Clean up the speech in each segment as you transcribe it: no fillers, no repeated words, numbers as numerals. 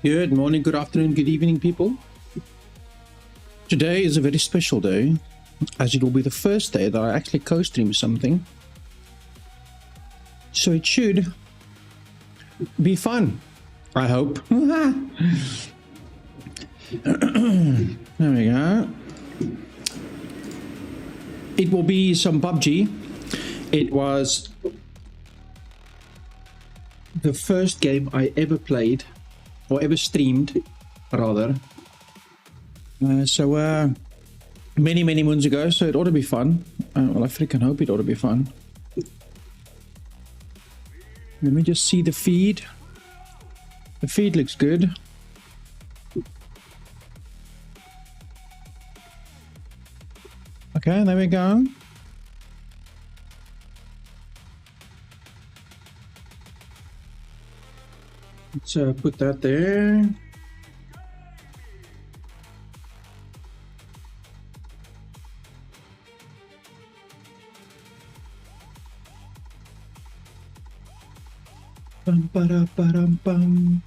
Good morning, good afternoon, good evening, people. Today is a very special day, as it will be the first day that I actually co-stream something. So it should be fun, I hope. There we go. It will be some PUBG. It was the first game I ever played, or ever streamed, rather. Many moons ago, so it ought to be fun. Well, I freaking hope it ought to be fun. Let me just see the feed. The feed looks good. Okay, there we go. Let's put that there. Bum, ba-da, ba-dum, bum.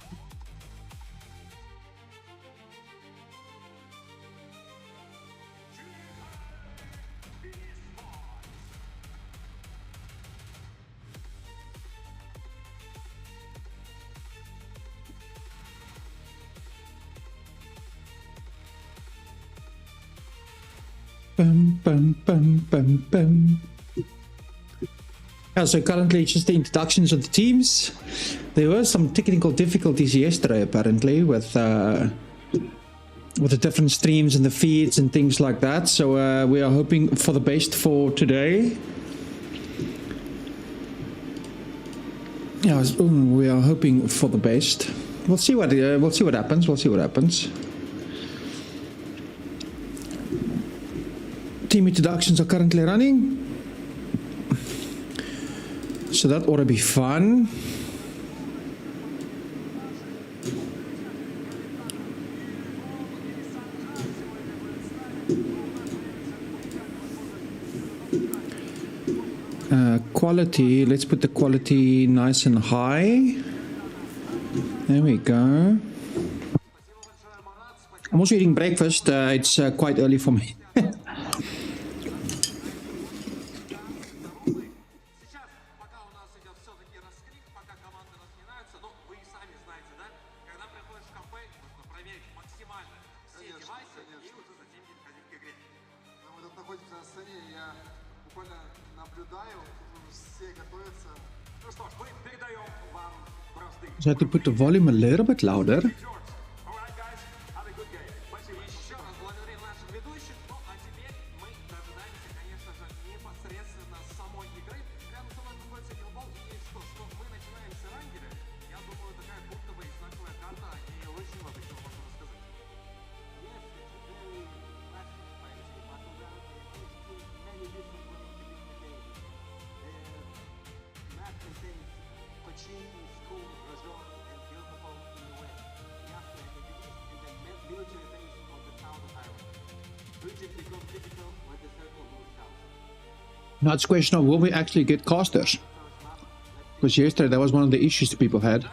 Bum, bum, bum, bum, bum. Yeah, so currently just the introductions of the teams. There were some technical difficulties yesterday, apparently, with the different streams and the feeds and things like that. So we are hoping for the best for today. Yeah, we are hoping for the best. We'll see what happens. We'll see what happens. Team introductions are currently running, so that ought to be fun. Quality, let's put the quality nice and high. There we go. I'm also eating breakfast. It's quite early for me. So I have to put the volume a little bit louder. Now it's a question of will we actually get casters? Because yesterday that was one of the issues that people had.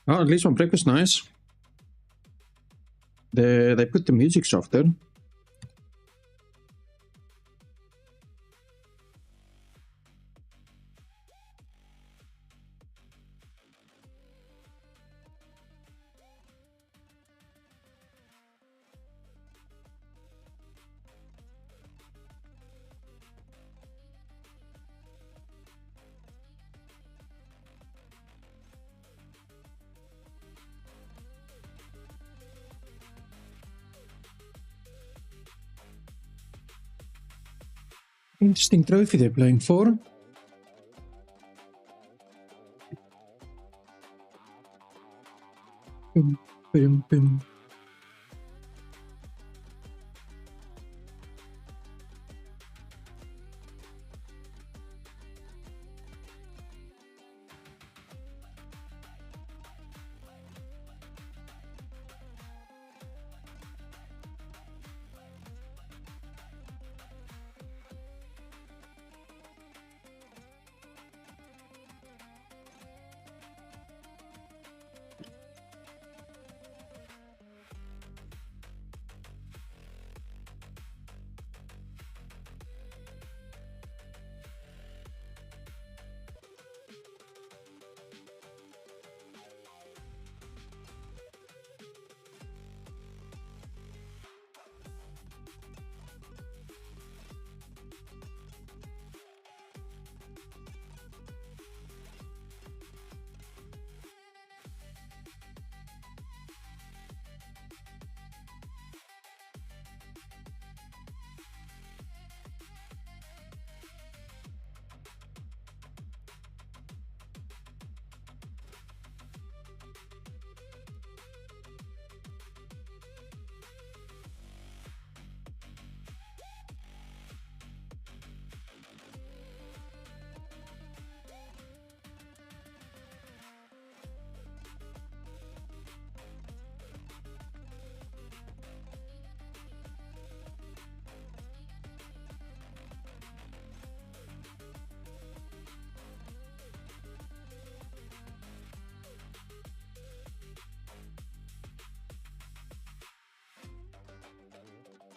Oh, at least my break was nice. They put the music softer. Interesting trophy they're playing for. Boom, boom, boom.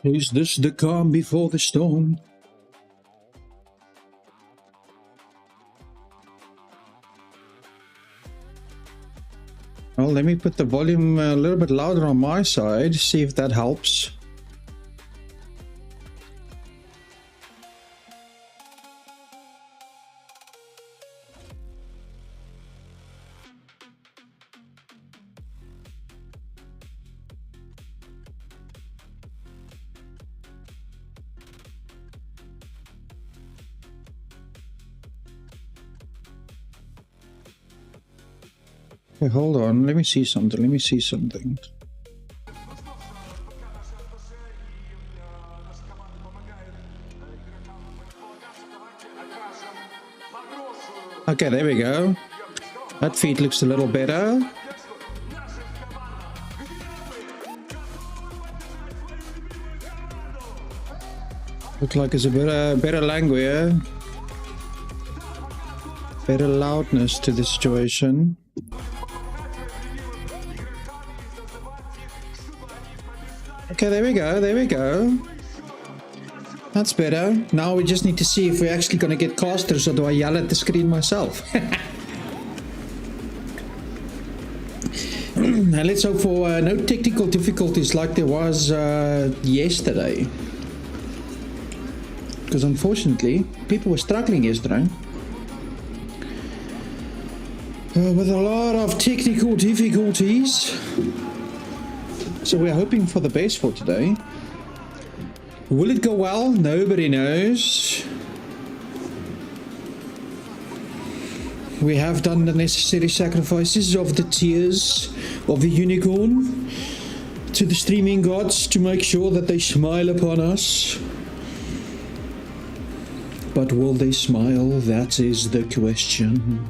Is this the calm before the storm? Well, let me put the volume a little bit louder on my side, see if that helps. Okay, hold on, let me see something. Okay, there we go. That feed looks a little better. Looks like it's a better language, better loudness to the situation. Okay, there we go. That's better. Now we just need to see if we're actually going to get casters, or do I yell at the screen myself? Now let's hope for no technical difficulties like there was yesterday. Because unfortunately, people were struggling yesterday. with a lot of technical difficulties. So we're hoping for the best for today. Will it go well? Nobody knows. We have done the necessary sacrifices of the tears of the unicorn to the streaming gods to make sure that they smile upon us. But will they smile? That is the question.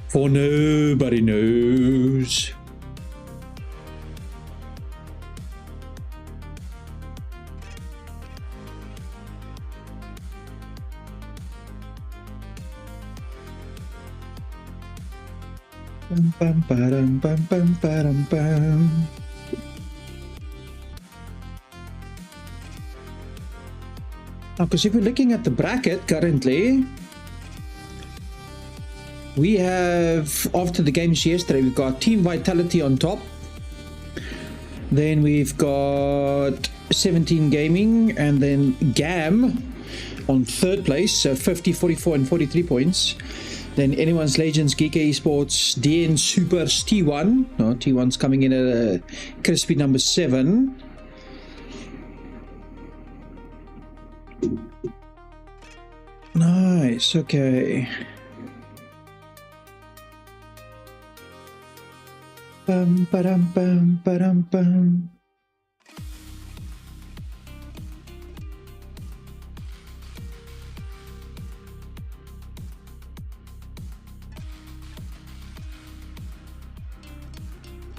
For nobody knows. Bum, bum, bum, bum, bum, bum. Now, because if we're looking at the bracket currently, we have, after the games yesterday, we've got Team Vitality on top. Then we've got 17 Gaming, and then GAM on third place, so 50, 44, and 43 points. Then Anyone's Legends, Geek Esports, DN Supers, T1. No, T1's coming in at a crispy number 7. Nice, okay. Bum, ba-dum, bum, ba-dum, bum.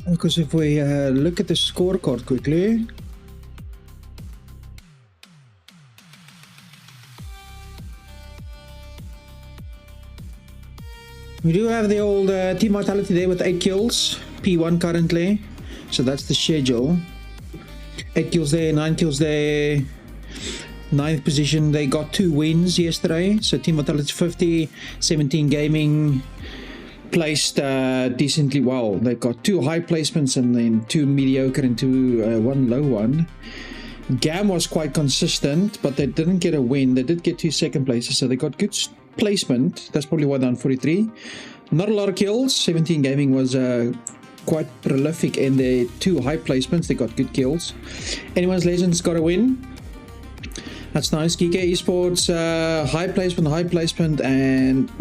Because if we look at the scorecard quickly, we do have the old Team Vitality there with 8 kills, P1 currently, so that's the schedule. 8 kills there, 9 kills there, 9th position. They got 2 wins yesterday, so Team Vitality 50, 17 Gaming placed decently well. They got 2 high placements and then 2 mediocre and 1 low one. GAM was quite consistent, but they didn't get a win. They did get 2 second places, so they got good placement. That's probably why they're on 43. Not a lot of kills. 17 Gaming was quite prolific in their 2 high placements. They got good kills. Anyone's Legends got a win. That's nice. Geek Esports, high placement, and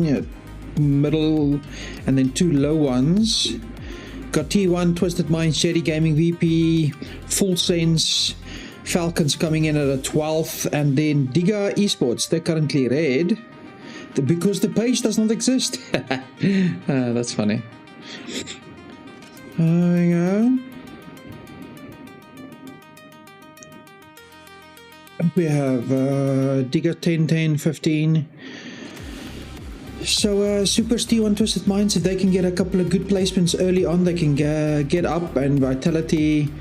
middle, and then 2 low ones. Got T1, Twisted Minds, Shady Gaming, VP, Full Sense, Falcons coming in at a 12th, and then Diga Esports, they're currently red because the page does not exist. That's funny. There we go. We have Diga 10, 10, 15. So Super T1 Twisted Minds, if they can get a couple of good placements early on, they can get up. And Vitality,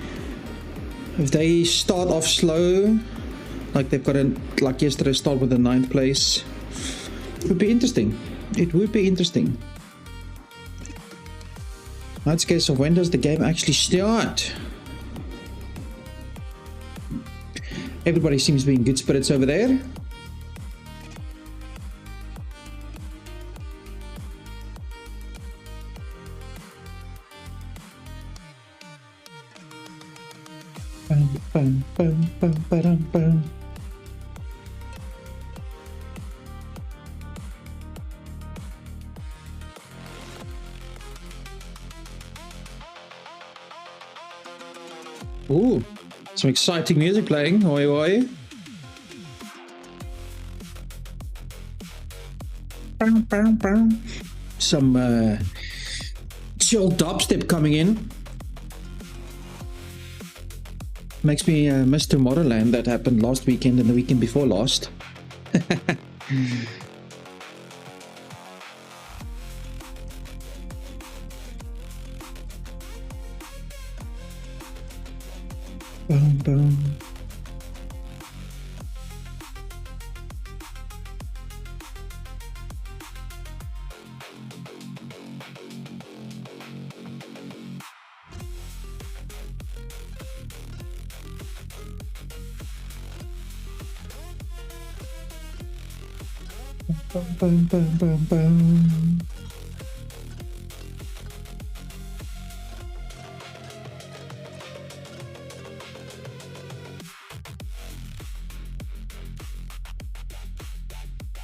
if they start off slow, like they've got like yesterday, start with the 9th place, it would be interesting. It would be interesting. Now it's a case of when does the game actually start? Everybody seems to be in good spirits over there. Bum, bum, bum, ba-dum, bum. Ooh, some exciting music playing. Oi, oi. Some chill dubstep coming in. Makes me miss Tomorrowland. That happened last weekend and the weekend before last. Boom, boom. Bum, bum, bum, bum, bum.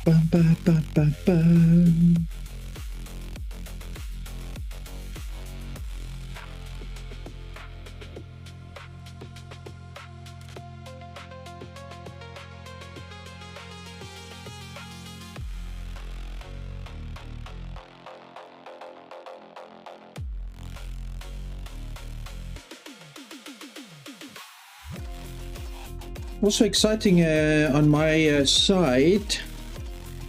Bum, bum, bum, bum, bum. Also exciting on my side,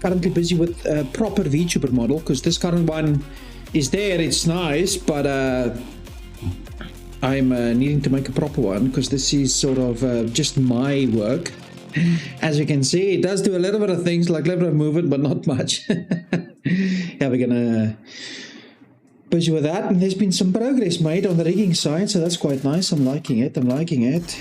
currently busy with a proper VTuber model, because this current one is there, it's nice, but I'm needing to make a proper one, because this is sort of just my work. As you can see, it does do a little bit of things, like a little bit of movement, but not much. Yeah, we're gonna busy with that, and there's been some progress made on the rigging side, so that's quite nice. I'm liking it, I'm liking it.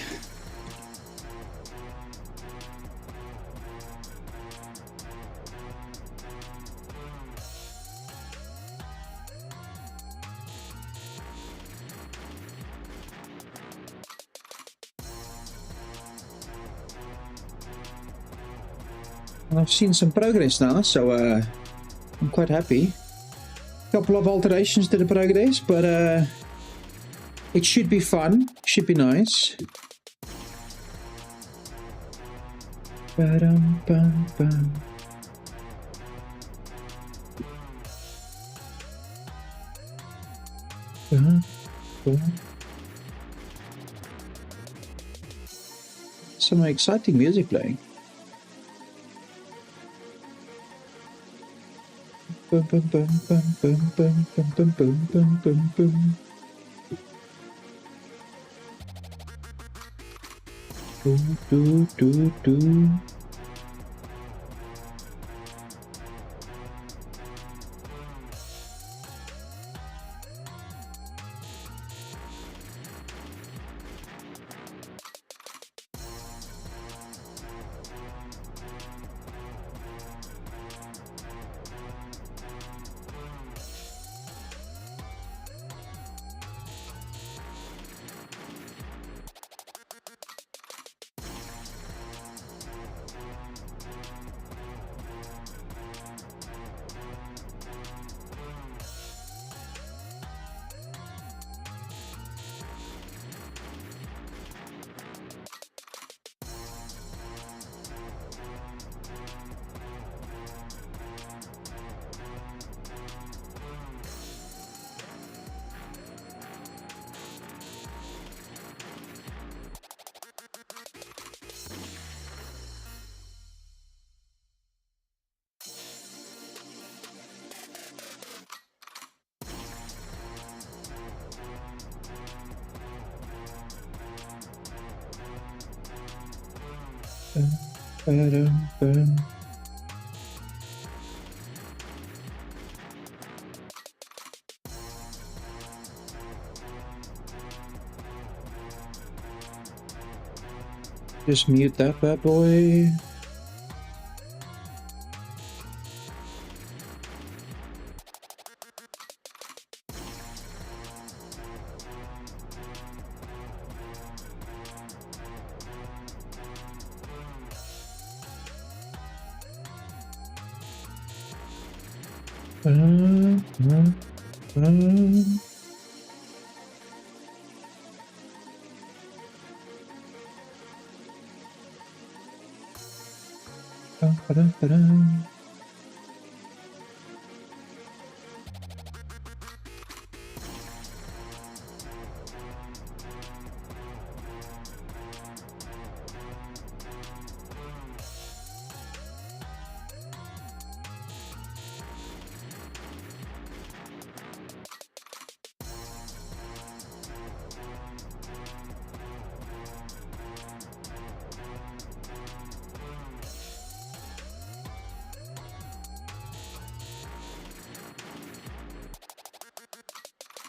I've seen some progress now, so I'm quite happy. A couple of alterations to the progress, but it should be fun, should be nice. Ba-dum, bum, bum. Some exciting music playing. Bum, bum, bum, bum, bum, bum, bum, bum, bum, bum, bum. Do, do, do. Ba-dum, bum. Just mute that bad boy.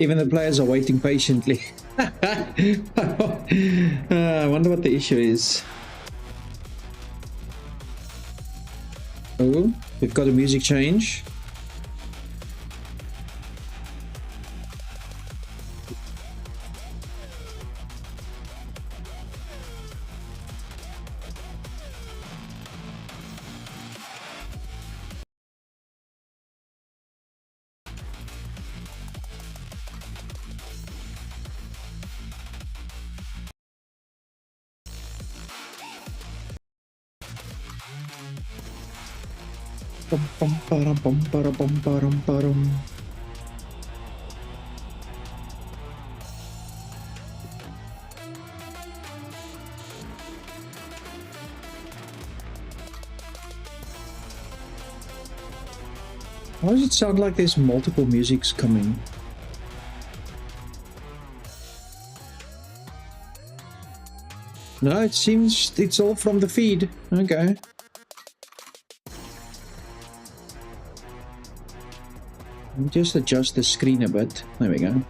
Even the players are waiting patiently. I wonder what the issue is. Oh, We've got a music change. Why does it sound like there's multiple musics coming? No, it seems it's all from the feed. Okay. Let me just adjust the screen a bit. There we go.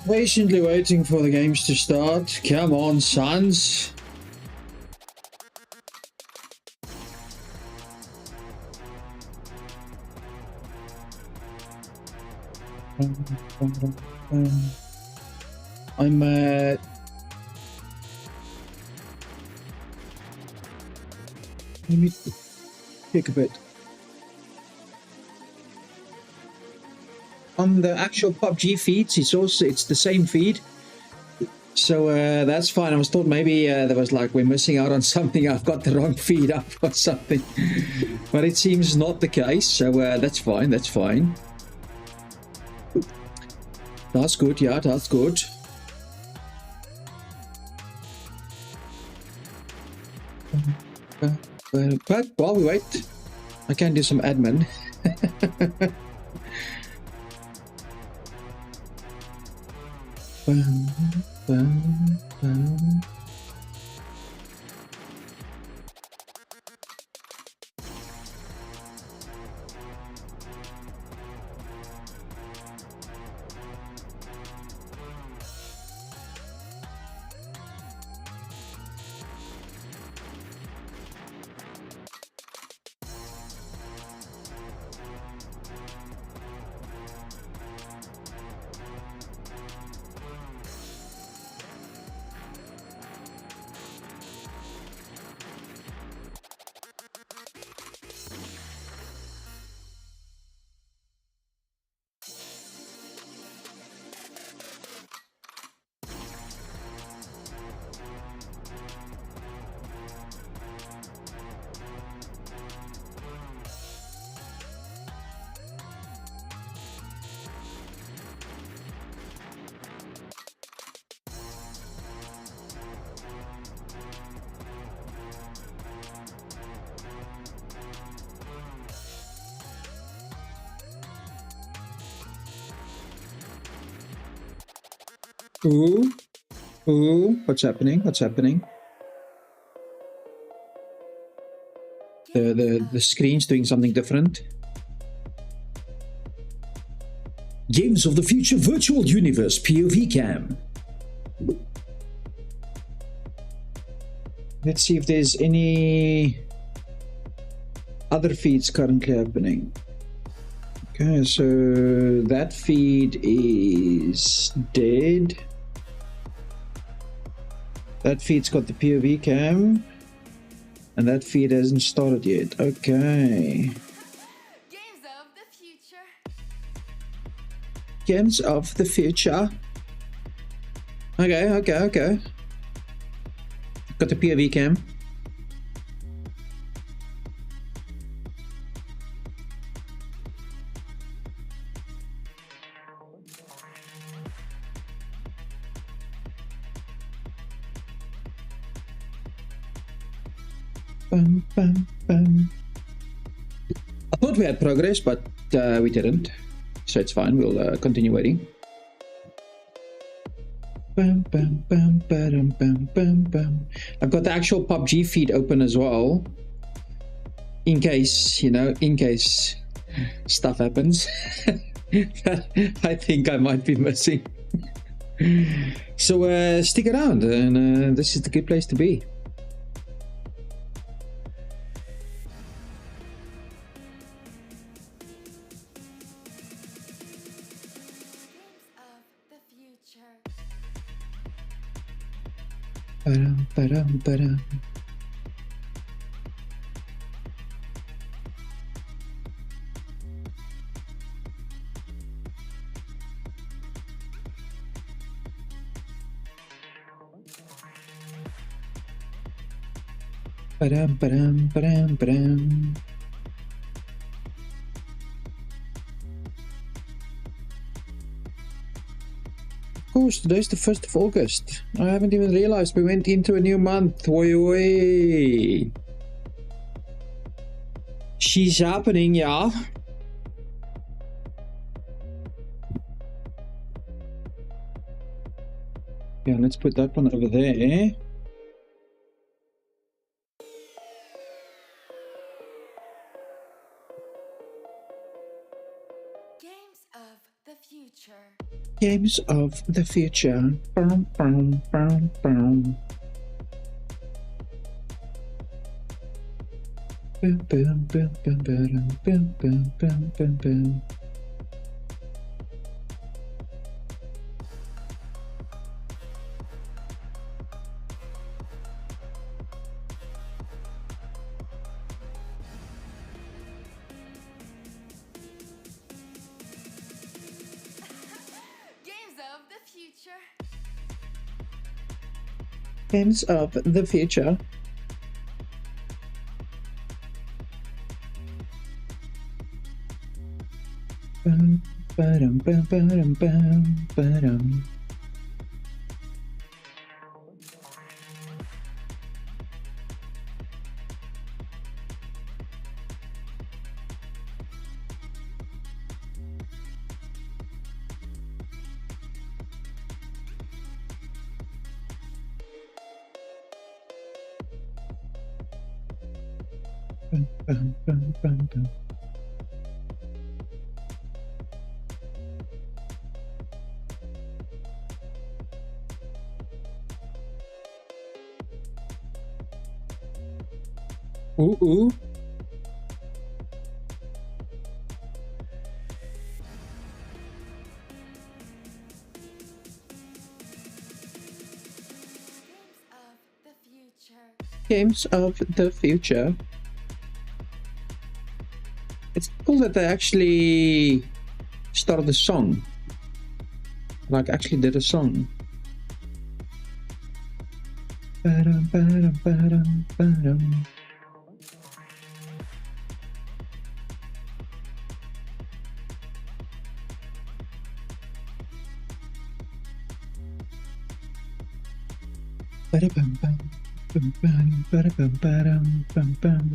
Patiently waiting for the games to start. Come on, sons. I'm let me pick a bit. On the actual PUBG feeds, it's the same feed. So that's fine. I was thought maybe there was like we're missing out on something. I've got the wrong feed up or something, but it seems not the case. So that's fine. That's fine. That's good. Yeah, that's good. But while we wait, I can do some admin. Ooh, ooh, what's happening? What's happening? The screen's doing something different. Games of the Future Virtual Universe POV Cam. Let's see if there's any other feeds currently happening. Okay, so that feed is dead. That feed's got the POV cam, and that feed hasn't started yet. Okay. Games of the future. Games of the future. Okay. Got the POV cam. Bum, bum, bum. I thought we had progress, but we didn't. So it's fine. We'll continue waiting. Bum, bum, bum, ba-dum, bum, bum, bum. I've got the actual PUBG feed open as well. In case, in case stuff happens. I think I might be missing. So stick around, and this is the good place to be. Ba-dum. Ba-dum. Of course, today's the 1st of August. I haven't even realized we went into a new month. Oi. She's happening, yeah. Yeah, let's put that one over there. Games of the future. Games of the future. Boom, boom, boom, boom. Boom, boom, boom, boom, boom, boom, boom, boom, boom, boom. Games of the future. Games of the future. Bum, ba-dum, bum, ba-dum, bum, ba-dum. Bum, bum, bum, bum, bum. Ooh, ooh. Games of the future. It's cool that they actually started a song. Like, actually did a song. Ba-dum, ba-dum, ba-dum, ba-dum. Ba-da-bum, bum, bum, bum, ba-da-bum, ba-dum, bum, bum.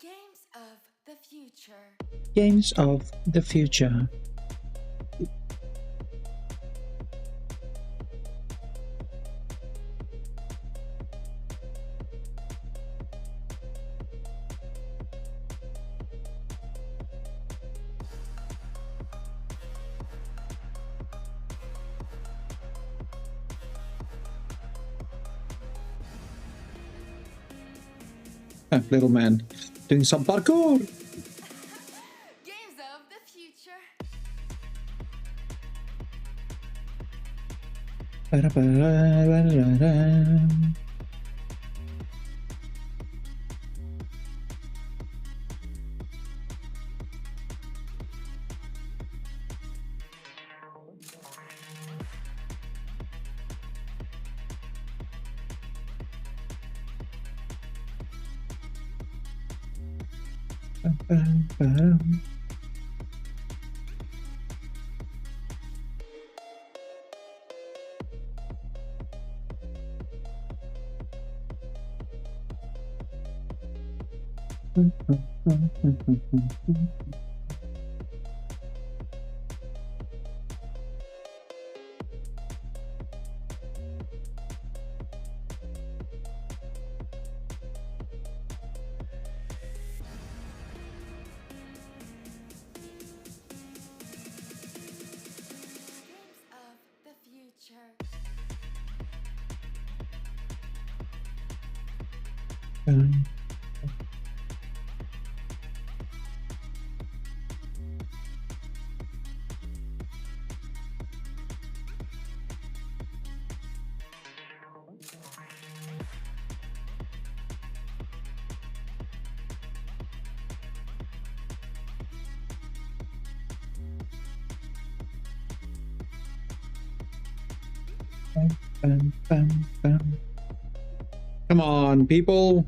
Games of the future. Games of the future. Little man doing some parkour. Games of the future. Ba-da-ba-da-ba-da-da. Ba-da-ba-dum. Games of the future. Bum. Bum, bum, bum. Come on, people.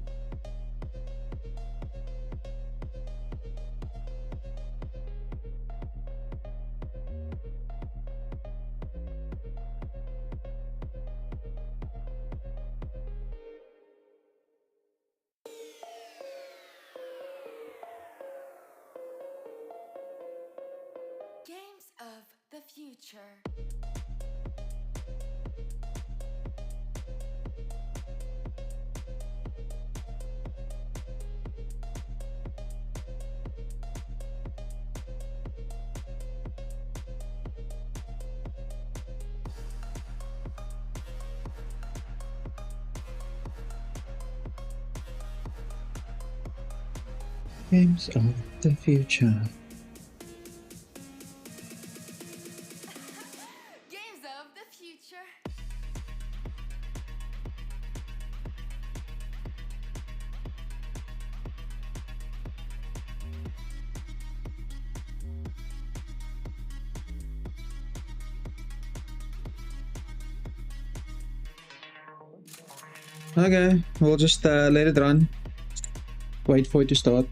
future. Games of the future. Games of the future. Okay, we'll just let it run. Wait for it to start.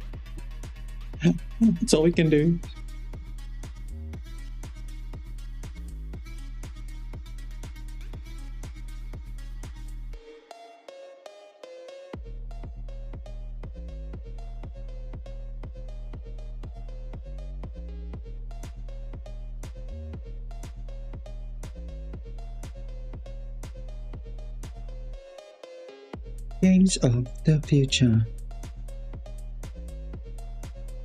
That's all we can do. Games of the future.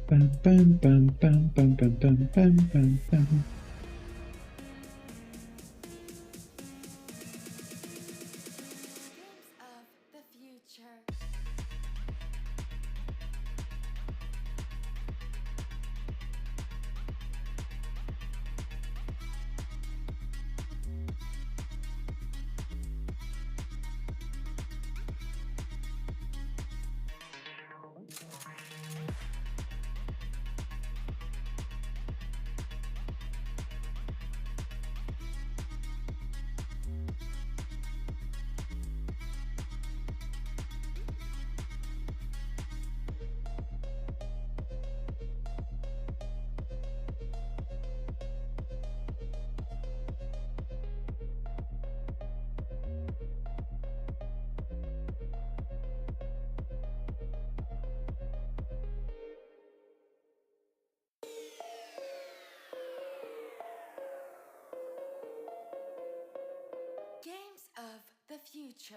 Bam, bam, bam, bam, bam, bam, bam, bam, bam, bam. Games of the future. Games of the future.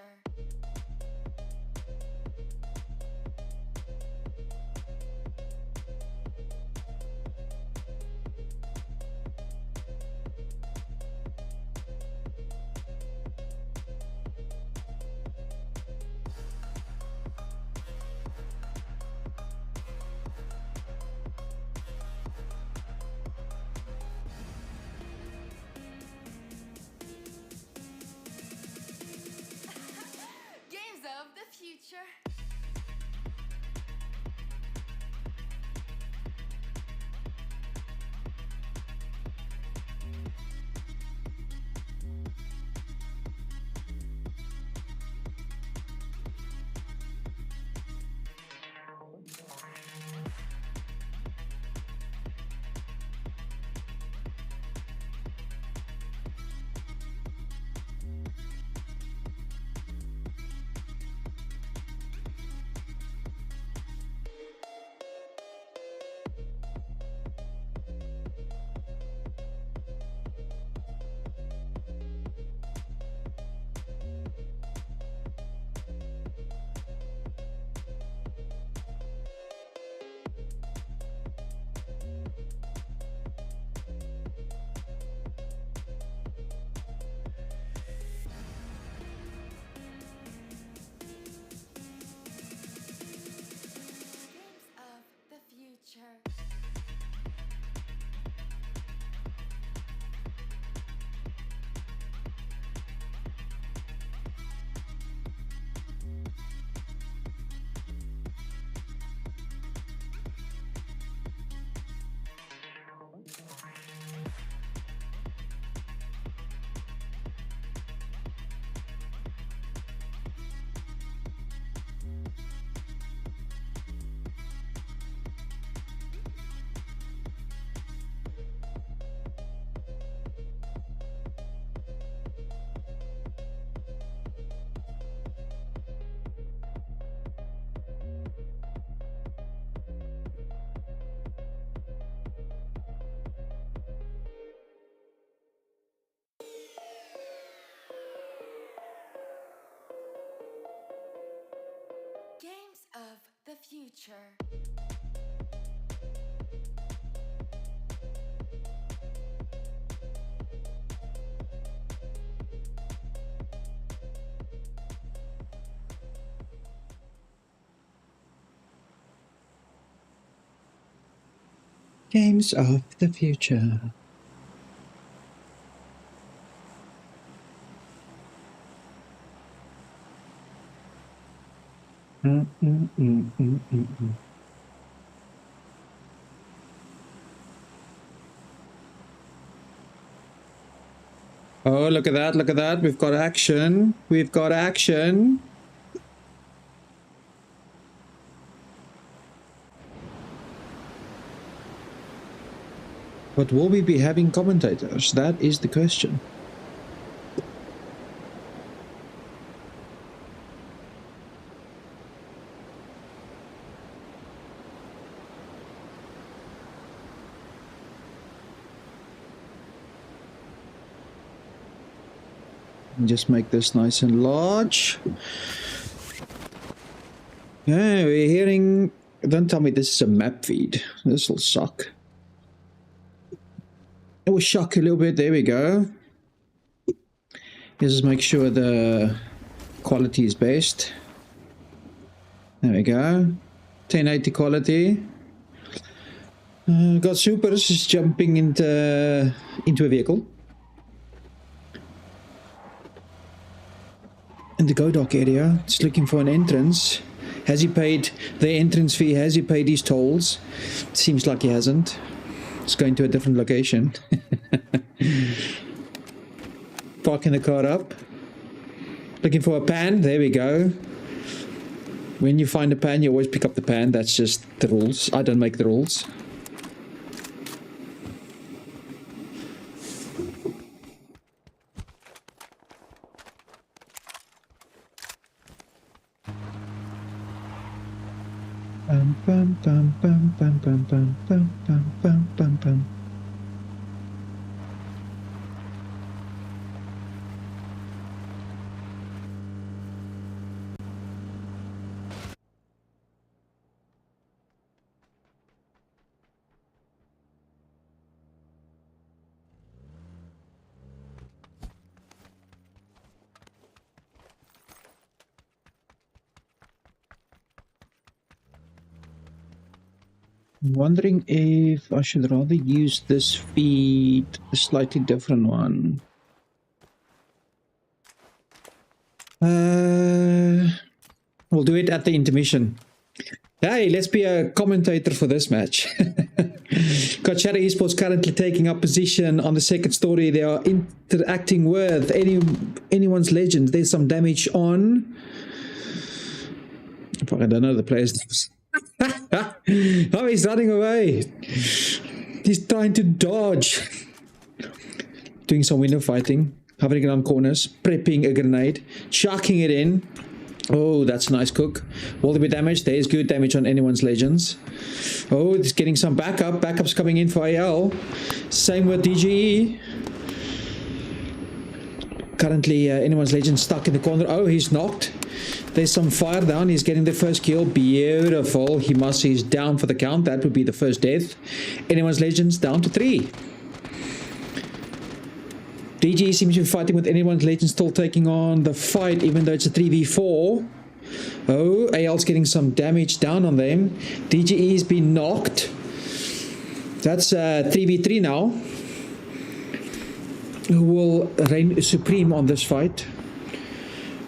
Games of the future. Games of the future. future. Games of the future. Oh, look at that, look at that. We've got action. We've got action. But will we be having commentators? That is the question. Just make this nice and large. Yeah, we're hearing... Don't tell me this is a map feed. This will suck. It will shock a little bit. There we go. Let's just make sure the quality is best. There we go. 1080 quality. Got supers just jumping into a vehicle. In the GOTF area, it's looking for an entrance. Has he paid the entrance fee? Has he paid his tolls? It seems like he hasn't. It's going to a different location. Parking the car up. Looking for a pan. There we go. When you find a pan, you always pick up the pan. That's just the rules. I don't make the rules. Bum, bum, bum, bum, bum, bum, bum, bum, bum, bum, bum. I'm wondering if I should rather use this feed, a slightly different one. We'll do it at the intermission. Hey, let's be a commentator for this match. Got Shadow Esports currently taking up position on the second story. They are interacting with anyone's legend. There's some damage on. I don't know the player's names. Oh, he's running away. He's trying to dodge. Doing some window fighting. Hovering around corners. Prepping a grenade. Chucking it in. Oh, that's a nice cook. Will there be damage? There is good damage on anyone's legends. Oh, it's getting some backup. Backup's coming in for AL. Same with DGE. Currently, anyone's legend stuck in the corner. Oh, he's knocked. There's some fire down. He's getting the first kill. Beautiful. He's down for the count. That would be the first death. Anyone's legends down to 3. DG seems to be fighting with anyone's legend, still taking on the fight, even though it's a 3v4. Oh, AL's getting some damage down on them. DGE's been knocked. That's 3v3 now. Who will reign supreme on this fight?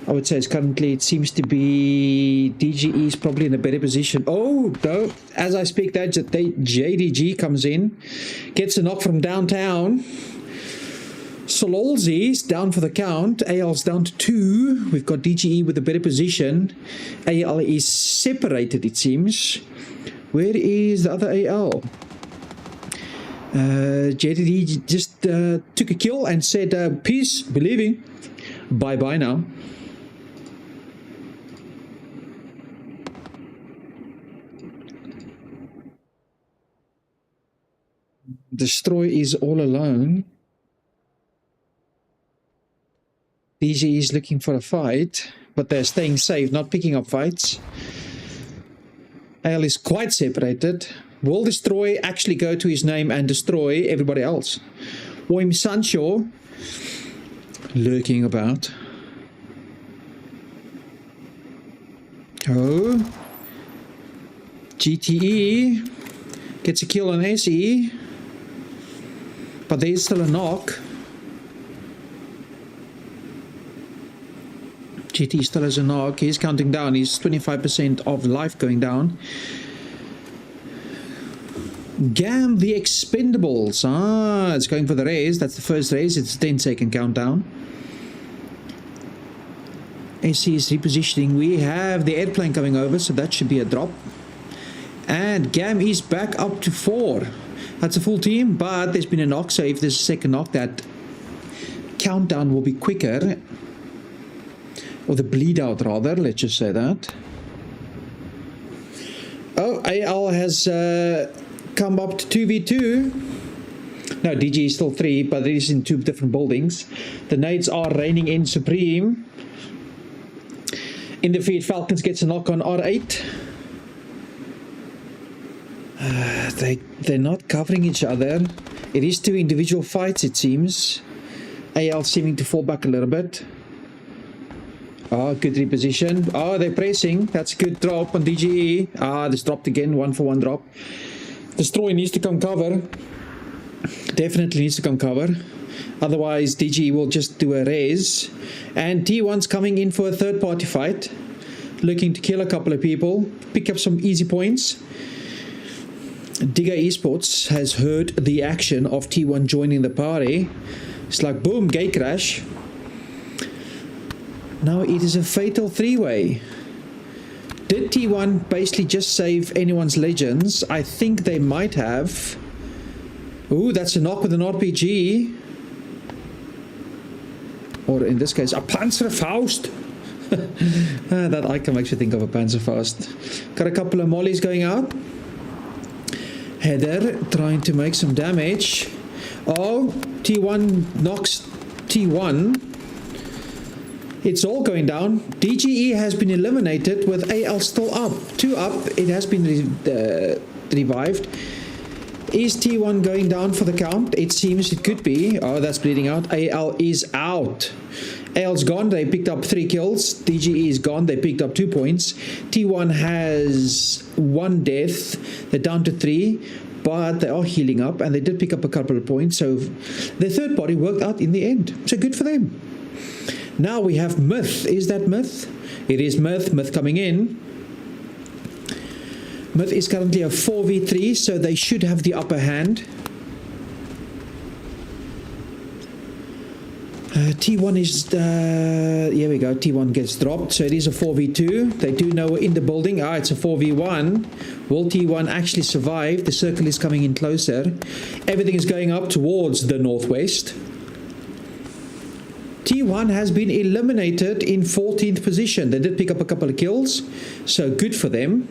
I would say it seems to be DGE's probably in a better position. Oh, no. As I speak, that JDG comes in, gets a knock from downtown. Sololzi's down for the count. AL's down to 2. We've got DGE with a better position. AL is separated, it seems. Where is the other AL? JDD just took a kill and said, peace, believing. Bye-bye now. Destroy is all alone. DG is looking for a fight, but they're staying safe, not picking up fights. AL is quite separated. Will Destroy actually go to his name and destroy everybody else? Oim Sancho lurking about. Oh, GTE gets a kill on SE, but there's still a knock. GT still has a knock. He's counting down. He's 25% of life going down. Gam the Expendables. Ah, it's going for the raise. That's the first raise. It's a 10-second countdown. SC is repositioning. We have the airplane coming over, so that should be a drop. And Gam is back up to 4. That's a full team, but there's been a knock, so if there's a second knock, that countdown will be quicker. Or the bleed out, rather. Let's just say that. Oh, AL has come up to 2v2. No, DG is still 3, but it is in 2 different buildings. The nades are raining in supreme. In the feed, Falcons gets a knock on R8. They're not covering each other. It is 2 individual fights, it seems. AL seeming to fall back a little bit. Oh, good reposition. Oh, they're pressing. That's a good drop on DGE. Ah, this dropped again. 1-for-1 drop. Destroy needs to come cover. Definitely needs to come cover. Otherwise, DGE will just do a raise. And T1's coming in for a third-party fight. Looking to kill a couple of people. Pick up some easy points. Digger Esports has heard the action of T1 joining the party. It's like, boom, gate crash. Now it is a fatal 3-way. Did T1 basically just save anyone's legends? I think they might have. Ooh, that's a knock with an RPG. Or in this case, a Panzerfaust. That icon makes you think of a Panzerfaust. Got a couple of mollies going out. Header trying to make some damage. Oh, T1 knocks T1. It's all going down. DGE has been eliminated with AL still up. 2 up. It has been revived. Is T1 going down for the count? It seems it could be. Oh, that's bleeding out. AL is out. AL's gone. They picked up 3 kills. DGE is gone. They picked up 2 points. T1 has 1 death. They're down to 3. But they are healing up. And they did pick up a couple of points. So their third party worked out in the end. So good for them. Now we have Myth. Is that Myth? It is Myth. Myth coming in. Myth is currently a 4v3, so they should have the upper hand. T1 is... here we go. T1 gets dropped, so it is a 4v2. They do know in the building. Ah, it's a 4v1. Will T1 actually survive? The circle is coming in closer. Everything is going up towards the northwest. T1 has been eliminated in 14th position. They did pick up a couple of kills, so good for them.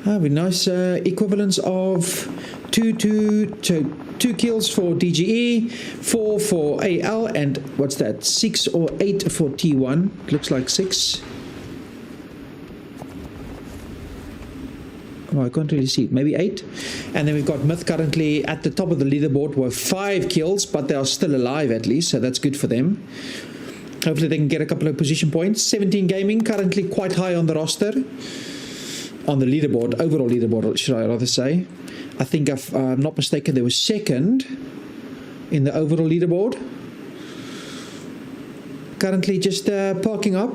With nice equivalence of 2 kills for DGE, 4 for AL, and what's that? 6 or 8 for T1. Looks like 6. Oh, I can't really see it. Maybe 8. And then we've got Myth currently at the top of the leaderboard with 5 kills, but they are still alive at least, so that's good for them. Hopefully they can get a couple of position points. 17 Gaming currently quite high on the roster. On the leaderboard, overall leaderboard, should I rather say. I think if I'm not mistaken, they were second in the overall leaderboard. Currently just parking up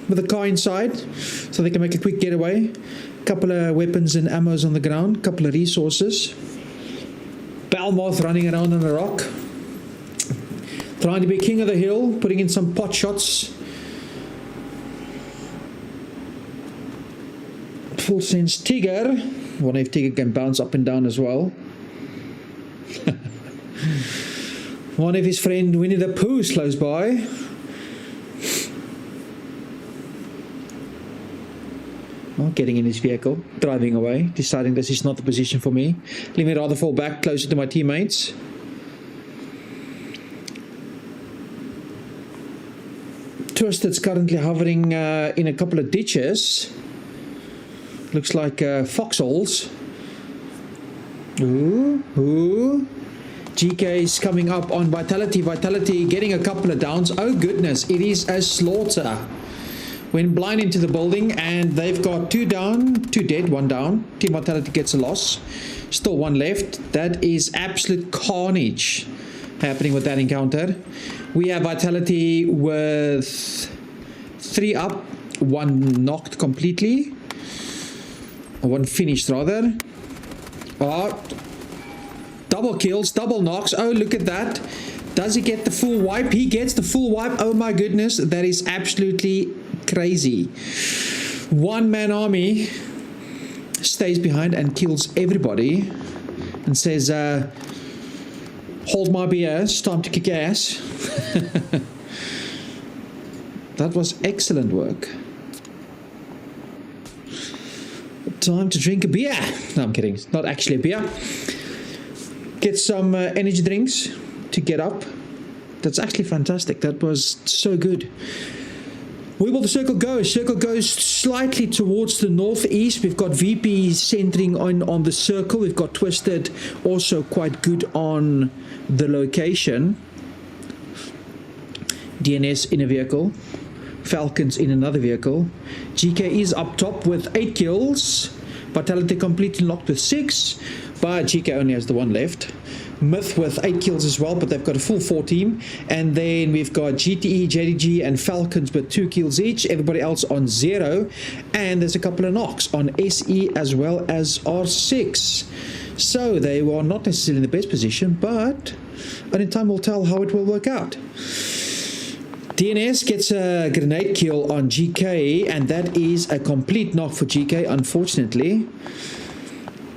with a car inside so they can make a quick getaway. Couple of weapons and ammos on the ground, couple of resources. Balmoth running around on a rock, trying to be king of the hill, putting in some pot shots. Full sense Tigger. Wonder if Tigger can bounce up and down as well. One of his friend Winnie the Pooh's close by. Well, getting in his vehicle, driving away, deciding this is not the position for me. Let me rather fall back closer to my teammates. Twisted's currently hovering in a couple of ditches. Looks like foxholes. Ooh. GK is coming up on Vitality. Vitality getting a couple of downs. Oh goodness, it is a slaughter. Went blind into the building and they've got 2 down, 2 dead, 1 down. Team Vitality gets a loss. Still 1 left. That is absolute carnage happening with that encounter. We have Vitality with 3 up, 1 knocked completely. Or 1 finished rather. Oh, double kills, double knocks. Oh, look at that. Does he get the full wipe? He gets the full wipe. Oh my goodness, that is absolutely crazy. 1-man army stays behind and kills everybody and says, hold my beer, it's time to kick ass. That was excellent work. Time to drink a beer. No, I'm kidding. It's not actually a beer. Get some energy drinks to get up. That's actually fantastic. That was so good. Where will the circle go? Circle goes slightly towards the northeast. We've got VP centering on the circle. We've got Twisted also quite good on the location. DNS in a vehicle. Falcons in another vehicle. GK is up top with 8 kills. Vitality completely knocked with 6. But GK only has the 1 left. Myth with 8 kills as well, but they've got a full 4 team. And then we've got GTE, JDG and Falcons with 2 kills each. Everybody else on 0. And there's a couple of knocks on SE as well as R6. So they were not necessarily in the best position, but only time will tell how it will work out. DNS gets a grenade kill on GK, and that is a complete knock for GK, unfortunately.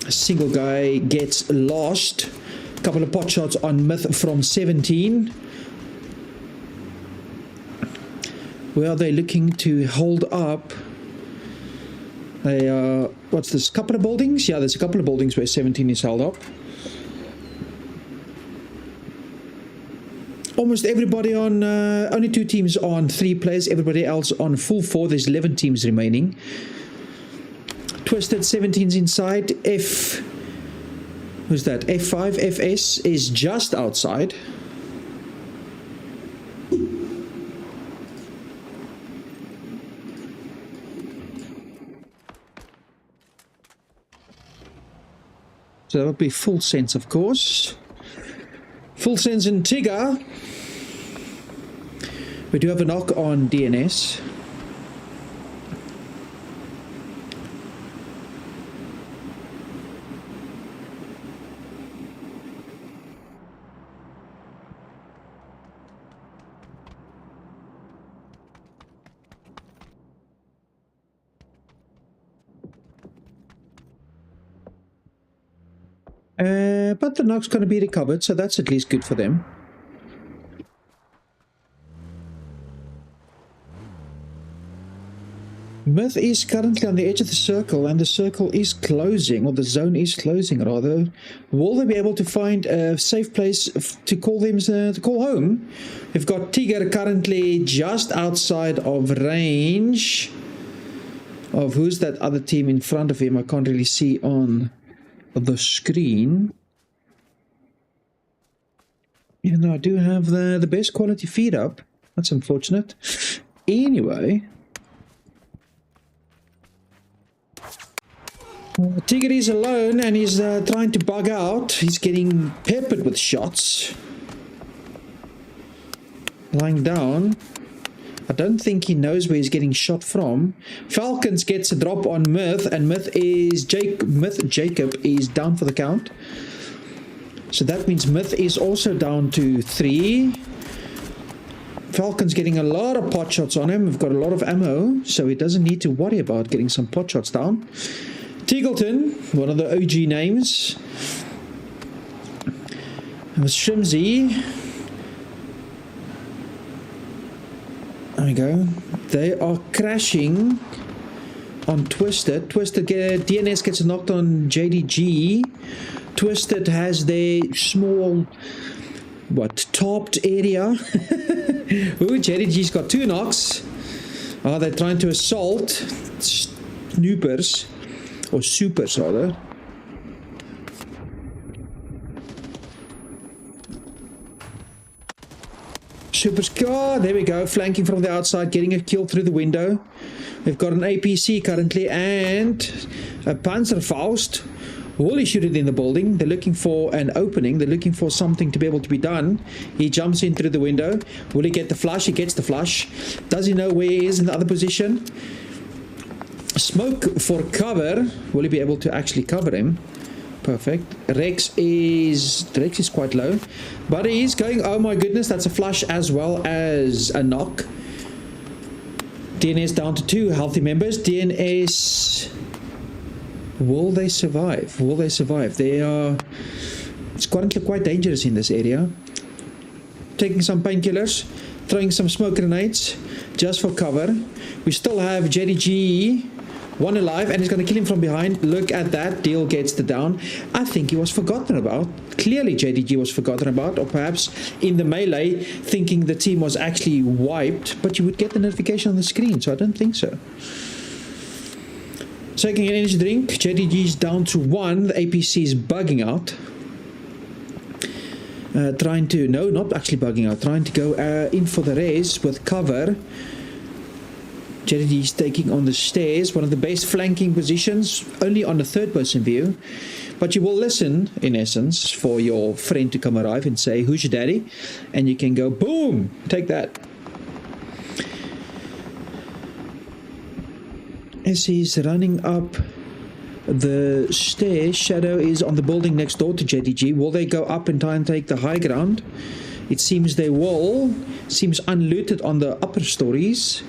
A single guy gets lost. A couple of pot shots on Myth from 17. Where are they looking to hold up? They are, what's this, couple of buildings? Yeah, there's a couple of buildings where 17 is held up. Almost everybody on, only 2 teams on 3 players, everybody else on full 4. There's 11 teams remaining. Twisted 17's inside. Who's that? F5, FS is just outside. So that would be full sense, of course. Full sense in Tigger. We do have a knock on DNS. But the knock's going to be recovered, so that's at least good for them. Myth is currently on the edge of the circle, and the circle is closing, or the zone is closing rather. Will they be able to find a safe place to call them to call home? We've got Tiger currently just outside of range of who's that other team in front of him. I can't really see on the screen. Even though I do have the best quality feed up. That's unfortunate. Anyway. Tigger is alone and he's trying to bug out. He's getting peppered with shots. Lying down. I don't think he knows where he's getting shot from. Falcons gets a drop on Myth, and Myth Jacob is down for the count. So that means Myth is also down to 3. Falcon's getting a lot of pot shots on him. We've got a lot of ammo, so he doesn't need to worry about getting some pot shots down. Tiggleton, one of the OG names. It was Shrimsy. There we go. They are crashing on Twisted. DNS gets knocked on JDG. Twisted has their small, topped area. Ooh, Jerry G's got 2 knocks. Oh, they're trying to assault snoopers, or supers rather. Supers, oh, there we go, flanking from the outside, getting a kill through the window. We've got an APC currently and a Panzerfaust. Wally shoot it in the building. They're looking for an opening. They're looking for something to be able to be done. He jumps in through the window. Will he get the flush? He gets the flush. Does he know where he is in the other position? Smoke for cover. Will he be able to actually cover him? Perfect. Rex is quite low, but he is going. Oh my goodness, that's a flush as well as a knock. DNS down to 2 healthy members. DNS, will they survive? Will they survive? They are. It's currently quite dangerous in this area. Taking some painkillers, throwing some smoke grenades just for cover. We still have JDG. 1 alive, and he's going to kill him from behind. Look at that. Deal gets the down. I think he was forgotten about. Clearly JDG was forgotten about, or perhaps in the melee thinking the team was actually wiped, but you would get the notification on the screen, so I don't think so. Taking an energy drink. JDG's down to 1. The APC is bugging out. Trying to, no, not actually bugging out, trying to go in for the race with cover. JDG is taking on the stairs, one of the base flanking positions, only on the 3rd person view. But you will listen, in essence, for your friend to come arrive and say, who's your daddy? And you can go, boom, take that. As he's running up the stairs, Shadow is on the building next door to JDG. Will they go up and try and take the high ground? It seems they will. Seems unlooted on the upper stories.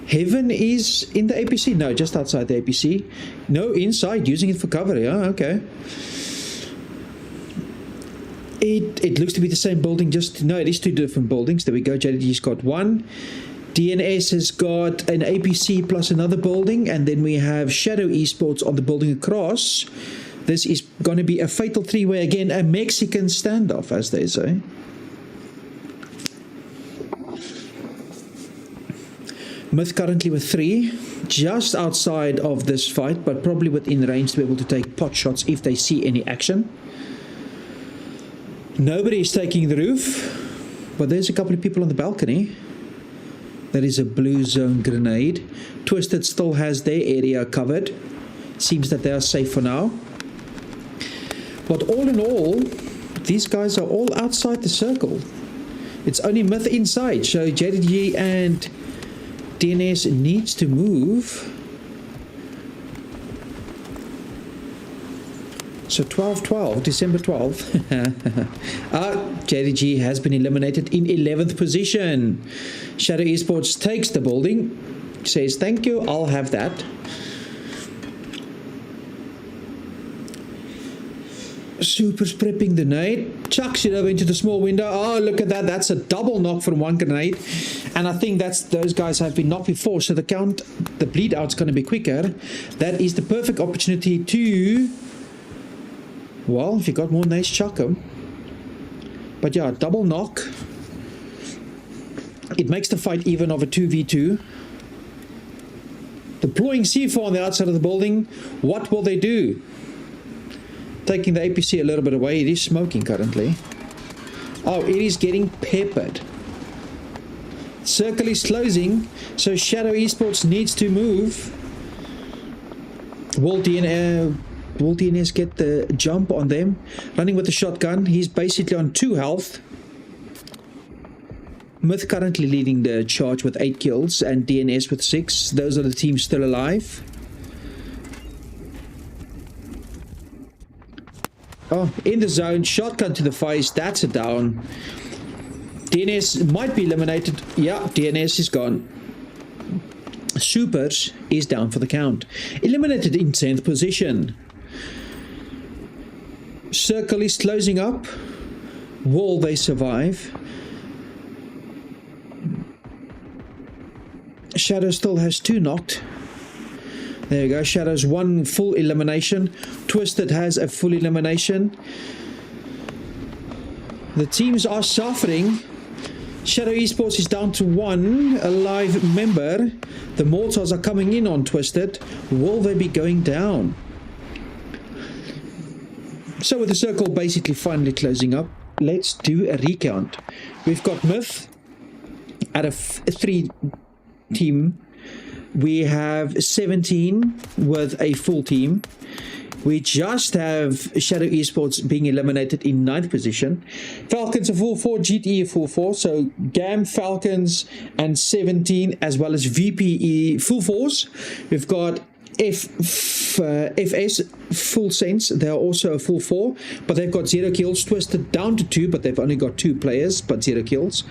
Heaven is in the APC? No, just outside the APC. No, inside, using it for cover. Yeah, okay. It looks to be the same building, just... No, it is 2 different buildings. There we go. JDG's got 1. DNS has got an APC plus another building. And then we have Shadow Esports on the building across. This is going to be a fatal 3-way again. A Mexican standoff, as they say. Myth currently with 3, just outside of this fight, but probably within range to be able to take pot shots if they see any action. Nobody is taking the roof, but there's a couple of people on the balcony. That is a blue zone grenade. Twisted still has their area covered. Seems that they are safe for now. But all in all, these guys are all outside the circle. It's only Myth inside, so JDG and DNS needs to move. So 12-12, December 12th. JDG has been eliminated in 11th position. Shadow Esports takes the building. Says, thank you, I'll have that. Super's prepping the nade. Chucks it over into the small window. Oh, look at that. That's a double knock from 1 grenade. And I think those guys have been knocked before. So the bleed out's going to be quicker. That is the perfect opportunity to... Well, if you got more nades, chuck them. But yeah, double knock. It makes the fight even of a 2v2. Deploying C4 on the outside of the building. What will they do? Taking the APC a little bit away. It is smoking currently. Oh, it is getting peppered. Circle is closing, so Shadow Esports needs to move. Will DNS get the jump on them? Running with the shotgun. He's basically on 2 health. Myth currently leading the charge with 8 kills and DNS with 6. Those are the teams still alive. Oh, in the zone, shotgun to the face, that's a down. DNS might be eliminated. Yeah, DNS is gone. Supers is down for the count. Eliminated in 10th position. Circle is closing up. Will they survive? Shadow still has 2 knocked. There you go. Shadow's 1 full elimination. Twisted has a full elimination. The teams are suffering. Shadow Esports is down to 1 alive member. The Mortars are coming in on Twisted. Will they be going down? So with the circle basically finally closing up, let's do a recount. We've got Myth out of 3 team. We have 17 with a full team. We just have Shadow Esports being eliminated in 9th position. Falcons a full 4, GTE a full 4. So GAM, Falcons, and 17, as well as VPE full 4s. We've got FS full sense. They're also a full 4, but they've got 0 kills. Twisted down to 2, but they've only got 2 players, but 0 kills.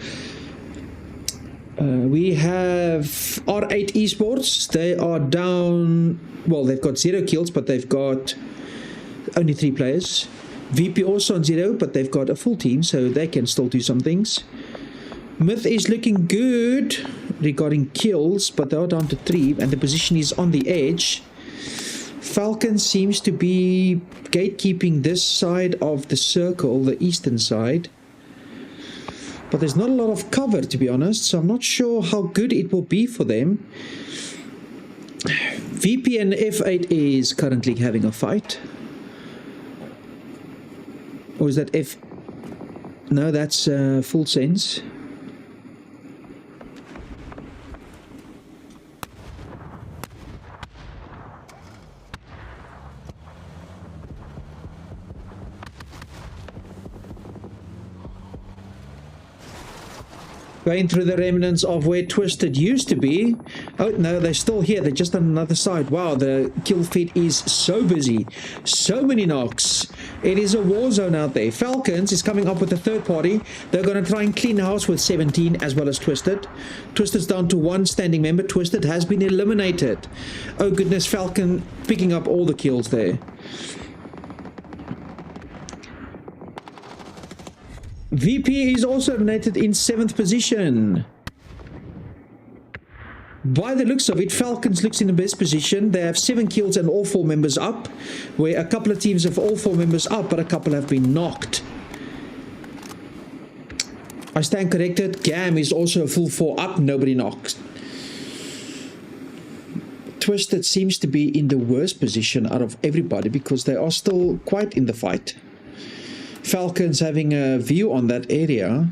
We have R8 Esports. They are down. Well, they've got 0 kills, but they've got only 3 players. VP also on 0, but they've got a full team, so they can still do some things. Myth is looking good regarding kills, but they are down to 3, and the position is on the edge. Falcon seems to be gatekeeping this side of the circle, the eastern side. But there's not a lot of cover, to be honest, so I'm not sure how good it will be for them. VP and F8 is currently having a fight. Or is that F... No, that's full sense. Going through the remnants of where Twisted used to be. Oh, no, they're still here. They're just on another side. Wow, the kill feed is so busy. So many knocks. It is a war zone out there. Falcons is coming up with a third party. They're going to try and clean house with 17 as well as Twisted. Twisted's down to 1 standing member. Twisted has been eliminated. Oh, goodness. Falcon picking up all the kills there. VP is also eliminated in 7th position. By the looks of it, Falcons looks in the best position. They have 7 kills and all 4 members up, where a couple of teams have all 4 members up, but a couple have been knocked. I stand corrected. GAM is also a full 4 up, nobody knocked. Twisted seems to be in the worst position out of everybody because they are still quite in the fight. Falcons having a view on that area,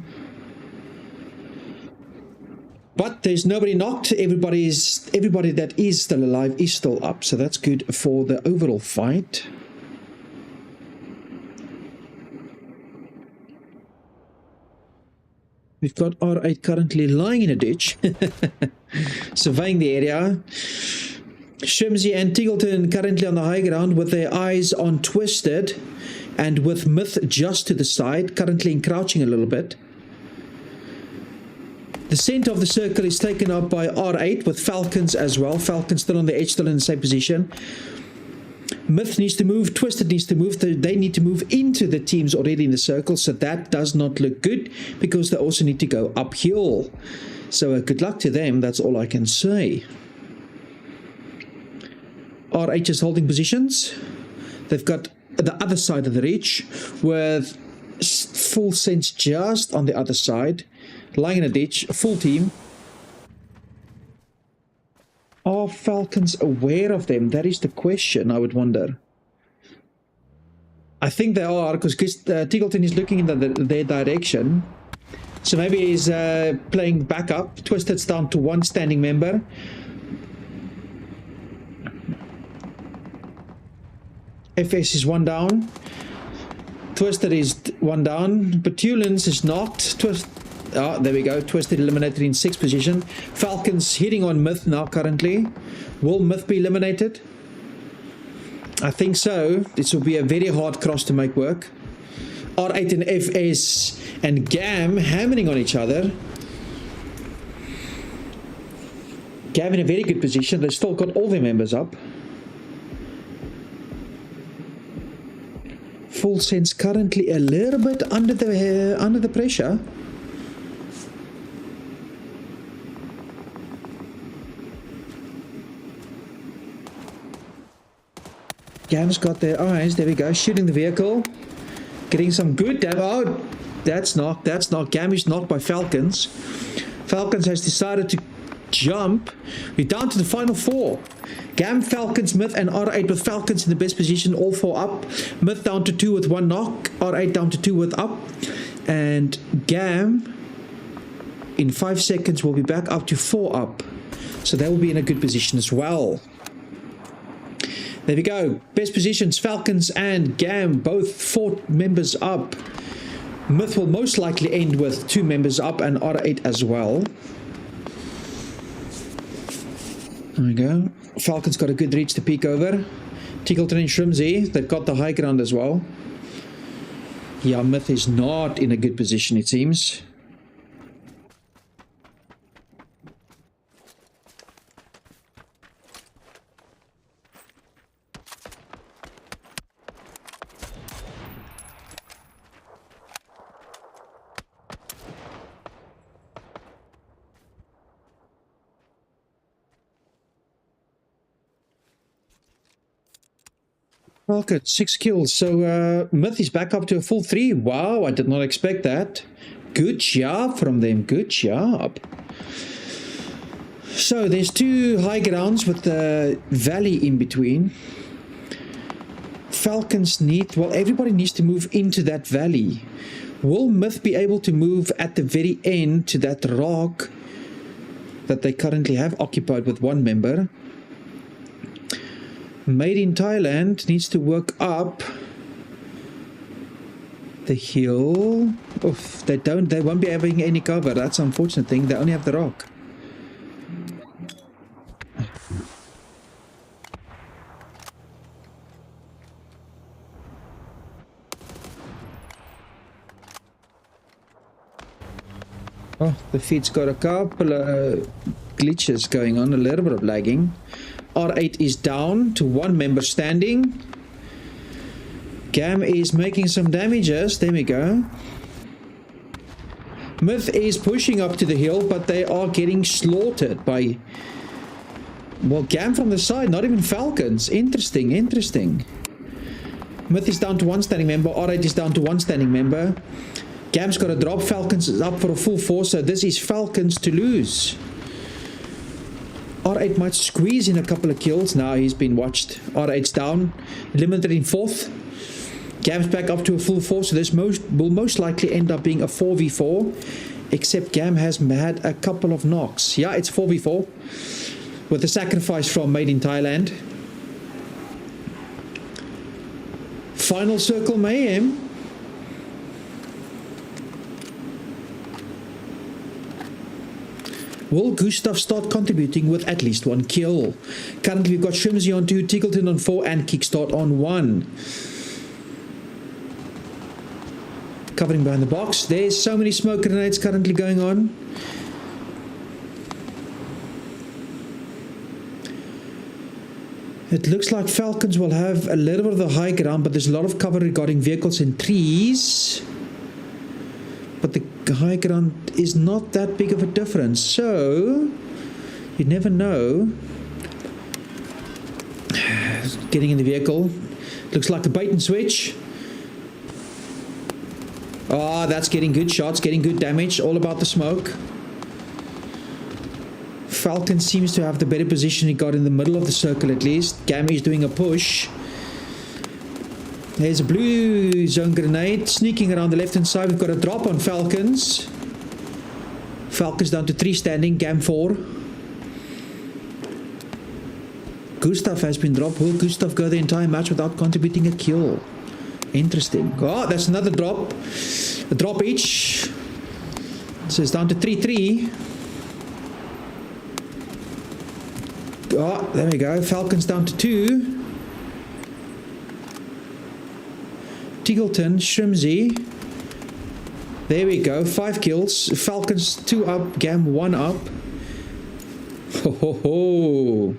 but there's nobody knocked. Everybody that is still alive is still up, so that's good for the overall fight. We've got R8 currently lying in a ditch, surveying the area. Shimsy and Tiggleton currently on the high ground with their eyes on Twisted, and with Myth just to the side, currently crouching a little bit. The center of the circle is taken up by R8 with Falcons as well. Falcons still on the edge, still in the same position. Myth needs to move, Twisted needs to move. They need to move into the teams already in the circle, so that does not look good because they also need to go uphill. So good luck to them, that's all I can say. R8 is holding positions. They've got the other side of the reach with full sense just on the other side, lying in a ditch, a full team. Are Falcons aware of them? That is the question, I would wonder. I think they are, because Tiggleton is looking in their direction. So maybe he's playing backup. Twisted's down to 1 standing member. FS is 1 down. Twisted is 1 down. Petulance is knocked. Oh, there we go. Twisted eliminated in 6th position. Falcons hitting on Myth now currently. Will Myth be eliminated? I think so. This will be a very hard cross to make work. R8 and FS and GAM hammering on each other. GAM in a very good position. They've still got all their members up. Full sense currently a little bit under the pressure. GAM's got their eyes. There we go. Shooting the vehicle. Getting some good damage. Oh, That's knocked. That's knocked. Gam is knocked by Falcons. Falcons has decided to jump. We're down to the final 4. Gam, Falcons, Myth, and R8 with Falcons in the best position, all 4 up. Myth down to 2 with 1 knock. R8 down to 2 with up. And Gam, in 5 seconds, will be back up to 4 up. So they will be in a good position as well. There we go. Best positions, Falcons and Gam, both 4 members up. Myth will most likely end with 2 members up and R8 as well. There we go. Falcons got a good reach to peek over. Phygital and Shrimsy, they've got the high ground as well. Yeah, Myth is not in a good position, it seems. Okay, 6 kills. So Myth is back up to a full 3. Wow, I did not expect that. Good job from them. Good job. So there's 2 high grounds with the valley in between. Falcons need, well, everybody needs to move into that valley. Will Myth be able to move at the very end to that rock that they currently have occupied with 1 member? Made in Thailand needs to work up the hill. Oof, they won't be having any cover. That's the unfortunate thing. They only have the rock. Oh, the feed's got a couple of glitches going on, a little bit of lagging. R8 is down to 1 member standing. Gam is making some damages. There we go. Myth is pushing up to the hill, but they are getting slaughtered by, well, Gam from the side, not even Falcons. Interesting, interesting. Myth is down to 1 standing member. R8 is down to 1 standing member. Gam's got a drop. Falcons is up for a full 4, so this is Falcons to lose. R8 might squeeze in a couple of kills. Now he's been watched. R8's down. Eliminated in 4th. Gam's back up to a full 4. So this will most likely end up being a 4v4. Except Gam has had a couple of knocks. Yeah, it's 4v4. With the sacrifice from Made in Thailand. Final circle mayhem. Will Gustav start contributing with at least 1 kill? Currently we've got Shrimsy on 2, Phygital on 4 and Kickstart on 1. Covering behind the box. There's so many smoke grenades currently going on. It looks like Falcons will have a little bit of the high ground, but there's a lot of cover regarding vehicles and trees. But the high ground is not that big of a difference, so you never know. Getting in the vehicle. Looks like a bait and switch. Oh, that's getting good shots, getting good damage. All about the smoke. Falcon seems to have the better position. He got in the middle of the circle at least. Gam is doing a push. There's a blue zone grenade sneaking around the left hand side. We've got a drop on Falcons. Falcons down to 3 standing. Gam 4. Gustav has been dropped. Will Gustav go the entire match without contributing a kill? Interesting. Oh, that's another drop. A drop each. So it's down to 3-3. Oh, there we go. Falcons down to 2. Phygital, Shrimsy. There we go. 5 kills. Falcons 2 up. Gam 1 up. Ho ho ho.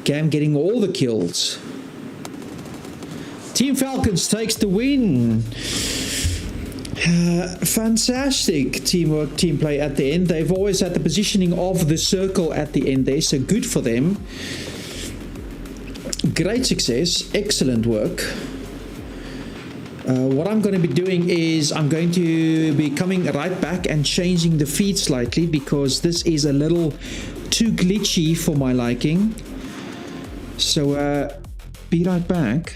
Gam getting all the kills. Team Falcons takes the win. Fantastic teamwork, team play at the end. They've always had the positioning of the circle at the end there, so good for them. Great success, excellent work. What I'm going to be doing is I'm going to be coming right back and changing the feed slightly because this is a little too glitchy for my liking. So be right back.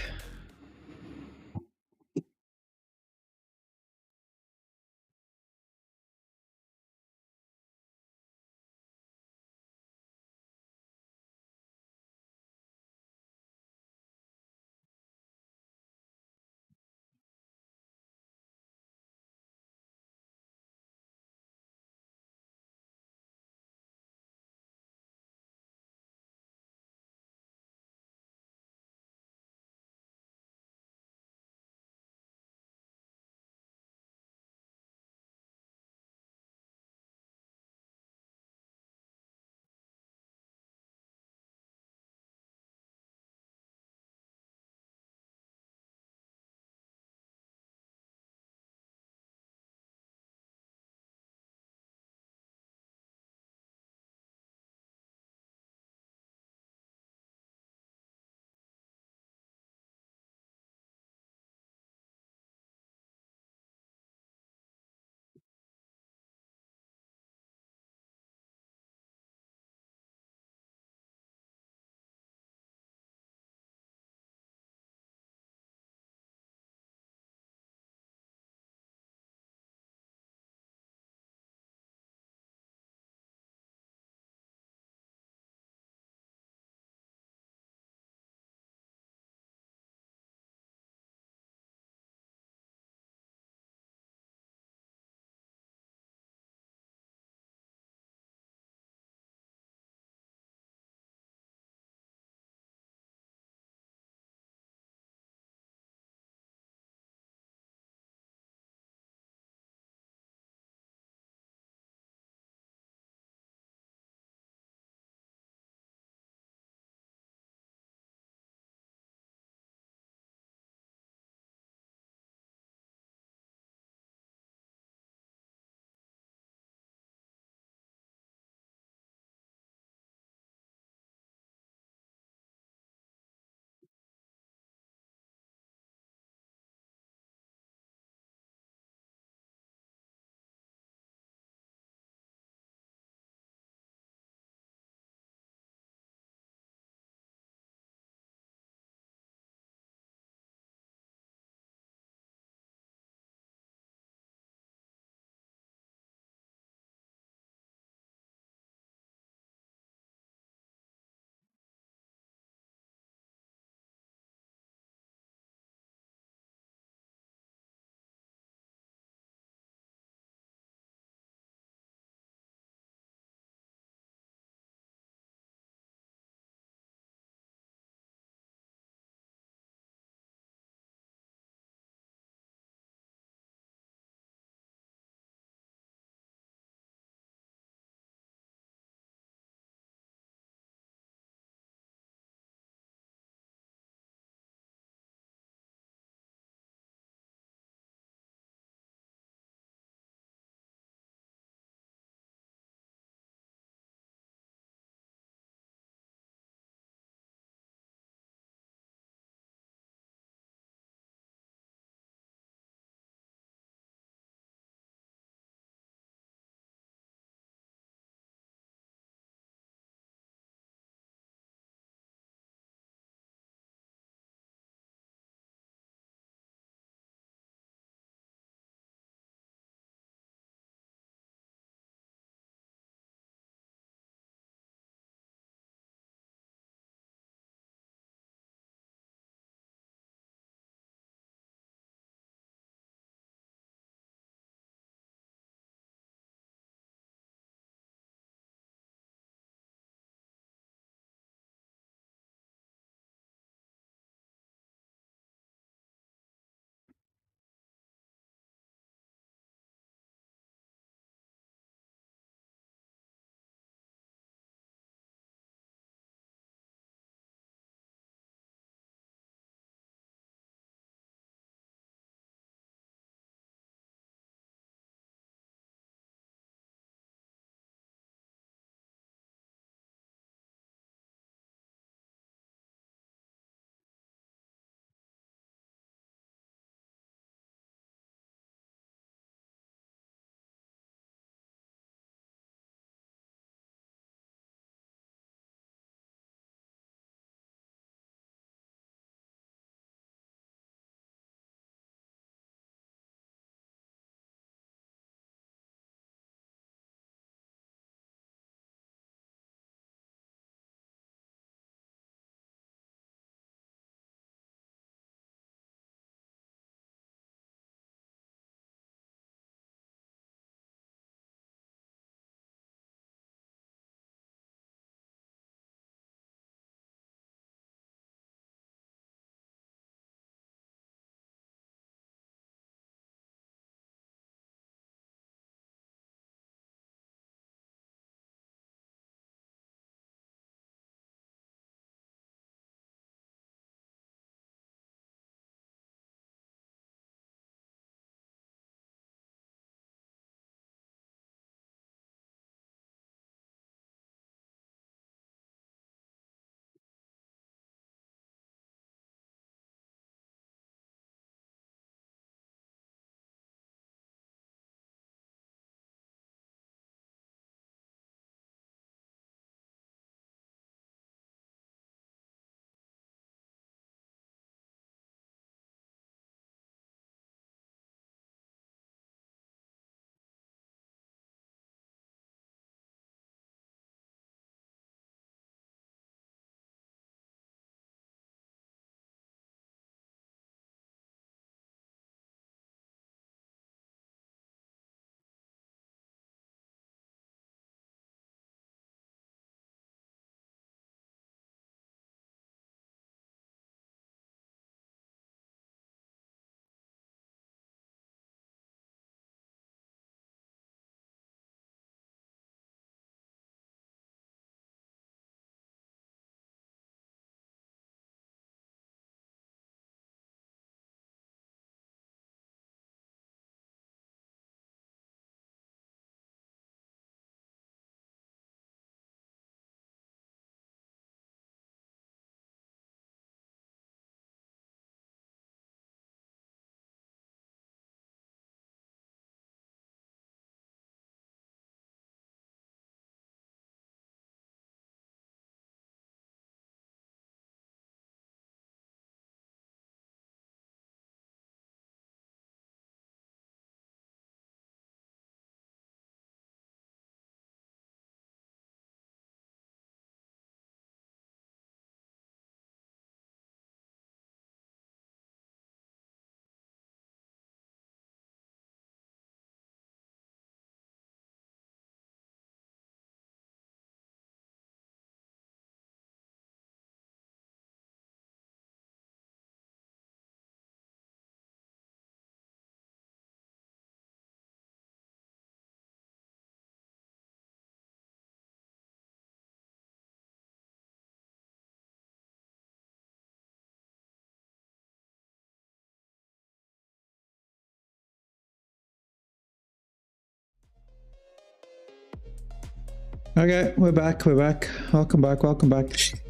Okay, we're back. Welcome back.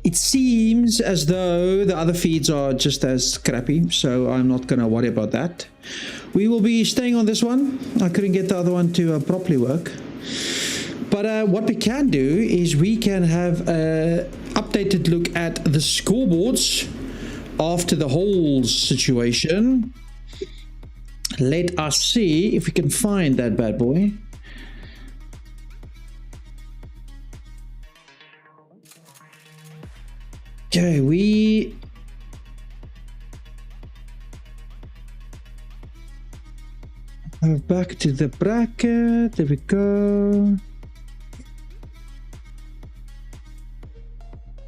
It seems as though the other feeds are just as crappy, so I'm not going to worry about that. We will be staying on this one. I couldn't get the other one to properly work. But what we can do is we can have an updated look at the scoreboards after the whole situation. Let us see if we can find that bad boy. Okay, we are back to the bracket. There we go.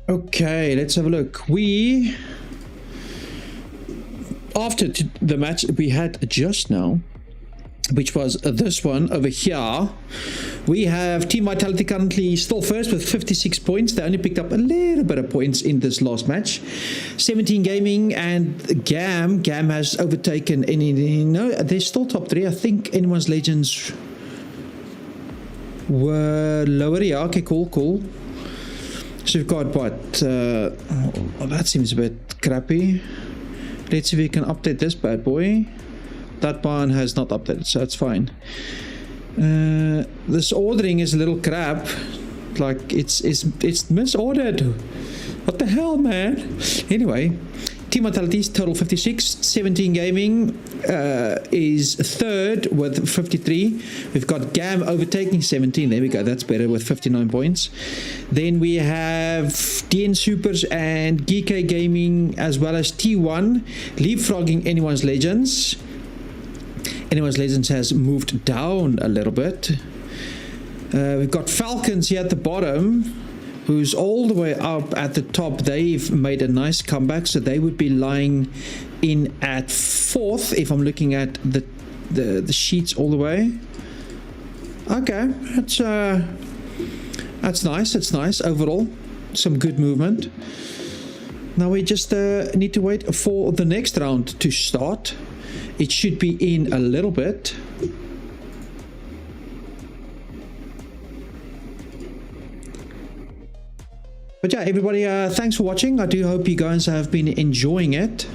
Okay, let's have a look. We, after the match we had just now, which was this one over here, we have Team Vitality currently still first with 56 points. They only picked up a little bit of points in this last match. 17 Gaming and Gam has overtaken any. No, they're still top 3. I think Anyone's Legends were lower. Yeah, okay, cool. So we've got what? Oh, that seems a bit crappy. Let's see if we can update this bad boy. That one has not updated, so it's fine. This ordering is a little crap. Like it's misordered. What the hell, man? Anyway, Team Vitality's total 56. 17 Gaming is third with 53. We've got Gam overtaking 17. There we go. That's better with 59 points. Then we have DN Supers and GK Gaming as well as T1 leapfrogging Anyone's Legends. Anyone's Legends has moved down a little bit. We've got Falcons here at the bottom, who's all the way up at the top. They've made a nice comeback, so they would be lying in at 4th if I'm looking at the sheets all the way. Okay, that's nice. That's nice overall. Some good movement. Now we just need to wait for the next round to start. It should be in a little bit. But yeah, everybody, thanks for watching. I do hope you guys have been enjoying it.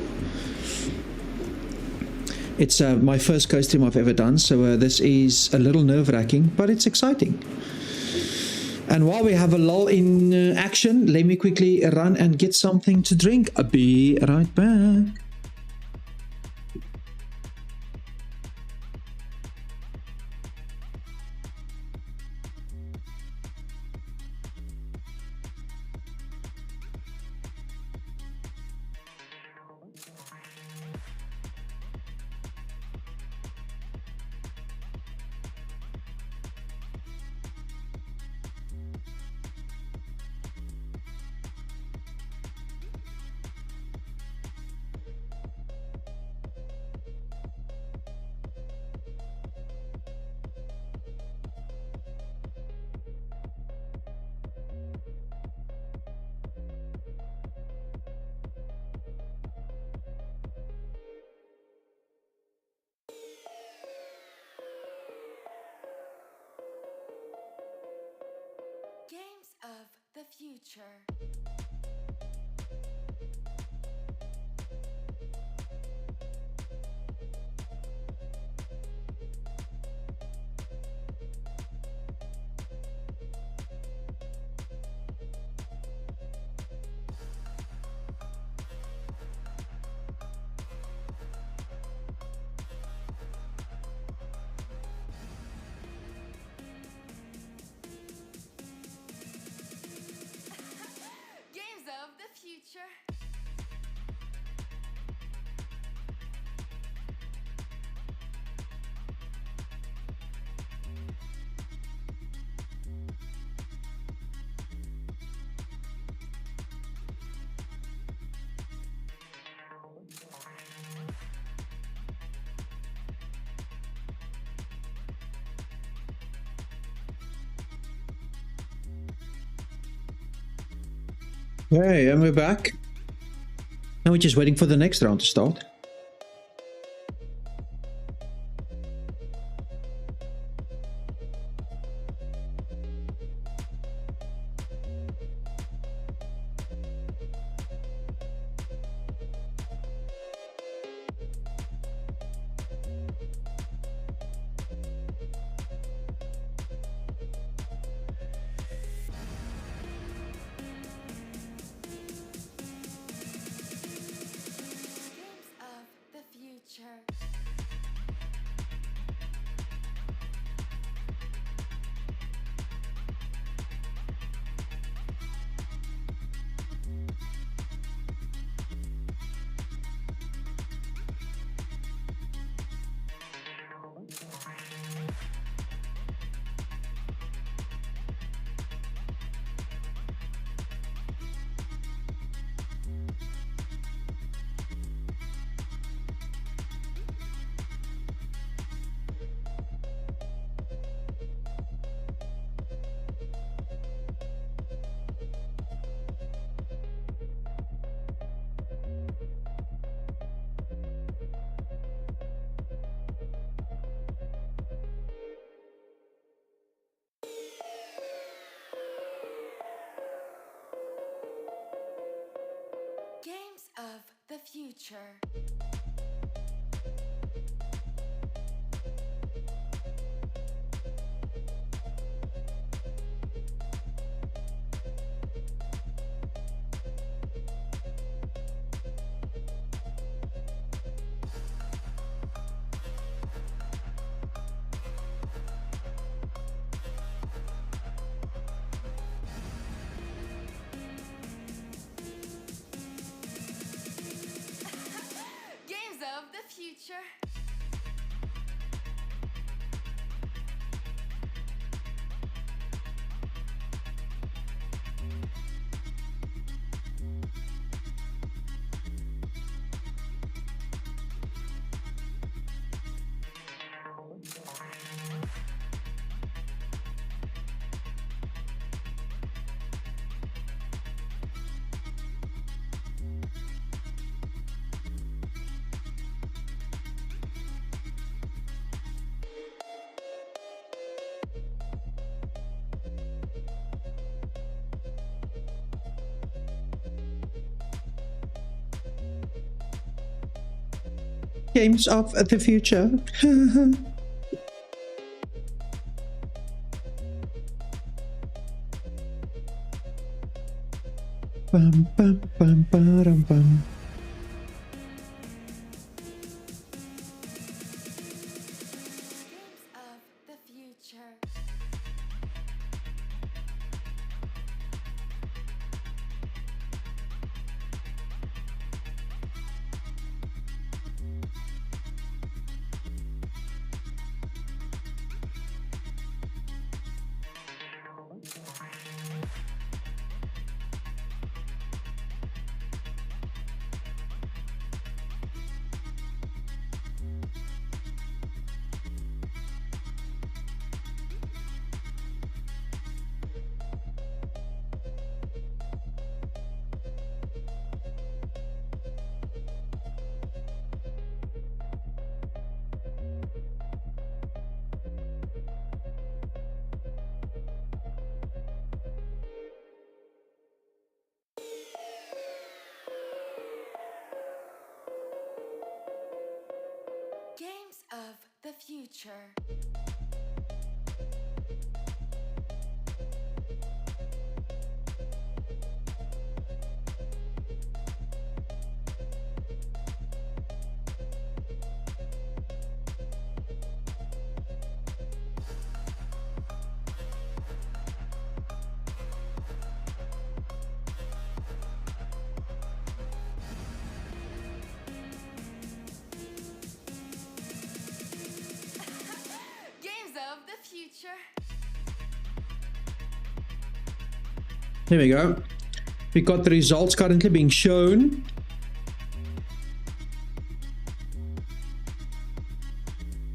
It's my first co-stream I've ever done, so this is a little nerve-wracking, but it's exciting. And while we have a lull in action, let me quickly run and get something to drink. I'll be right back. Games of the future. Games of the future. Okay, and we're back. Now we're just waiting for the next round to start. Games of the future. Games of the future. Games of the future. Bum, bum, bum, bum, bum. Games of the future. Games of the future. Games of the future. There we go. We got the results currently being shown.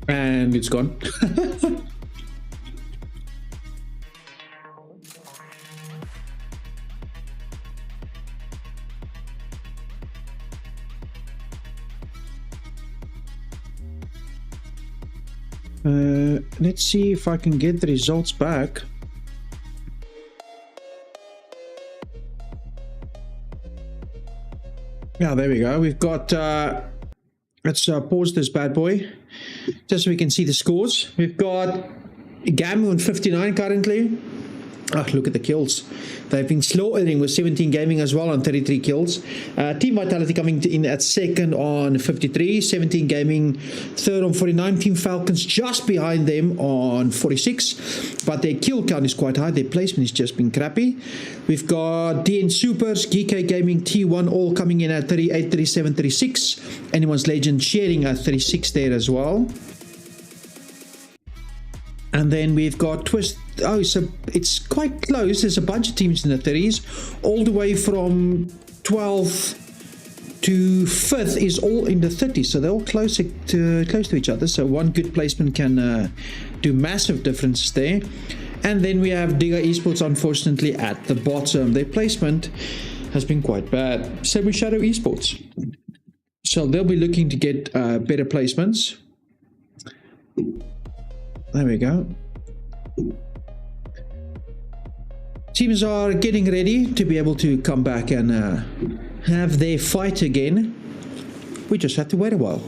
And it's gone. Let's see if I can get the results back. Yeah, there we go. We've got, let's pause this bad boy, just so we can see the scores. We've got Gamu on 59 currently. Oh, look at the kills. They've been slaughtering with 17 Gaming as well on 33 kills. Team Vitality coming in at second on 53. 17 Gaming third on 49. Team Falcons just behind them on 46. But their kill count is quite high. Their placement has just been crappy. We've got DN Supers, GK Gaming, T1 all coming in at 38, 37, 36. Anyone's Legend sharing at 36 there as well. And then we've got Twist. Oh, so it's quite close. There's a bunch of teams in the 30s. All the way from 12th to 5th is all in the 30s. So they're all close to each other. So one good placement can do massive differences there. And then we have Digger Esports, unfortunately, at the bottom. Their placement has been quite bad. So we Shadow Esports. So they'll be looking to get better placements. There we go. Teams are getting ready to be able to come back and have their fight again. We just have to wait a while.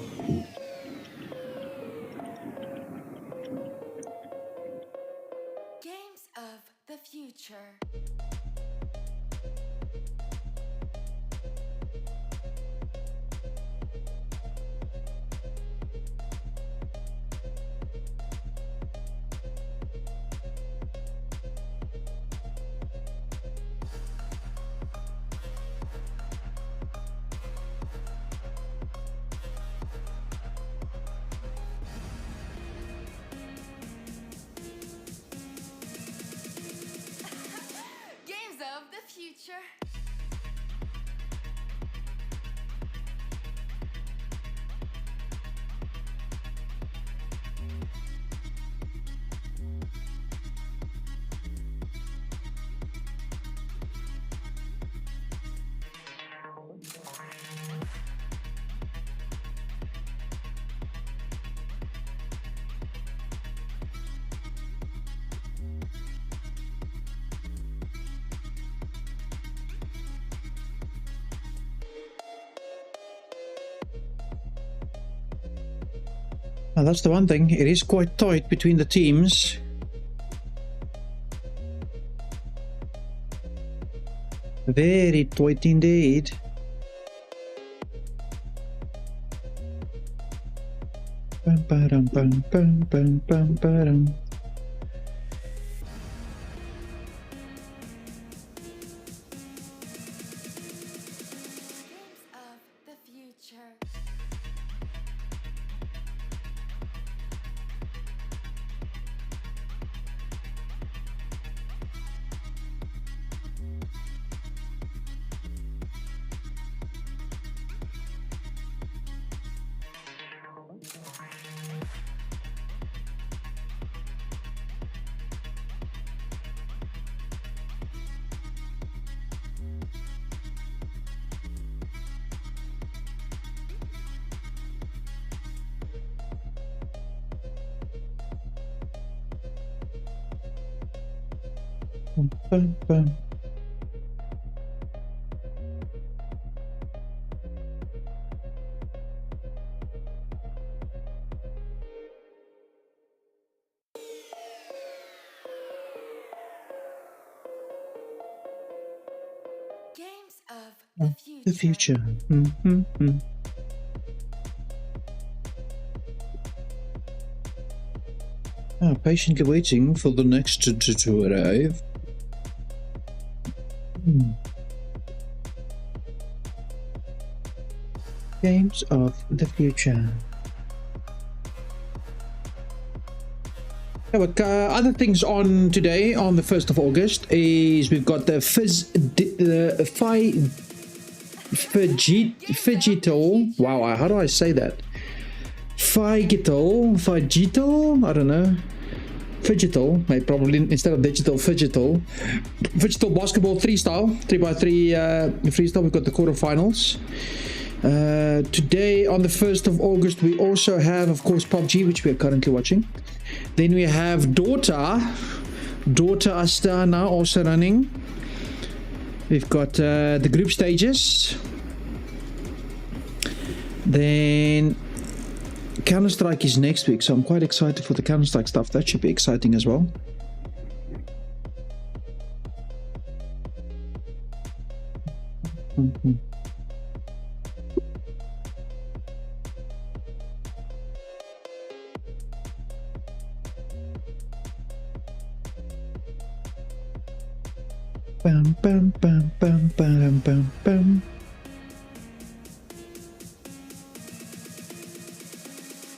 Games of the future. Games of the future. Now that's the one thing, it is quite tight between the teams. Very tight indeed. Bum, ba-dum, bum, bum, bum, bum, ba-dum. Games of the future. Bum, bum, bum. Games of the future. The future. Mm. Patiently waiting for the next to arrive. Games of the future. Yeah, but other things on today, on the 1st of August, is we've got the Phygital. Wow, how do I say that? Phygital, I don't know. Phygital, maybe probably instead of digital, Phygital basketball 3x3 freestyle. We've got the quarterfinals. Today on the 1st of August we also have, of course, PUBG, which we are currently watching. Then we have Dota Astana also running. We've got the group stages. Then Counter-Strike is next week, so I'm quite excited for the Counter-Strike stuff. That should be exciting as well. Bam, bam, bam, bam, bam, bam, bam.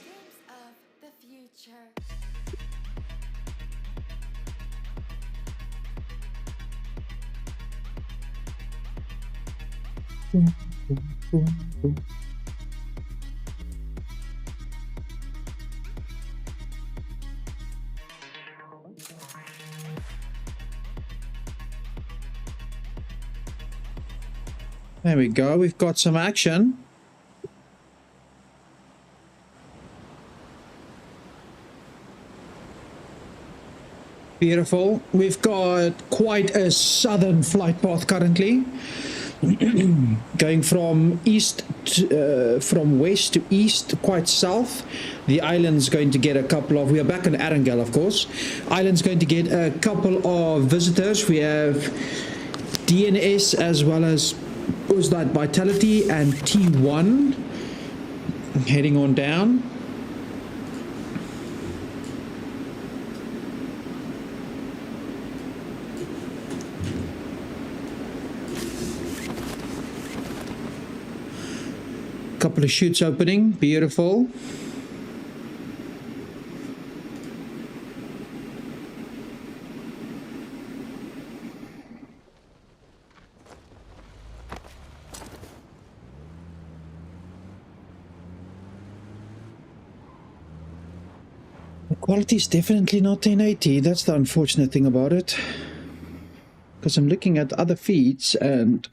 Games of the future. There we go, we've got some action. Beautiful. We've got quite a southern flight path currently. Going from from west to east, quite south. The island's going to get a couple of. We are back on Arangel, of course. Island's going to get a couple of visitors. We have DNS as well as was that Vitality and T1 heading on down. Couple of chutes opening, beautiful. The quality is definitely not 1080. That's the unfortunate thing about it. Because I'm looking at other feeds and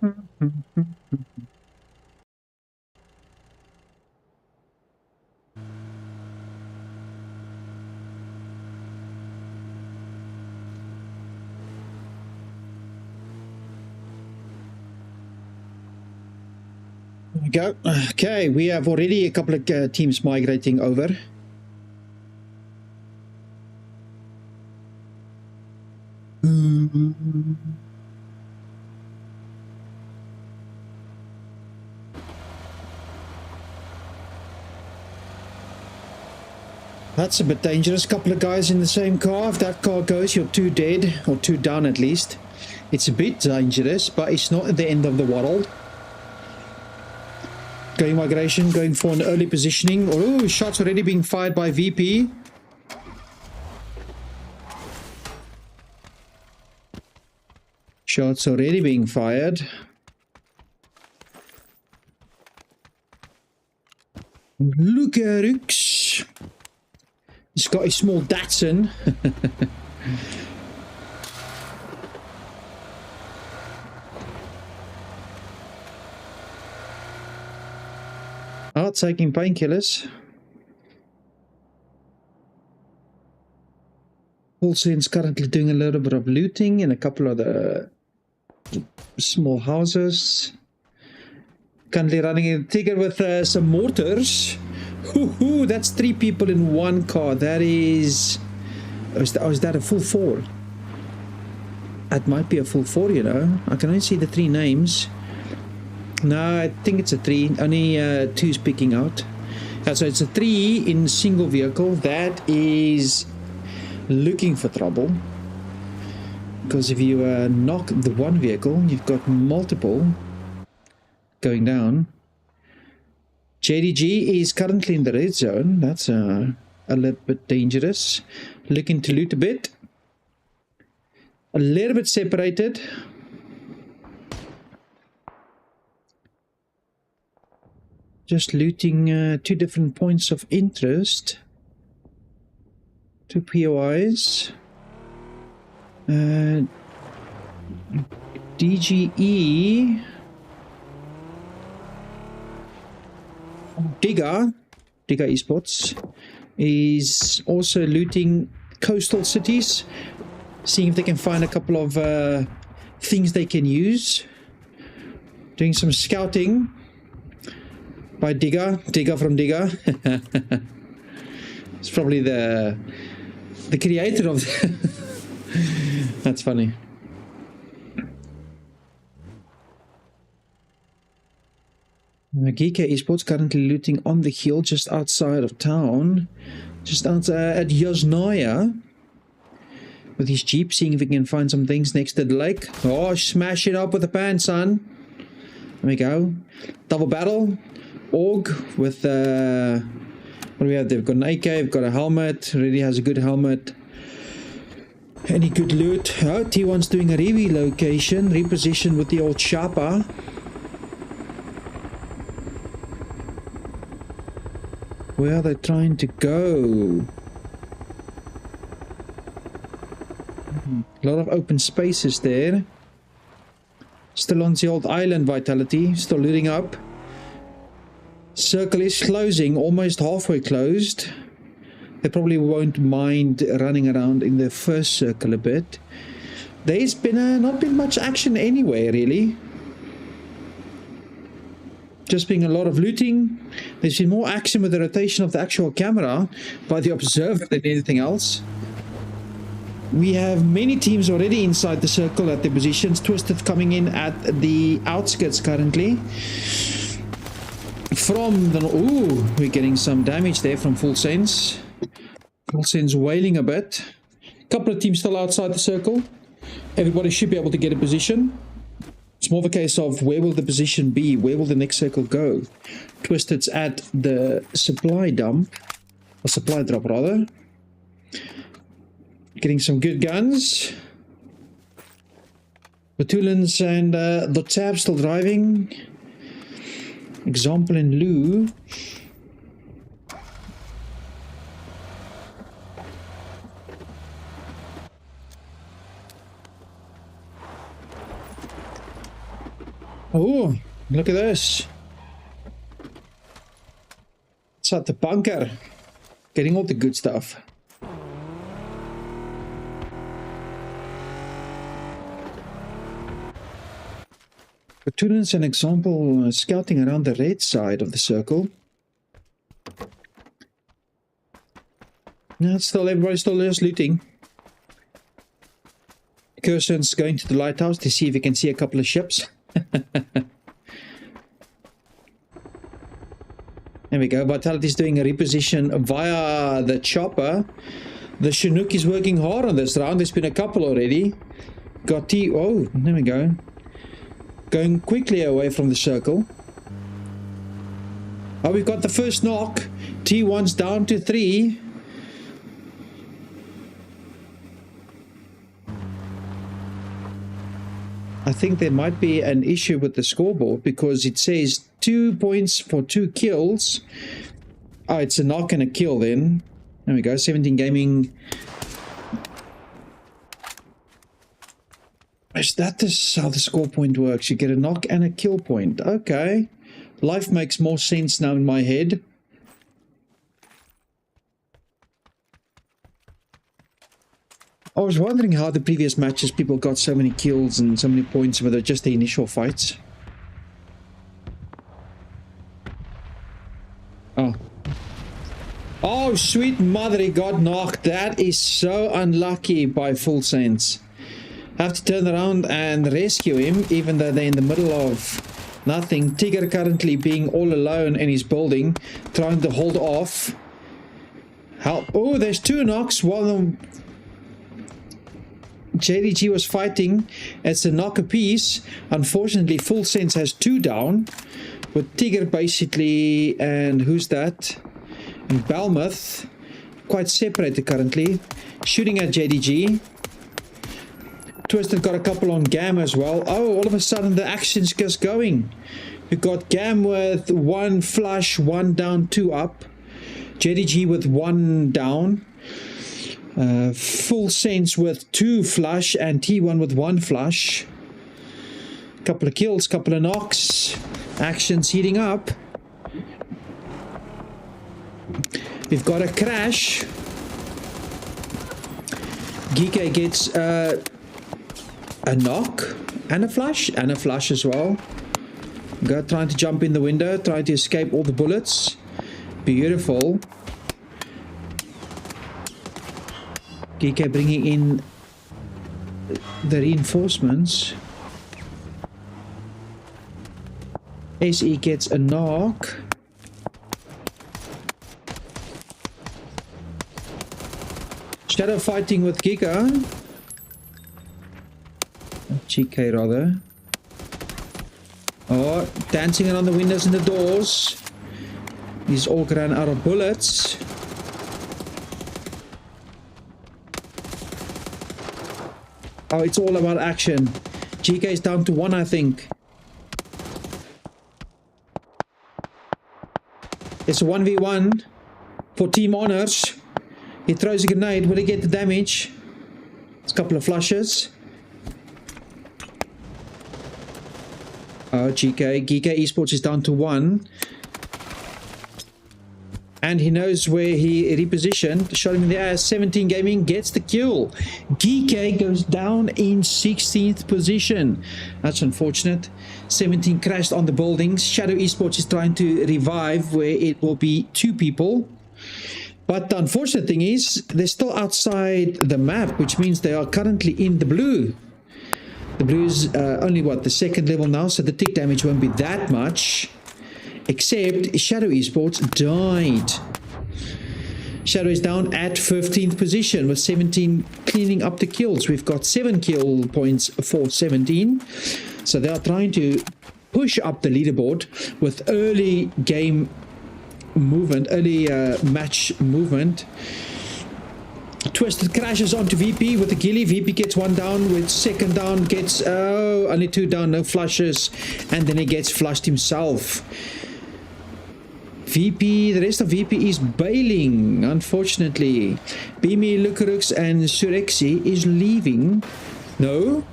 there we go. Okay, we have already a couple of teams migrating over. That's a bit dangerous. Couple of guys in the same car. If that car goes, you're two dead, or two down at least. It's a bit dangerous, but it's not at the end of the world. Going migration, going for an early positioning. Oh, shots already being fired by VP. Shots already being fired. Lucarux. He's got a small Datsun. Oh, taking painkillers. Paulson's currently doing a little bit of looting in a couple of the small houses. Currently running a ticket with some mortars. Hoo-hoo, that's 3 people in one car. That is... Oh, is that a full 4? That might be a full 4, you know. I can only see the 3 names. No, I think it's a 3. Only 2's picking out. So it's a 3 in single vehicle. That is looking for trouble. Because if you knock the one vehicle, you've got multiple going down. JDG is currently in the red zone. That's a little bit dangerous. Looking to loot a bit. A little bit separated. Just looting 2 different points of interest. 2 POIs. DGE. Digga Esports is also looting coastal cities, seeing if they can find a couple of things they can use. Doing some scouting by Digga from Digga. It's probably the creator of that's funny. Geeka Esports currently looting on the hill just outside of town, just outside at Yosnaya, with his jeep, seeing if he can find some things next to the lake. Oh, smash it up with a pan, son. There we go. Double battle. Org with what What do we have? They've got an AK, they've got a helmet, already has a good helmet. Any good loot? Oh, T1's doing a relocation, reposition with the old chopper. Where are they trying to go? A lot of open spaces there. Still on the old island, Vitality. Still looting up. Circle is closing, almost halfway closed. They probably won't mind running around in the first circle a bit. There's been not been much action anywhere, really. Just being a lot of looting. There's been more action with the rotation of the actual camera by the observer than anything else. We have many teams already inside the circle at their positions. Twisted coming in at the outskirts currently. From the... Ooh, we're getting some damage there from Full Sense. Full Sense wailing a bit. A couple of teams still outside the circle. Everybody should be able to get a position. It's more of a case of where will the position be? Where will the next circle go? Twisted's at the supply dump. Or supply drop, rather. Getting some good guns. Batulins and the tab still driving. Example in Lou. Oh, look at this. It's at the bunker. Getting all the good stuff. Batulins an example scouting around the red side of the circle. No, still everybody's still just looting. Curson's going to the lighthouse to see if he can see a couple of ships. There we go. Vitality's doing a reposition via the chopper. The Chinook is working hard on this round. There's been a couple already. Got T. Oh, there we go. Going quickly away from the circle. Oh, we've got the first knock. T1's down to 3. I think there might be an issue with the scoreboard because it says 2 points for 2 kills. Oh, it's a knock and a kill then. There we go. 17 Gaming. Is that how the score point works? You get a knock and a kill point. Okay. Life makes more sense now in my head. I was wondering how the previous matches people got so many kills and so many points, whether just the initial fights. Oh. Oh, sweet mother, he got knocked. That is so unlucky by Full Sense. Have to turn around and rescue him, even though they're in the middle of nothing. Tigger currently being all alone in his building, trying to hold off. Help. Oh, there's 2 knocks. One of them... JDG was fighting. It's a knock apiece. Unfortunately, Full Sense has 2 down. With Tigger basically, and who's that? And Balmuth. Quite separated currently. Shooting at JDG. Twisted got a couple on Gam as well. Oh, all of a sudden the action's just going. We've got Gam with 1 flush, 1 down, 2 up. JDG with 1 down. Full Sense with 2 flush and T1 with 1 flush. Couple of kills, couple of knocks. Action's heating up. We've got a crash. Geeky gets a knock and a flush as well. Go trying to jump in the window, trying to escape all the bullets. Beautiful. GK bringing in the reinforcements. SE gets a knock. Shadow fighting with Giga. GK rather. Oh, dancing around the windows and the doors. He's all ran out of bullets. Oh, it's all about action. GK is down to 1, I think. It's a 1v1 for team honors. He throws a grenade. Will he get the damage? It's a couple of flushes. Oh, GK Esports is down to 1. And he knows where he repositioned. Shot him in the ass. 17 Gaming gets the kill. GK goes down in 16th position. That's unfortunate. 17 crashed on the buildings. Shadow Esports is trying to revive where it will be 2 people. But the unfortunate thing is they're still outside the map, which means they are currently in the blue. The blue's only, what, the 2nd level now, so the tick damage won't be that much. Except Shadow Esports died. Shadow is down at 15th position with 17 cleaning up the kills. We've got 7 kill points for 17. So they are trying to push up the leaderboard with early game movement, early match movement. Twisted crashes onto VP with a ghillie. VP gets 1 down, with 2nd down gets only 2 down, no flushes, and then he gets flushed himself. VP, the rest of VP is bailing, unfortunately. Bimi, Lucarux, and Surexi is leaving. No,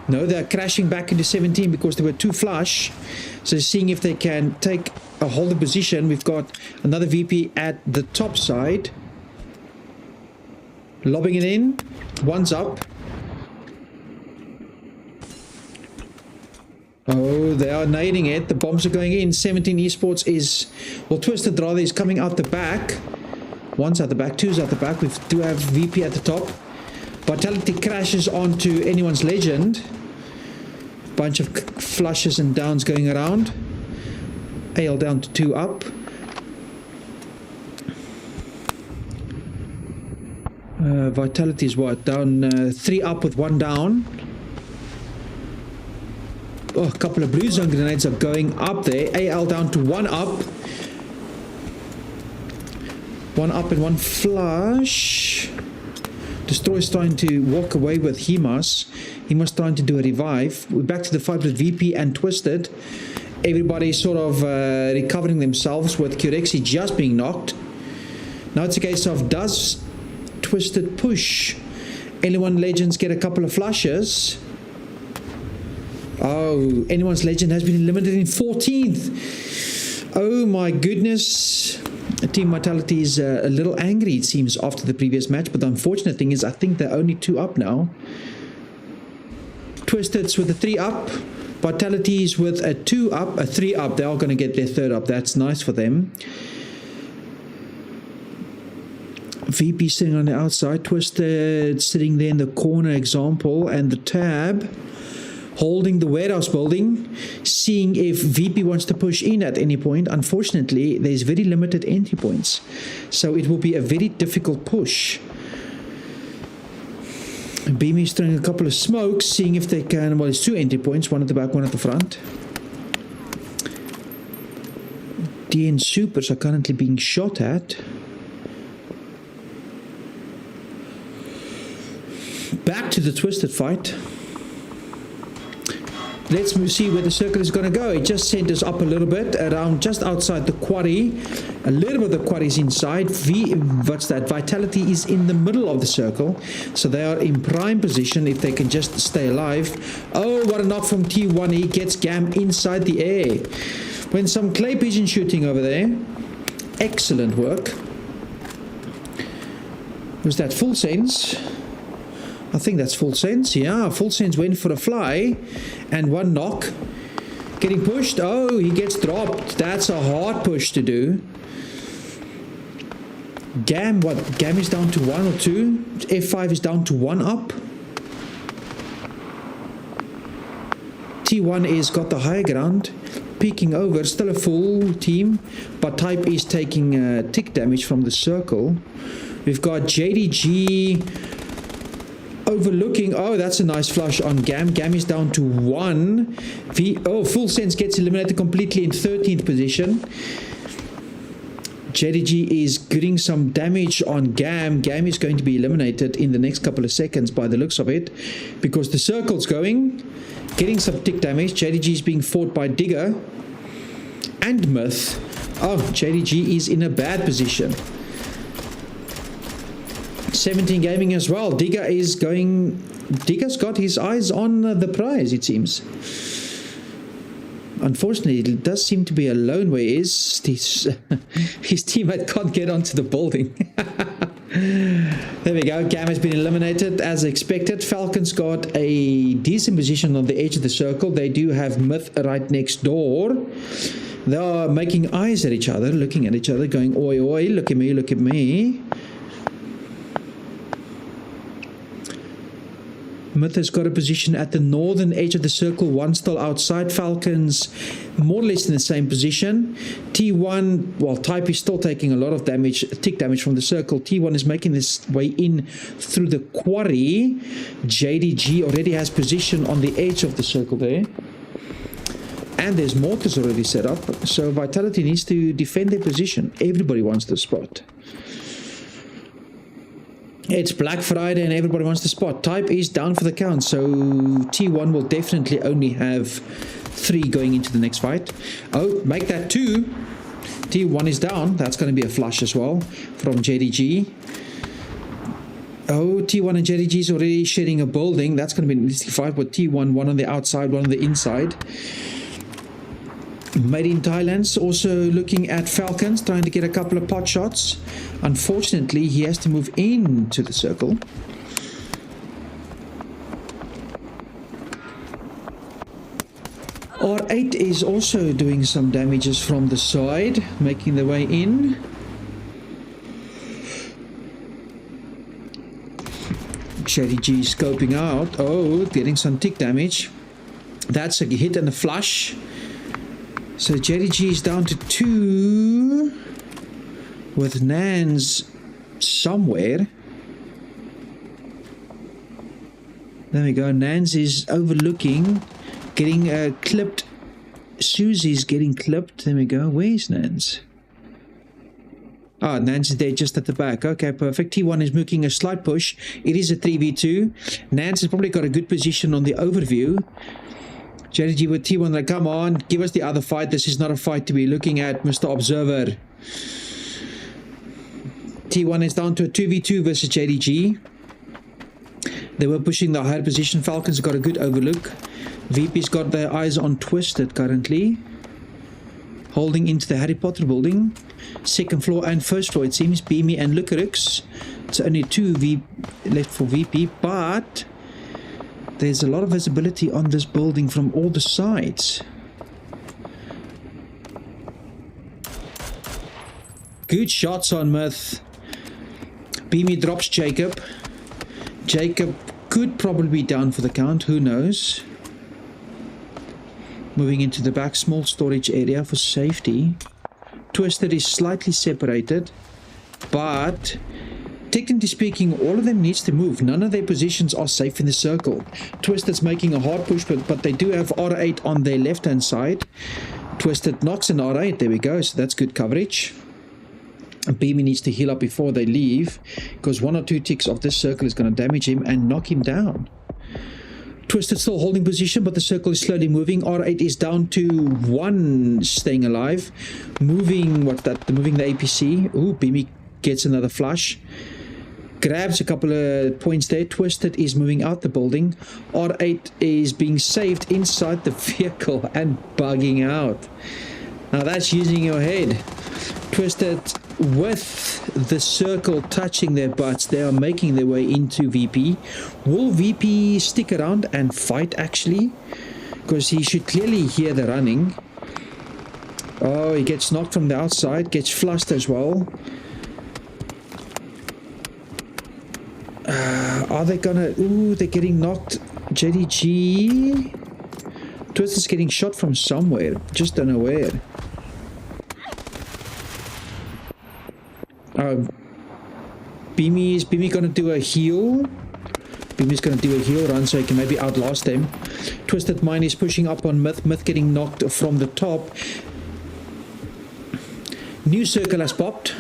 they're crashing back into 17 because they were too flush. So seeing if they can take a hold of position. We've got another VP at the top side. Lobbing it in. One's up. Oh, they are nading it. The bombs are going in. 17 Esports is, well, Twisted rather, is coming out the back. One's out the back, 2's out the back. We do have VP at the top. Vitality crashes onto anyone's legend. Bunch of flushes and downs going around. AL down to 2 up. Vitality is what? Down 3 up with 1 down. Oh, a couple of blue zone grenades are going up there. AL down to 1 up. 1 up and 1 flush. Destroy's trying to walk away with Himas. Himas trying to do a revive. We're back to the fight with VP and Twisted. Everybody's sort of recovering themselves with Curexi just being knocked. Now it's a case of, does Twisted push? Anyone Legends get a couple of flushes. Oh, anyone's Legend has been eliminated in 14th. Oh my goodness. Team Vitality is a little angry, it seems, after the previous match. But the unfortunate thing is I think they're only 2 up now. Twisted's with a 3 up. Vitality's with a 2 up, a 3 up. They are going to get their 3rd up. That's nice for them. VP sitting on the outside. Twisted sitting there in the corner, example, and the tab. Holding the warehouse building, seeing if VP wants to push in at any point. Unfortunately, there's very limited entry points, so it will be a very difficult push. Beamy's throwing a couple of smokes, seeing if they can. Well, it's 2 entry points, 1 at the back, 1 at the front. DN Supers are currently being shot at. Back to the Twisted fight. Let's see where the circle is going to go. It just sent us up a little bit, around just outside the quarry. A little bit of the quarry is inside. Vitality is in the middle of the circle. So they are in prime position if they can just stay alive. Oh, what a knock from T1. He gets Gam inside the air. When some clay pigeon shooting over there. Excellent work. Was that Full Sense? I think that's Full Sense. Yeah, Full Sense went for a fly. And 1 knock. Getting pushed. Oh, he gets dropped. That's a hard push to do. Gam, what? Gam is down to 1 or 2. F5 is down to 1 up. T1 is got the high ground. Peeking over. Still a full team. But Type is taking tick damage from the circle. We've got JDG... overlooking. Oh, that's a nice flush on Gam. Gam is down to 1. Full Sense gets eliminated completely in 13th position. JDG is getting some damage on Gam. Gam is going to be eliminated in the next couple of seconds by the looks of it, because the circle's going, getting some tick damage. JDG is being fought by Digger and Myth. Oh, JDG is in a bad position. 17 Gaming as well. Digger's got his eyes on the prize, it seems. Unfortunately, it does seem to be alone where his teammate can't get onto the building. There we go. Gam has been eliminated as expected. Falcons got a decent position on the edge of the circle. They do have Myth right next door. They are making eyes at each other, looking at each other, going, oi, oi, look at me, look at me. Myth has got a position at the northern edge of the circle, one still outside. Falcons more or less in the same position. T1, well, Type is still taking a lot of damage, tick damage from the circle. T1 is making this way in through the quarry. JDG already has position on the edge of the circle there. And there's mortars already set up. So Vitality needs to defend their position. Everybody wants the spot. It's Black Friday and everybody wants the spot. Type is down for the count, so T1 will definitely only have 3 going into the next fight. Oh, make that 2. T1 is down. That's going to be a flush as well from JDG. Oh, T1 and JDG is already sharing a building. That's going to be an interesting fight with T1, one on the outside, one on the inside. Made in Thailand's also looking at Falcons, trying to get a couple of pot shots. Unfortunately, he has to move into the circle. R8 is also doing some damages from the side, making their way in. JDG scoping out. Oh, getting some tick damage. That's a hit and a flush. So JDG is down to 2 with Nans somewhere. There we go. Nans is overlooking, getting clipped. Susie's getting clipped. There we go. Where's Nans? Ah, Nans is there just at the back. Okay, perfect. T1 is making a slight push. It is a 3v2. Nans has probably got a good position on the overview. JDG with T1, like, come on, give us the other fight. This is not a fight to be looking at, Mr. Observer. T1 is down to a 2v2 versus JDG. They were pushing the higher position. Falcons have got a good overlook. VP's got their eyes on Twisted currently. Holding into the Harry Potter building. Second floor and first floor, it seems. Beamy and Lucarix. It's only 2 left for VP, but there's a lot of visibility on this building from all the sides. Good shots on Myth. Beamy drops Jacob. Jacob could probably be down for the count, who knows. Moving into the back, small storage area for safety. Twisted is slightly separated, but technically speaking, all of them needs to move. None of their positions are safe in the circle. Twisted's making a hard push, but they do have R8 on their left-hand side. Twisted knocks an R8. There we go. So that's good coverage. And Beamy needs to heal up before they leave, because 1 or 2 ticks of this circle is going to damage him and knock him down. Twisted still holding position, but the circle is slowly moving. R8 is down to 1 staying alive. Moving, what's that? Moving the APC. Ooh, Beamy gets another flush. Grabs a couple of points there. Twisted is moving out the building. R8 is being saved inside the vehicle and bugging out. Now that's using your head. Twisted with the circle touching their butts. They are making their way into VP. Will VP stick around and fight actually? Because he should clearly hear the running. Oh, he gets knocked from the outside. Gets flushed as well. Are they gonna... Ooh, they're getting knocked. JDG. Twisted's getting shot from somewhere. Just don't know where. Beamy gonna do a heal. Beamy's gonna do a heal run so he can maybe outlast them. Twisted Mind is pushing up on Myth. Myth getting knocked from the top. New circle has popped.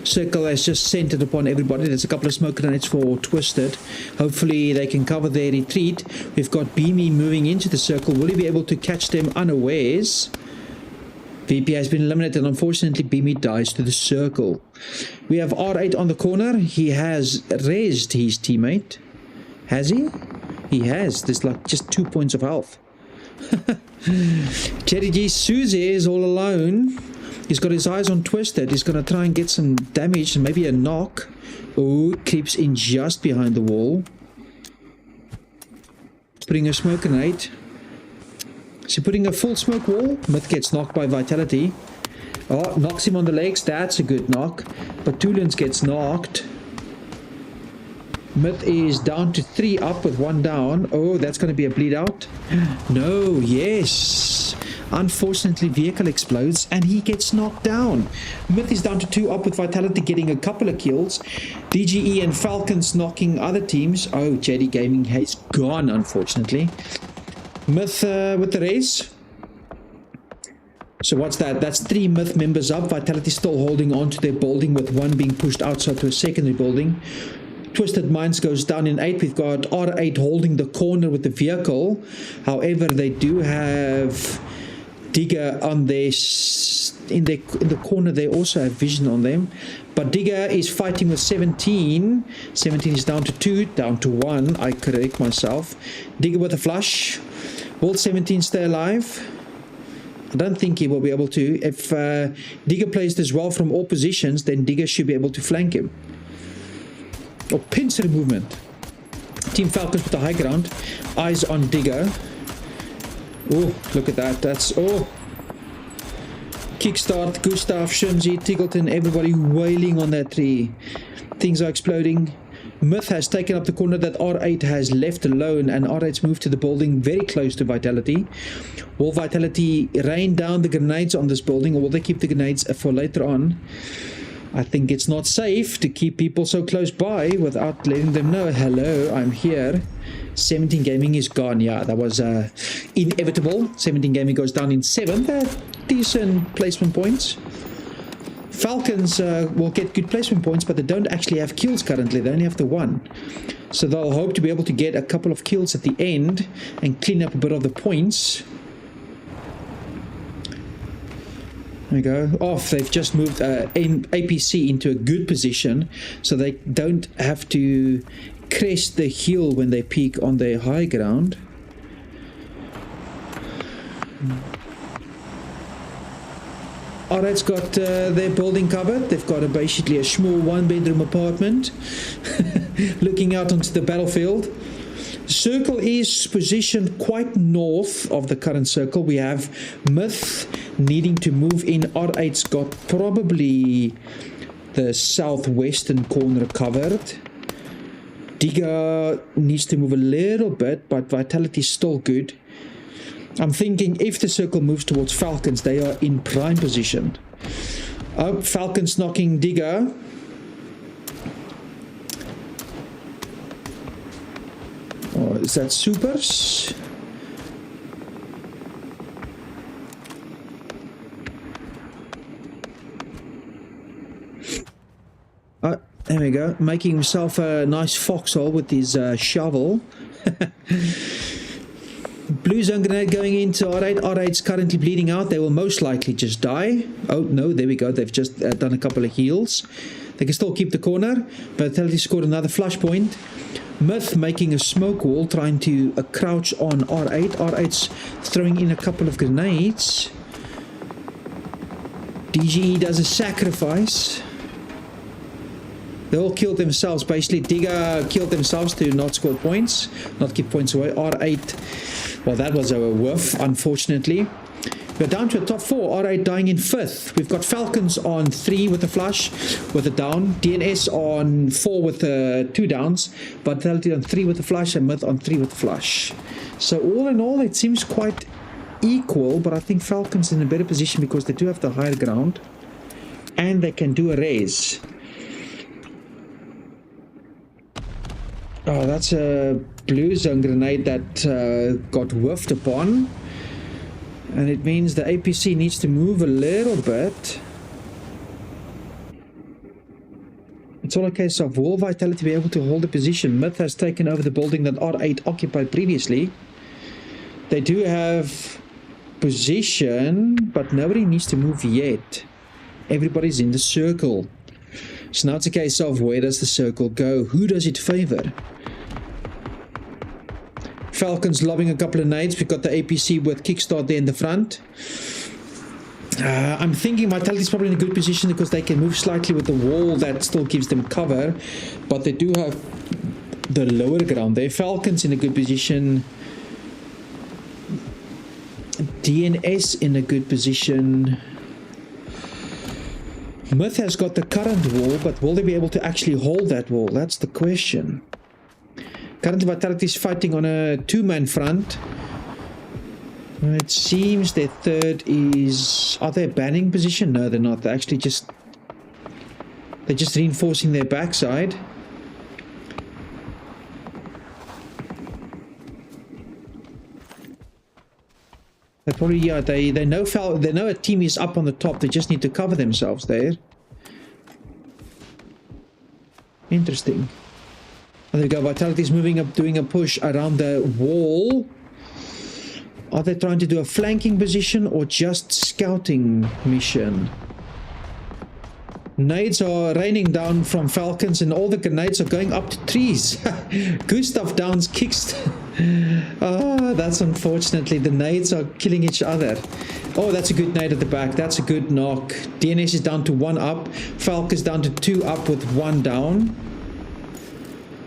Circle has just centered upon everybody. There's a couple of smoke grenades for Twisted. Hopefully they can cover their retreat. We've got Beamy moving into the circle. Will he be able to catch them unawares? VP has been eliminated. Unfortunately, Beamy dies to the circle. We have R8 on the corner. He has raised his teammate. Has he? He has. There's like just 2 points of health. Jerry G. Suzy is all alone. He's got his eyes on Twisted. He's going to try and get some damage and maybe a knock. Oh, creeps in just behind the wall. Putting a smoke grenade. Is he putting a full smoke wall? Myth gets knocked by Vitality. Oh, knocks him on the legs. That's a good knock. But Tulens gets knocked. Myth is down to 3 up with 1 down. Oh, that's going to be a bleed out. No, yes. Unfortunately, vehicle explodes and he gets knocked down. Myth is down to 2 up with Vitality getting a couple of kills. DGE and Falcons knocking other teams. Oh, JD Gaming has gone, unfortunately. Myth with the race. So what's that? That's 3 Myth members up. Vitality still holding on to their building with 1 being pushed outside to a secondary building. Twisted Minds goes down in 8. We've got R8 holding the corner with the vehicle. However, they do have Digger on their in the corner. They also have vision on them. But Digger is fighting with 17. 17 is down to 2, down to 1. I correct myself. Digger with a flush. Will 17 stay alive? I don't think he will be able to. If Digger plays this well from all positions, then Digger should be able to flank him. Oh, pincer movement. Team Falcons with the high ground. Eyes on Digger. Oh, look at that. That's, oh. Kickstart, Gustav, Shunzi, Tiggleton, everybody wailing on that tree. Things are exploding. Myth has taken up the corner that R8 has left alone, and R8's moved to the building very close to Vitality. Will Vitality rain down the grenades on this building, or will they keep the grenades for later on? I think it's not safe to keep people so close by without letting them know, hello, I'm here. 17 Gaming is gone. Yeah, that was inevitable. 17 Gaming goes down in 7th. Decent placement points. Falcons will get good placement points, but they don't actually have kills currently. They only have the 1. So they'll hope to be able to get a couple of kills at the end and clean up a bit of the points. There we go. Off. They've just moved APC into a good position, so they don't have to crest the hill when they peak on their high ground. Alright's got their building covered. They've got basically a small 1-bedroom apartment looking out onto the battlefield. Circle is positioned quite north of the current circle. We have Myth needing to move in. R8's got probably the southwestern corner covered. Digger needs to move a little bit, but Vitality's still good. I'm thinking if the circle moves towards Falcons, they are in prime position. Oh, Falcons knocking Digger. Oh, is that supers? There we go. Making himself a nice foxhole with his shovel. Blue zone grenade going into R8. R8's currently bleeding out. They will most likely just die. Oh, no, there we go. They've just done a couple of heals. They can still keep the corner. Vitality scored another flush point. Myth making a smoke wall, trying to crouch on R8. R8's throwing in a couple of grenades. DGE does a sacrifice. They all killed themselves. Basically, Digger killed themselves to not score points, not keep points away. R8, well, that was a whiff, unfortunately. We're down to a top 4. R8 dying in 5th. We've got Falcons on 3 with a flush, with a down. DNS on 4 with 2 downs. Vitality on 3 with a flush, and Myth on 3 with a flush. So all in all, it seems quite equal, but I think Falcons in a better position because they do have the higher ground, and they can do a raise. Oh, that's a blue zone grenade that got whiffed upon. And it means the APC needs to move a little bit. It's all a case of will Vitality be able to hold the position? Myth has taken over the building that R8 occupied previously. They do have position, but nobody needs to move yet. Everybody's in the circle. So now it's a case of where does the circle go? Who does it favor? Falcons lobbing a couple of nades. We've got the APC with Kickstart there in the front. I'm thinking Vitality's probably in a good position because they can move slightly with the wall that still gives them cover, but they do have the lower ground there. Falcons in a good position. DNS in a good position. Myth has got the current wall, but will they be able to actually hold that wall? That's the question. Currently Vitality is fighting on a two-man front. It seems their third is... Are they a banning position? No, they're not. They're actually just... They're just reinforcing their backside. They probably... Yeah, they know a team is up on the top. They just need to cover themselves there. Interesting. And there we go. Vitality's moving up, doing a push around the wall. Are they trying to do a flanking position or just scouting mission? Nades are raining down from Falcons and all the grenades are going up to trees. Gustav downs kicks. Oh, that's unfortunately. The nades are killing each other. Oh, that's a good nade at the back. That's a good knock. DNS is down to 1 up. Falcons down to 2 up with 1 down.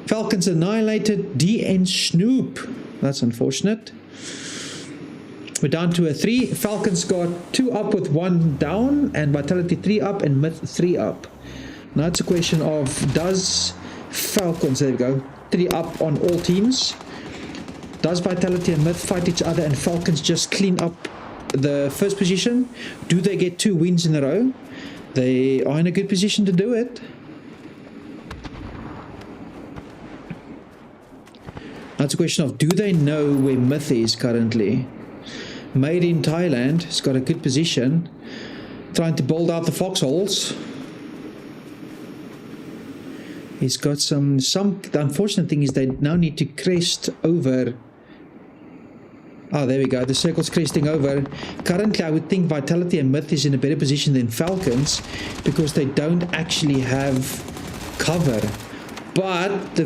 Falcons annihilated. DN Snoop. That's unfortunate. We're down to a 3. Falcons got 2 up with 1 down, and Vitality 3 up, and Myth 3 up. Now it's a question of does Falcons, there we go, 3 up on all teams. Does Vitality and Myth fight each other and Falcons just clean up the first position? Do they get 2 wins in a row? They are in a good position to do it. Now it's a question of do they know where Myth is currently? Made in Thailand, has got a good position, trying to build out the foxholes. He's got some. The unfortunate thing is they now need to crest over. Oh, there we go. The circle's cresting over. Currently, I would think Vitality and Myth is in a better position than Falcons because they don't actually have cover. But the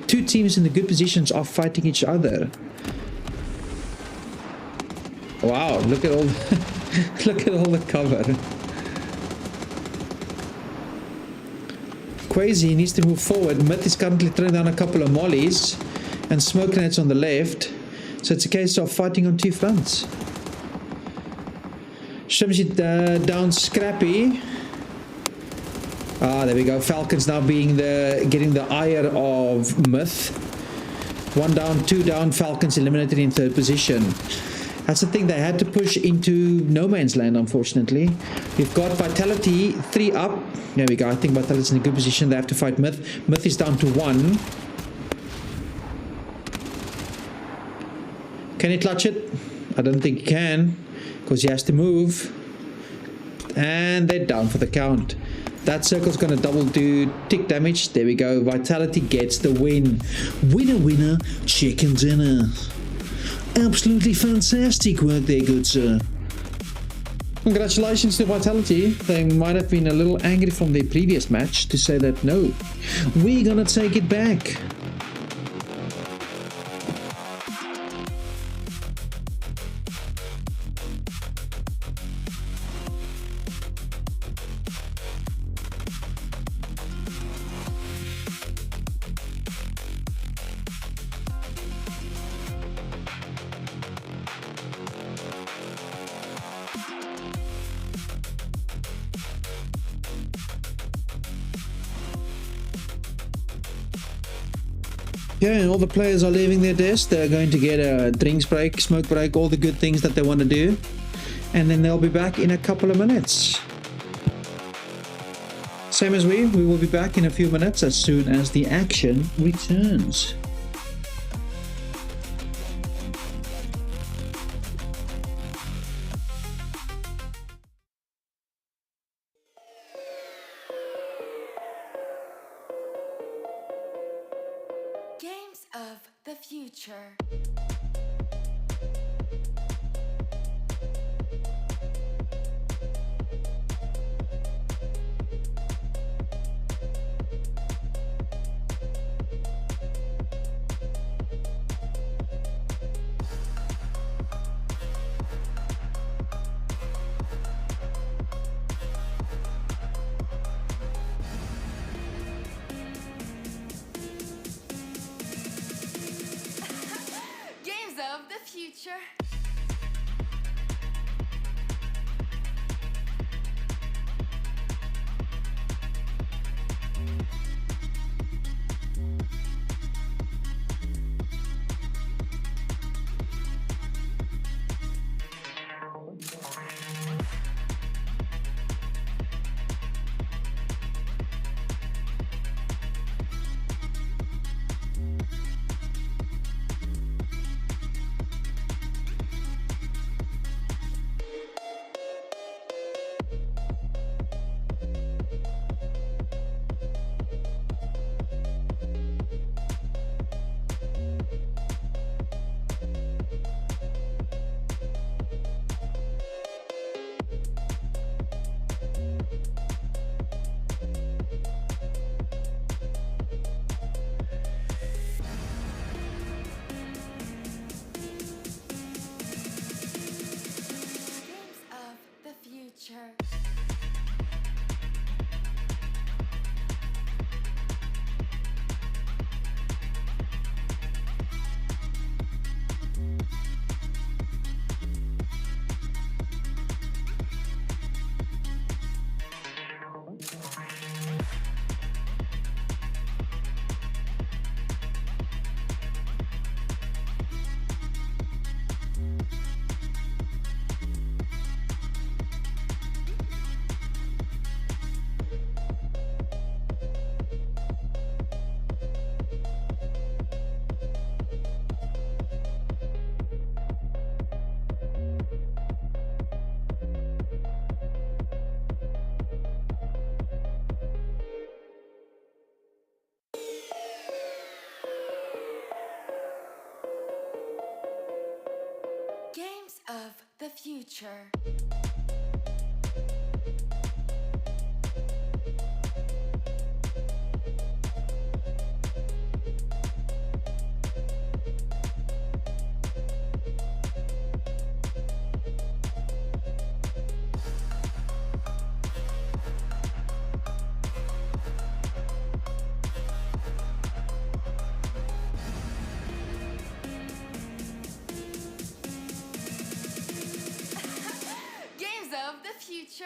2 teams in the good positions are fighting each other. Wow, look at all look at all the cover. Quasi needs to move forward. Myth is currently throwing down a couple of mollies and smoke grenades on the left. So it's a case of fighting on 2 fronts. Shimshi down Scrappy. Ah, there we go. Falcons now being getting the ire of Myth. 1 down, 2 down. Falcons eliminated in 3rd position. That's the thing, they had to push into no man's land, unfortunately. We've got Vitality 3 up. There we go. I think Vitality's in a good position. They have to fight Myth. Myth is down to 1. Can he clutch it? I don't think he can, because he has to move. And they're down for the count. That circle's going to double do tick damage. There we go. Vitality gets the win. Winner, winner, chicken dinner. Absolutely fantastic work there, good sir. Congratulations to Vitality. They might have been a little angry from their previous match to say that no, we're gonna take it back. Yeah, and all the players are leaving their desk. They're going to get a drinks break, smoke break, all the good things that they want to do. And then they'll be back in a couple of minutes. Same as we will be back in a few minutes as soon as the action returns. of the future. Games of the future. Games of the future. Games of the future. Games of the future.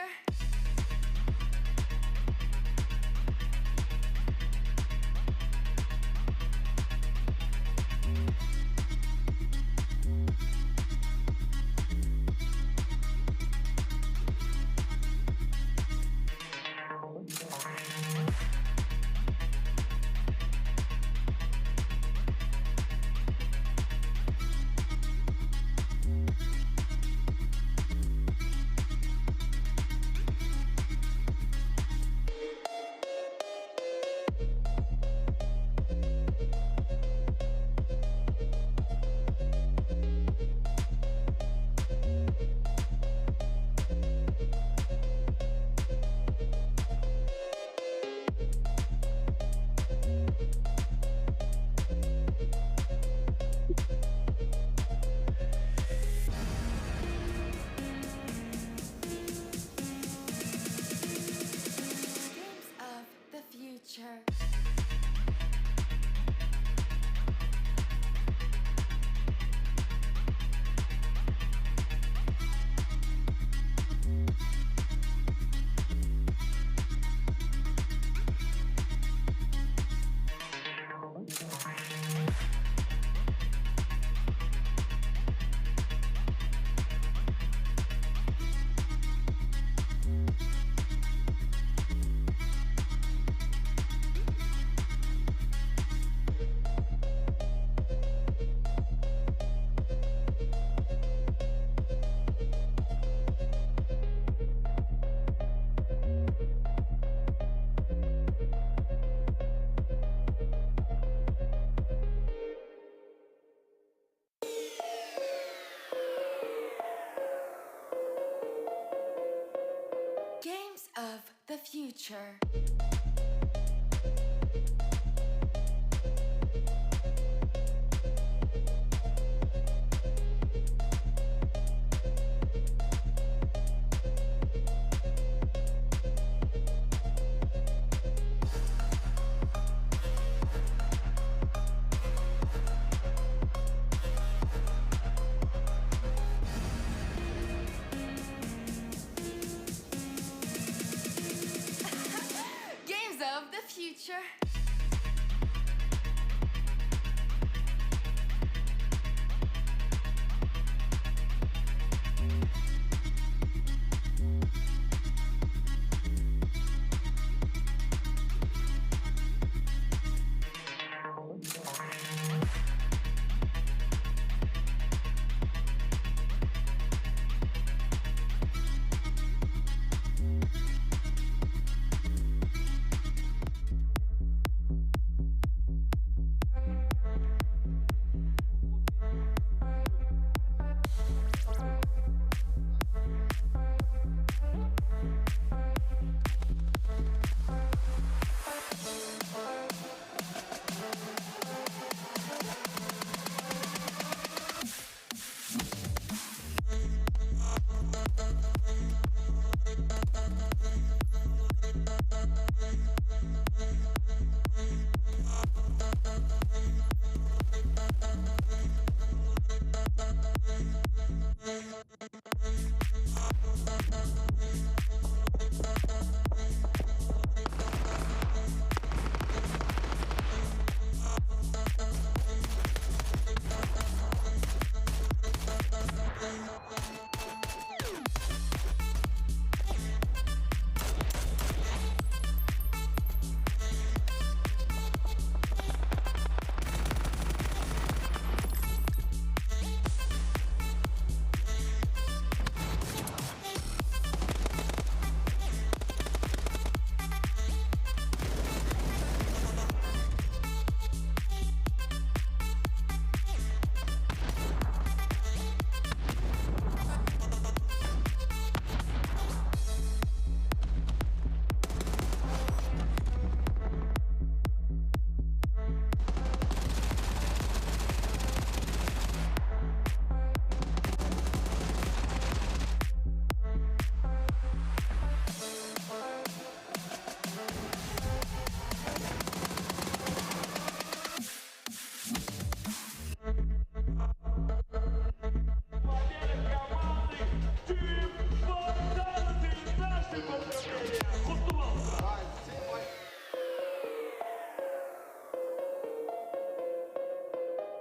future. Games of the future.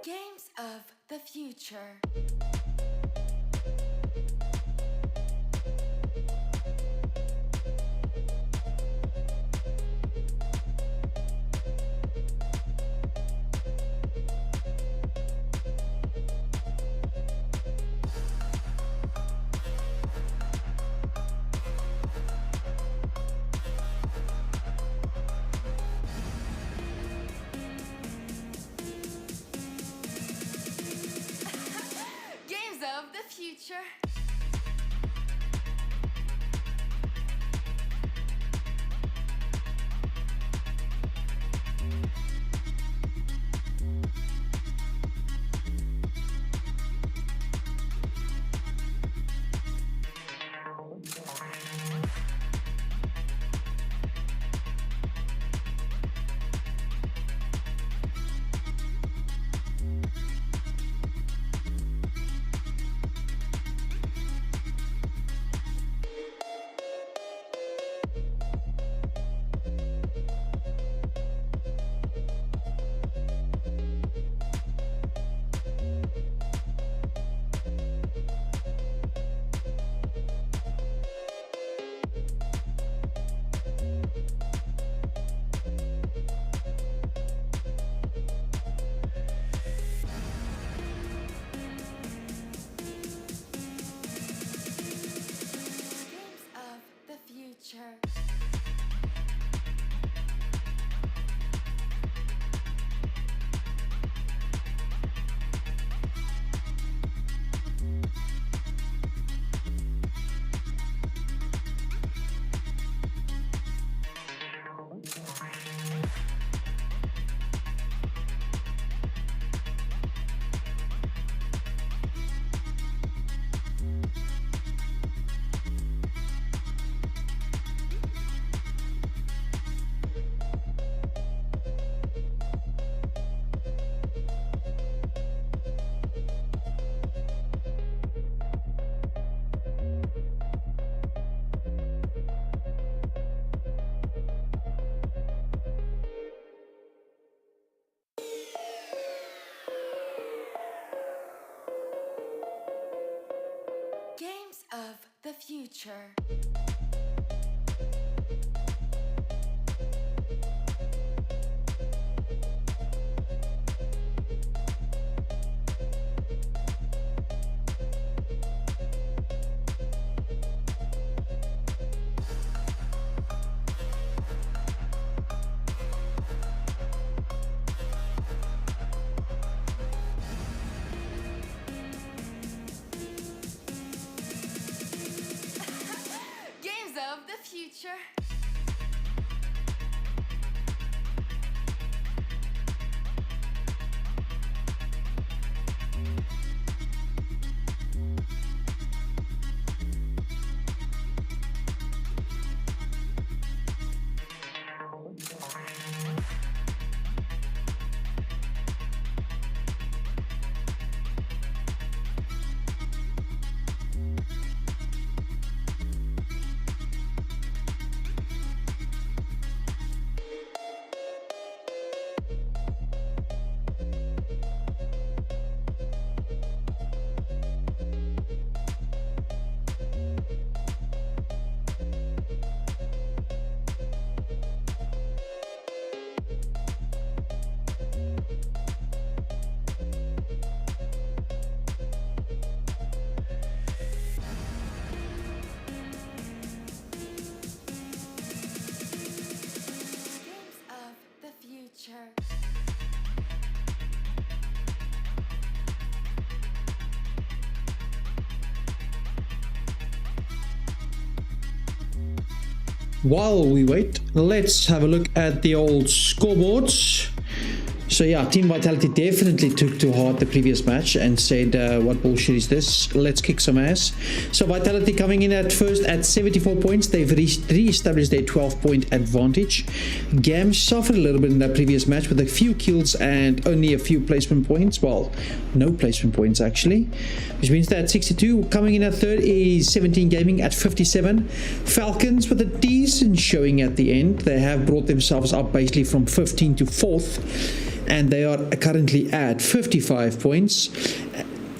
Games of the future. Games of the future. the future. Games of the future. Future. While we wait, let's have a look at the old scoreboards. So yeah, Team Vitality definitely took to heart the previous match and said, what bullshit is this? Let's kick some ass. So Vitality coming in at first at 74 points. They've re-established their 12-point advantage. Gam suffered a little bit in that previous match with a few kills and only a few placement points. Well, no placement points actually. Which means that 62. Coming in at third is 17 Gaming at 57. Falcons with a decent showing at the end. They have brought themselves up basically from 15 to 4th. And they are currently at 55 points.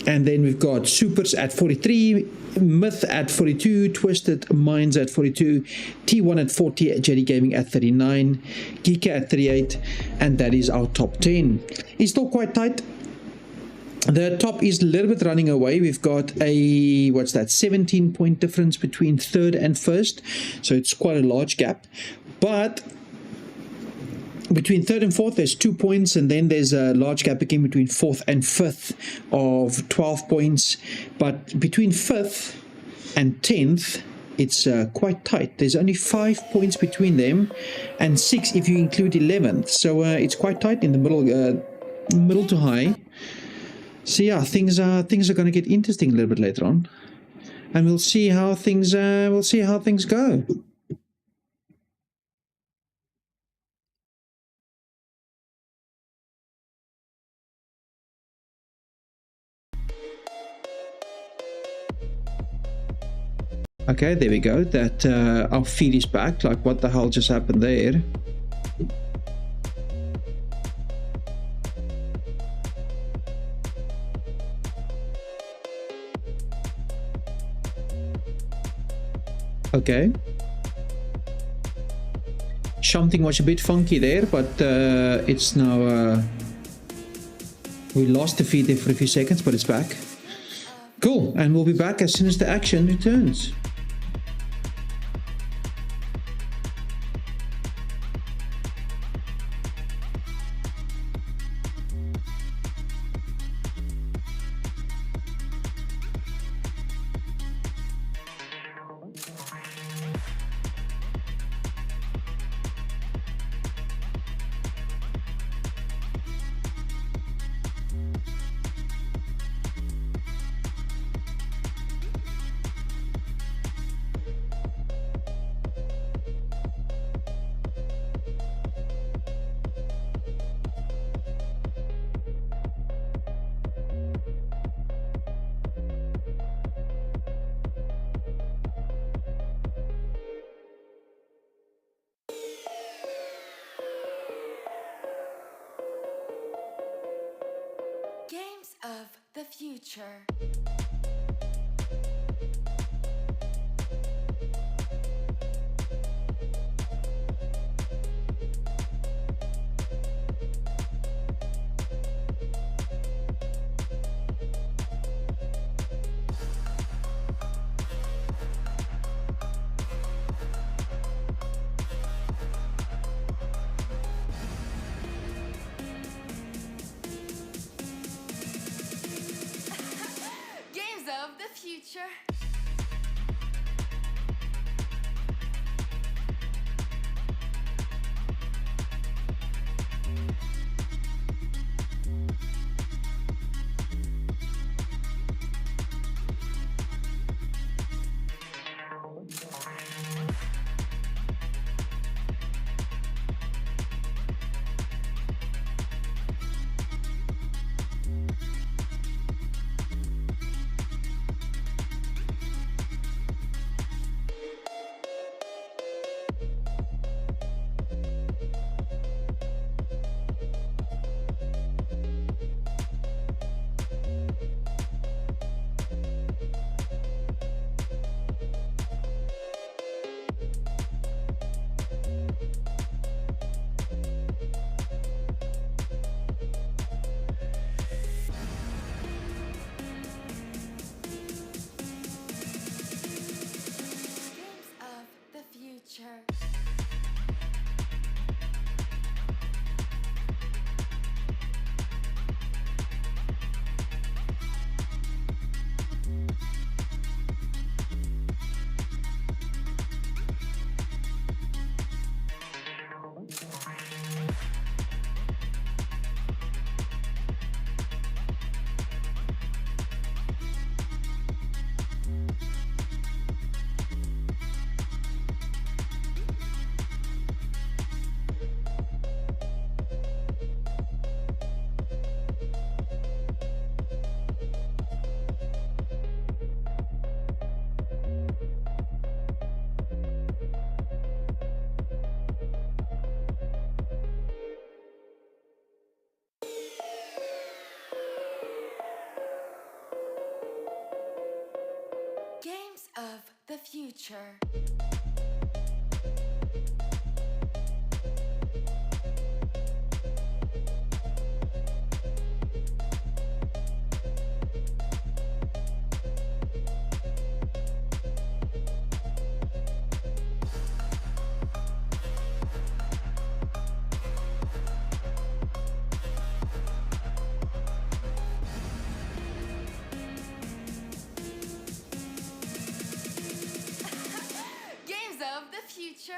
And then we've got Supers at 43, Myth at 42, Twisted Minds at 42, T1 at 40, JD Gaming at 39, Geeka at 38, and that is our top 10. It's still quite tight. The top is a little bit running away. We've got a, 17-point difference between third and first. So it's quite a large gap. But between third and fourth, there's 2 points, and then there's a large gap again between fourth and fifth of 12 points. But between fifth and 10th, it's quite tight. There's only 5 points between them, and 6 if you include 11th. So it's quite tight in the middle to high. So yeah, things are going to get interesting a little bit later on, and we'll see how things go. Okay, there we go. That our feed is back. Like, what the hell just happened there? Okay. Something was a bit funky there, but it's now... we lost the feed there for a few seconds, but it's back. Cool, and we'll be back as soon as the action returns. Games of the future. future. Future. Games of the future. Games of the future.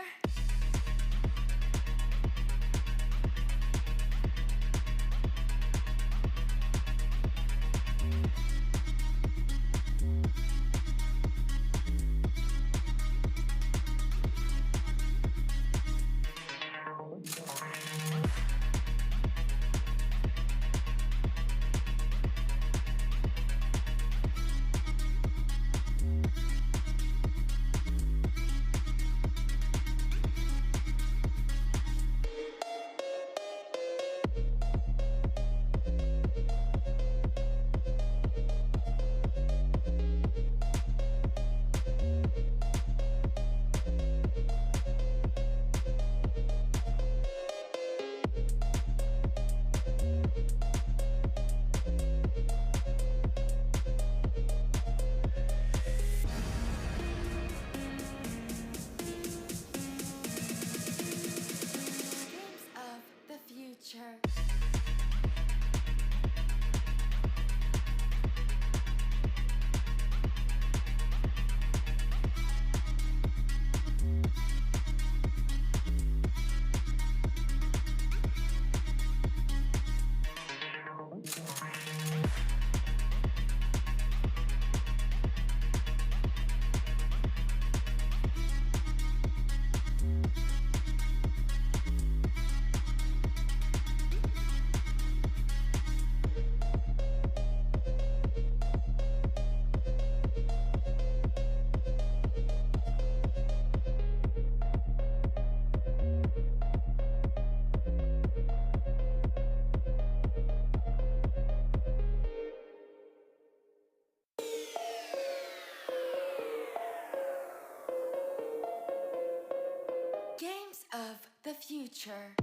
Future. Games of the future.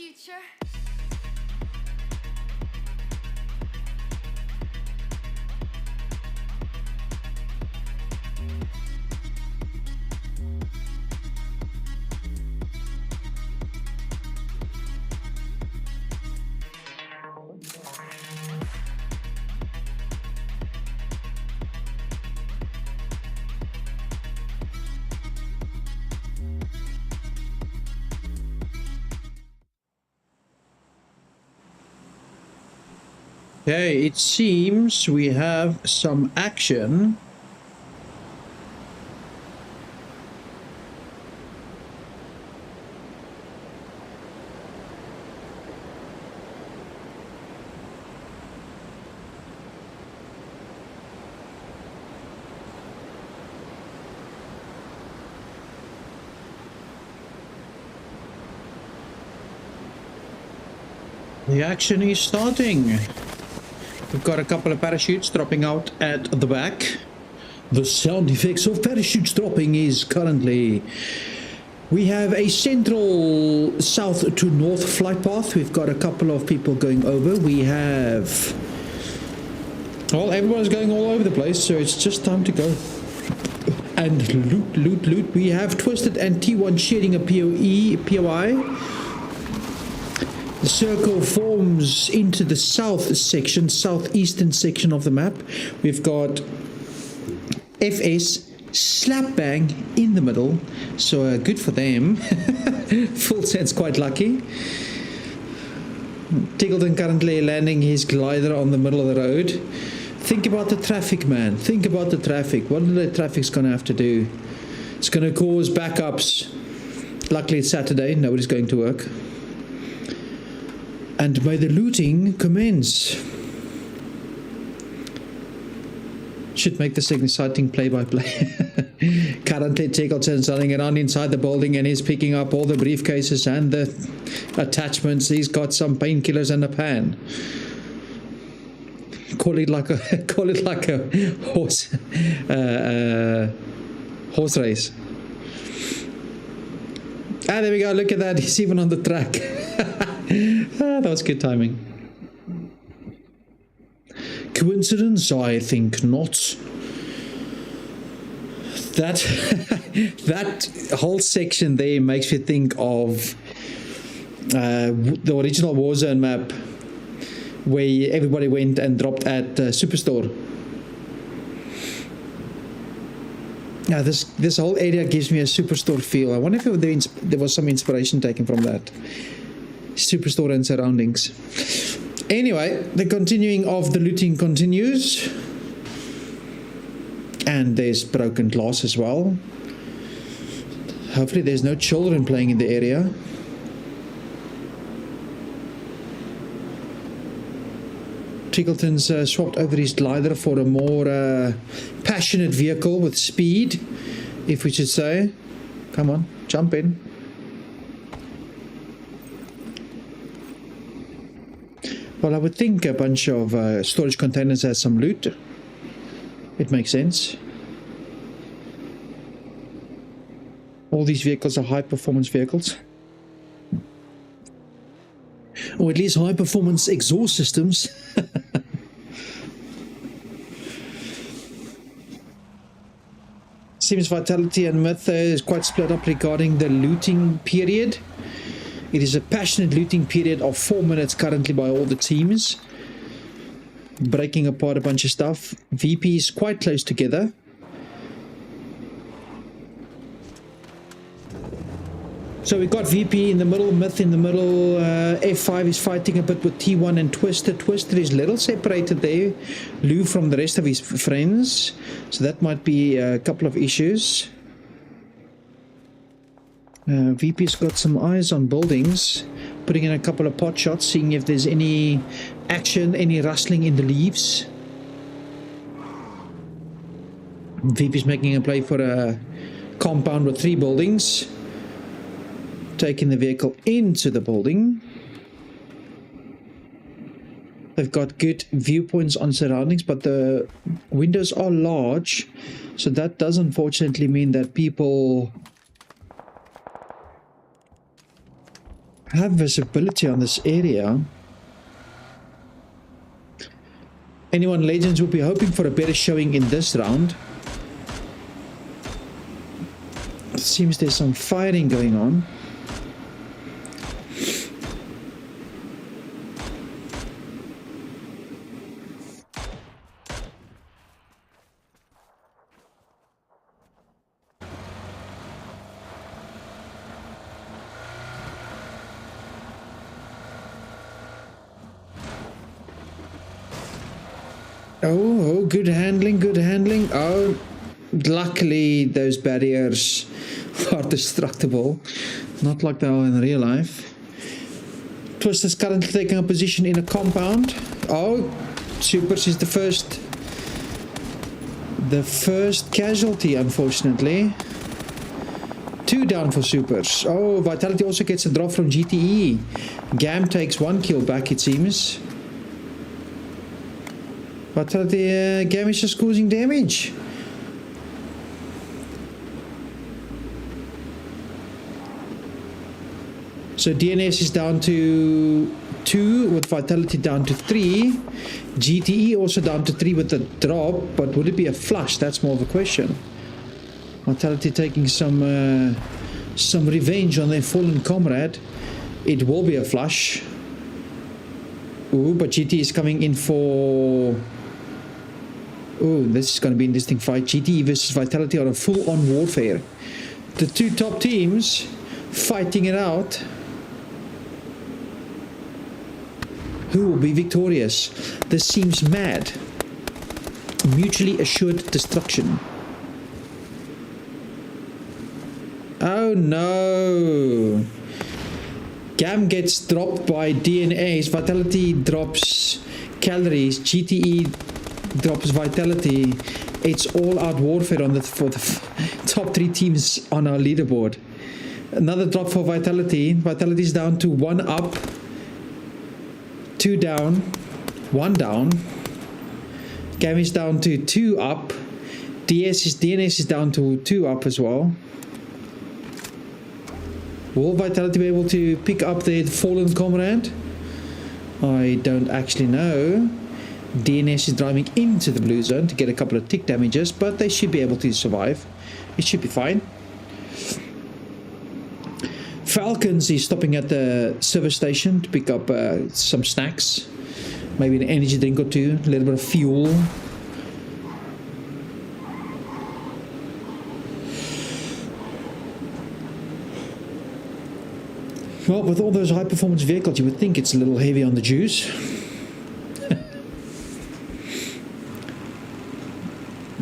future. Okay, it seems we have some action. The action is starting. We've got a couple of parachutes dropping out at the back. The sound effects of parachutes dropping is currently... We have a central south to north flight path. We've got a couple of people going over. We have... Well, everyone's going all over the place, so it's just time to go. And loot, loot, loot. We have Twisted and T1 sharing a POI. The circle forms into the south section, southeastern section of the map. We've got FS slap bang in the middle, so good for them. Full sense, quite lucky. Tiggleton currently landing his glider on the middle of the road. Think about the traffic, man. Think about the traffic. What the traffic's going to have to do? It's going to cause backups. Luckily it's Saturday, nobody's going to work. And may the looting commence. Should make this an exciting play-by-play. Currently, Tiggleton's running around inside the building and he's picking up all the briefcases and the attachments. He's got some painkillers and a pan. Call it like a horse race. Ah, there we go. Look at that. He's even on the track. That was good timing. Coincidence? I think not. That whole section there makes me think of the original Warzone map where everybody went and dropped at Superstore. Yeah, this whole area gives me a Superstore feel. I wonder if there was some inspiration taken from that. Superstore and surroundings. Anyway, the continuing of the looting continues. And there's broken glass as well. Hopefully there's no children playing in the area. Tiggleton's swapped over his glider for a more passionate vehicle with speed, if we should say. Come on, jump in. Well, I would think a bunch of storage containers has some loot. It makes sense. All these vehicles are high-performance vehicles. Or at least high-performance exhaust systems. Seems Vitality and Myth is quite split up regarding the looting period. It is a passionate looting period of 4 minutes currently by all the teams. Breaking apart a bunch of stuff. VP is quite close together. So we've got VP in the middle, Myth in the middle, F5 is fighting a bit with T1 and Twister. Twister is a little separated there, Lou from the rest of his friends. So that might be a couple of issues. VP's got some eyes on buildings, putting in a couple of pot shots, seeing if there's any action, any rustling in the leaves. VP's making a play for a compound with 3 buildings. Taking the vehicle into the building. They've got good viewpoints on surroundings, but the windows are large, so that does unfortunately mean that people have visibility on this area. Anyone Legends will be hoping for a better showing in this round. It seems there's some firing going on. Oh, good handling, good handling. Oh, luckily those barriers are destructible. Not like they are in real life. Twist is currently taking a position in a compound. Oh, Supers is the first casualty, unfortunately. 2 down for Supers. Oh, Vitality also gets a drop from GTE. Gam takes 1 kill back, it seems. Vitality, Gam is just causing damage. So DNS is down to 2 with Vitality down to 3. GTE also down to 3 with the drop, but would it be a flush? That's more of a question. Vitality taking some revenge on their fallen comrade. It will be a flush. Ooh, but GT is coming in for... Oh, this is going to be an interesting fight. GT versus Vitality are a full-on warfare. The 2 top teams fighting it out. Who will be victorious? This seems mad. Mutually assured destruction. Oh no! Gam gets dropped by DNAs. Vitality drops calories. GTE drops Vitality. It's all out warfare on for the top 3 teams on our leaderboard. Another drop for Vitality. Vitality is down to 1 up, 2 down, 1 down. Gam is down to 2 up. DNS is down to 2 up as well. Will Vitality be able to pick up their fallen comrade? I don't actually know. DNS is driving into the blue zone to get a couple of tick damages, but they should be able to survive. It should be fine. Falcons is stopping at the service station to pick up some snacks. Maybe an energy drink or 2, a little bit of fuel. Well, with all those high-performance vehicles, you would think it's a little heavy on the juice.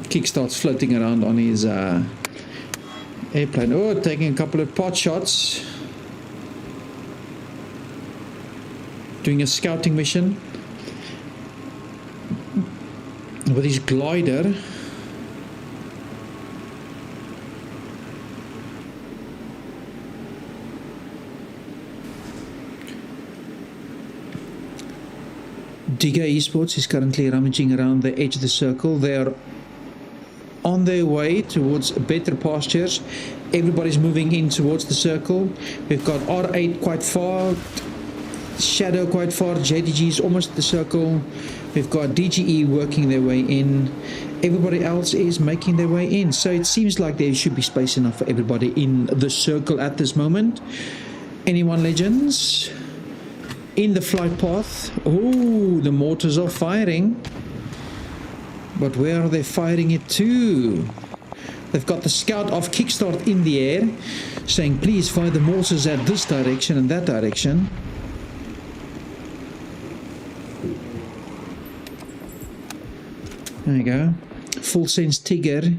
Kickstart's floating around on his airplane. Oh, taking a couple of pot shots. Doing a scouting mission with his glider. Digger Esports is currently rummaging around the edge of the circle. They are on their way towards better pastures. Everybody's moving in towards the circle. We've got R8 quite far, Shadow quite far, JDG is almost at the circle. We've got DGE working their way in. Everybody else is making their way in. So it seems like there should be space enough for everybody in the circle at this moment. Anyone Legends? In the flight path. Oh, the mortars are firing. But where are they firing it to? They've got the scout of Kickstart in the air, saying please fire the mortars at this direction and that direction. There you go. Full Sense Tigger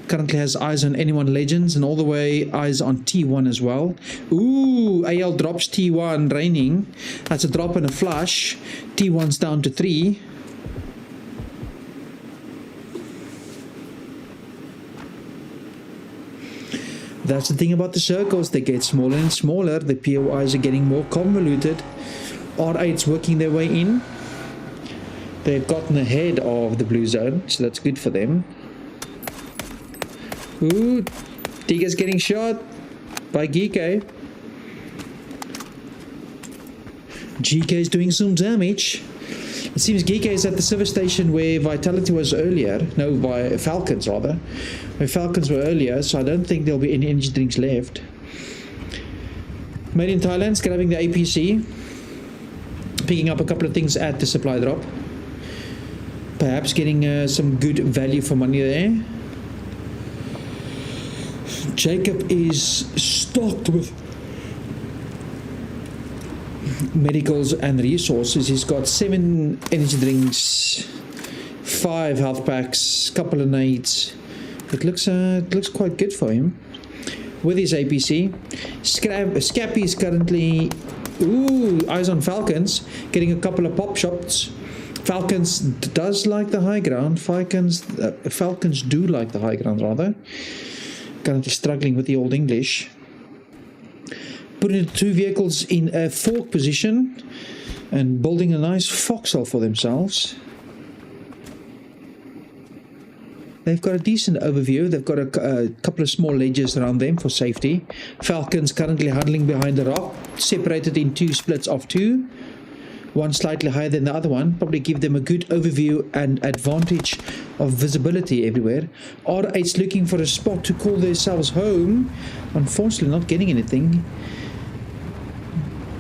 currently has eyes on Anyone Legends and all the way eyes on T1 as well. Ooh, AL drops T1 raining. That's a drop and a flush. T1's down to 3. That's the thing about the circles, they get smaller and smaller. The POIs are getting more convoluted. R8's working their way in. They've gotten ahead of the blue zone, so that's good for them. Ooh, Tiga's getting shot by Geeko. GK is doing some damage. It seems GK is at the service station where Vitality was earlier. No, by Falcons rather. Where Falcons were earlier, so I don't think there'll be any energy drinks left. Made in Thailand's grabbing the APC. Picking up a couple of things at the supply drop. Perhaps getting some good value for money there. Jacob is stocked with medicals and resources. He's got 7 energy drinks, 5 health packs, couple of nades. It looks quite good for him with his APC. Scappy is currently eyes on Falcons, getting a couple of pop shots. Falcons does like the high ground. Falcons do like the high ground rather. Currently struggling with the old English. Putting the 2 vehicles in a fork position and building a nice foxhole for themselves. They've got a decent overview. They've got a couple of small ledges around them for safety. Falcons currently huddling behind the rock, separated in 2 splits of 2. One slightly higher than the other one, probably give them a good overview and advantage of visibility everywhere. R8's looking for a spot to call themselves home. Unfortunately not getting anything.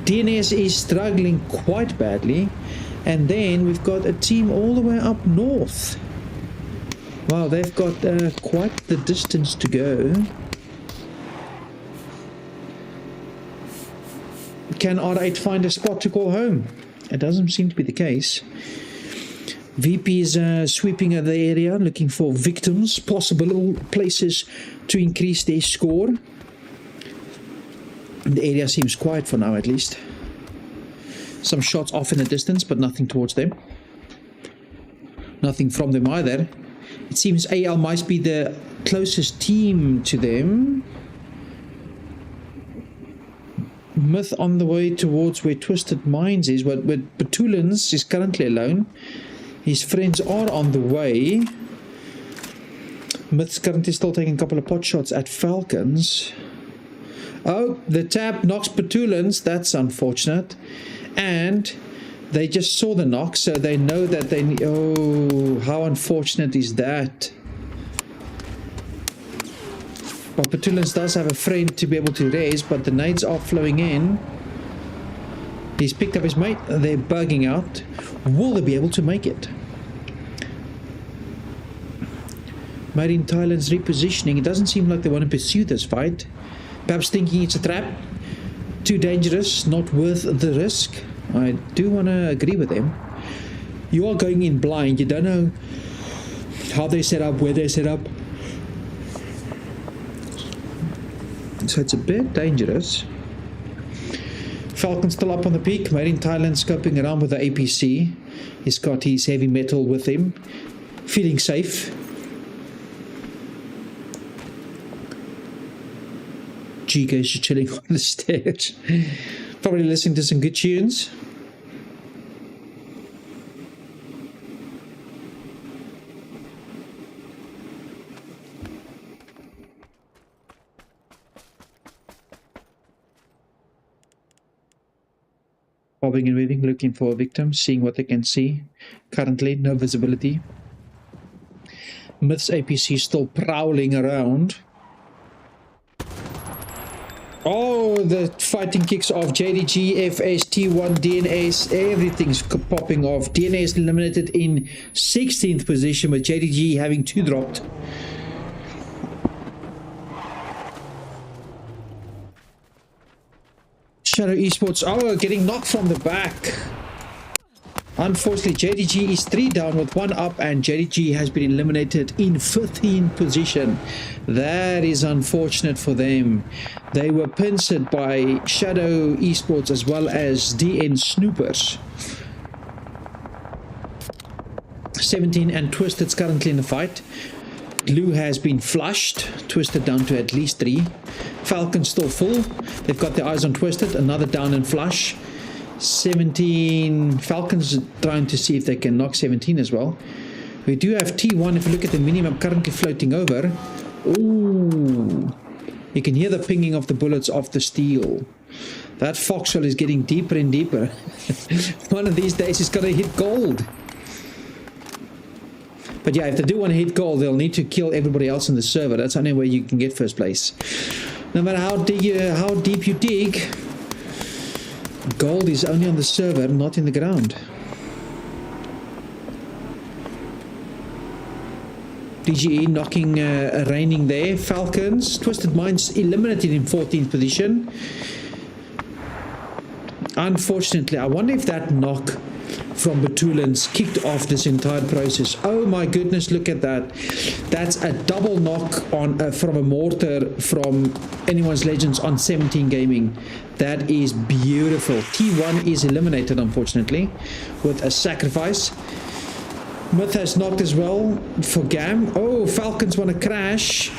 DNS is struggling quite badly. And then we've got a team all the way up north. Wow, they've got quite the distance to go. Can R8 find a spot to call home? It doesn't seem to be the case. VP is sweeping the area, looking for victims, possible places to increase their score. The area seems quiet for now, at least. Some shots off in the distance, but nothing towards them. Nothing from them either. It seems AL might be the closest team to them. Myth on the way towards where Twisted Minds is, but Petulans is currently alone. His friends are on the way. Myth's currently still taking a couple of pot shots at Falcons. Oh, the tap knocks Petulans. That's unfortunate. And they just saw the knock, so they know that they... Oh, how unfortunate is that? But Petulans does have a friend to be able to raise, but the nades are flowing in. He's picked up his mate. They're bugging out. Will they be able to make it? Made in Thailand's repositioning. It doesn't seem like they want to pursue this fight. Perhaps thinking it's a trap. Too dangerous, not worth the risk. I do want to agree with them. You are going in blind. You don't know how they set up, where they set up. So it's a bit dangerous. Falcon still up on the peak. Made in Thailand, scoping around with the APC. He's got his heavy metal with him. Feeling safe. GK is chilling on the stairs. Probably listening to some good tunes. Bobbing and weaving, looking for a victim, seeing what they can see. Currently, no visibility. Myth's APC still prowling around. Oh, the fighting kicks off. JDG, FS, T1, DNS, everything's popping off. DNS eliminated in 16th position, with JDG having 2 dropped. Shadow Esports, getting knocked from the back. Unfortunately, JDG is 3 down with 1 up, and JDG has been eliminated in 15th position. That is unfortunate for them. They were pincered by Shadow Esports as well as DN Snoopers. 17 and Twisted's currently in the fight. Blue has been flushed. Twisted down to at least 3. Falcon still full. They've got their eyes on Twisted. Another down and flush. 17. Falcons trying to see if they can knock 17 as well. We do have T1. If you look at the minimap currently floating over. Ooh. You can hear the pinging of the bullets off the steel. That foxhole is getting deeper and deeper. One of these days it's going to hit gold. But yeah, if they do want to hit gold, they'll need to kill everybody else in the server. That's the only way you can get first place. No matter how deep you dig, gold is only on the server, not in the ground. DGE knocking, raining there. Falcons, Twisted Minds eliminated in 14th position. Unfortunately, I wonder if that knock from Batulans kicked off this entire process. Oh my goodness, look at that. That's a double knock on from a mortar from Anyone's Legends on 17 Gaming. That is beautiful. T1 is eliminated, unfortunately, with a sacrifice. Myth has knocked as well for Gam. Oh, Falcons want to crash.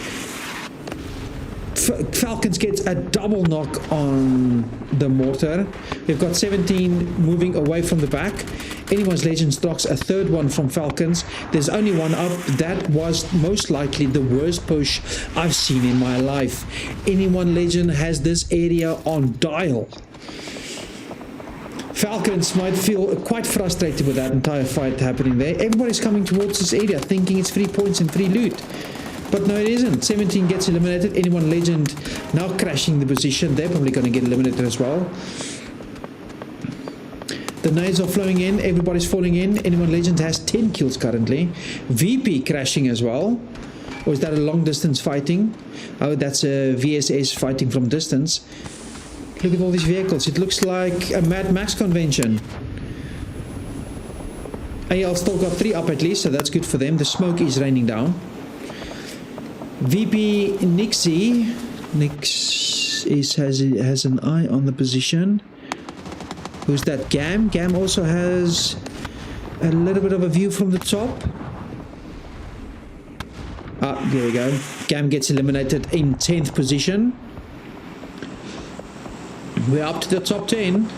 Falcons gets a double knock on the mortar. We've got 17 moving away from the back. Anyone's Legends knocks a third one from Falcons. There's only one up. That was most likely the worst push I've seen in my life. Anyone Legend has this area on dial. Falcons might feel quite frustrated with that entire fight happening there. Everybody's coming towards this area thinking it's 3 points and free loot. But no, it isn't. 17 gets eliminated. Anyone Legend now crashing the position. They're probably going to get eliminated as well. The nades are flowing in. Everybody's falling in. Anyone Legend has 10 kills currently. VP crashing as well. Or is that a long distance fighting? Oh, that's a VSS fighting from distance. Look at all these vehicles. It looks like a Mad Max convention. AL still got 3 up at least, so that's good for them. The smoke is raining down. VP Nixie. Nix has an eye on the position. Who's that? Gam. Gam also has a little bit of a view from the top. Ah, there we go. Gam gets eliminated in 10th position. We're up to the top 10.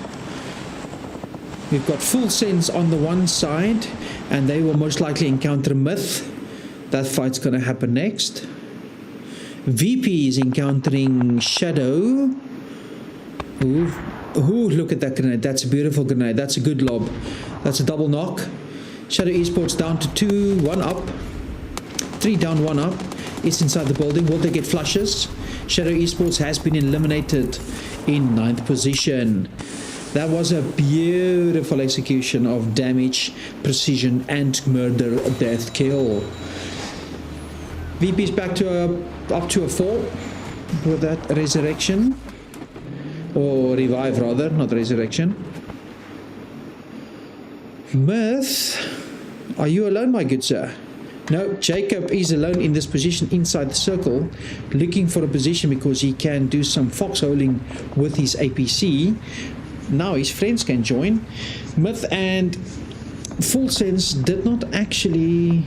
We've got Full Sense on the one side, and they will most likely encounter Myth. That fight's going to happen next. VP is encountering Shadow. Ooh, look at that grenade. That's a beautiful grenade. That's a good lob. That's a double knock. Shadow Esports down to 2, 1 up. 3 down, 1 up. It's inside the building. Will they get flushes? Shadow Esports has been eliminated in 9th position. That was a beautiful execution of damage, precision, and murder, death, kill. VP's back to up to a 4 with that resurrection. Or revive rather, not resurrection. Myth, are you alone, my good sir? No, Jacob is alone in this position inside the circle, looking for a position because he can do some foxholing with his APC. Now his friends can join. Myth and Full Sense did not actually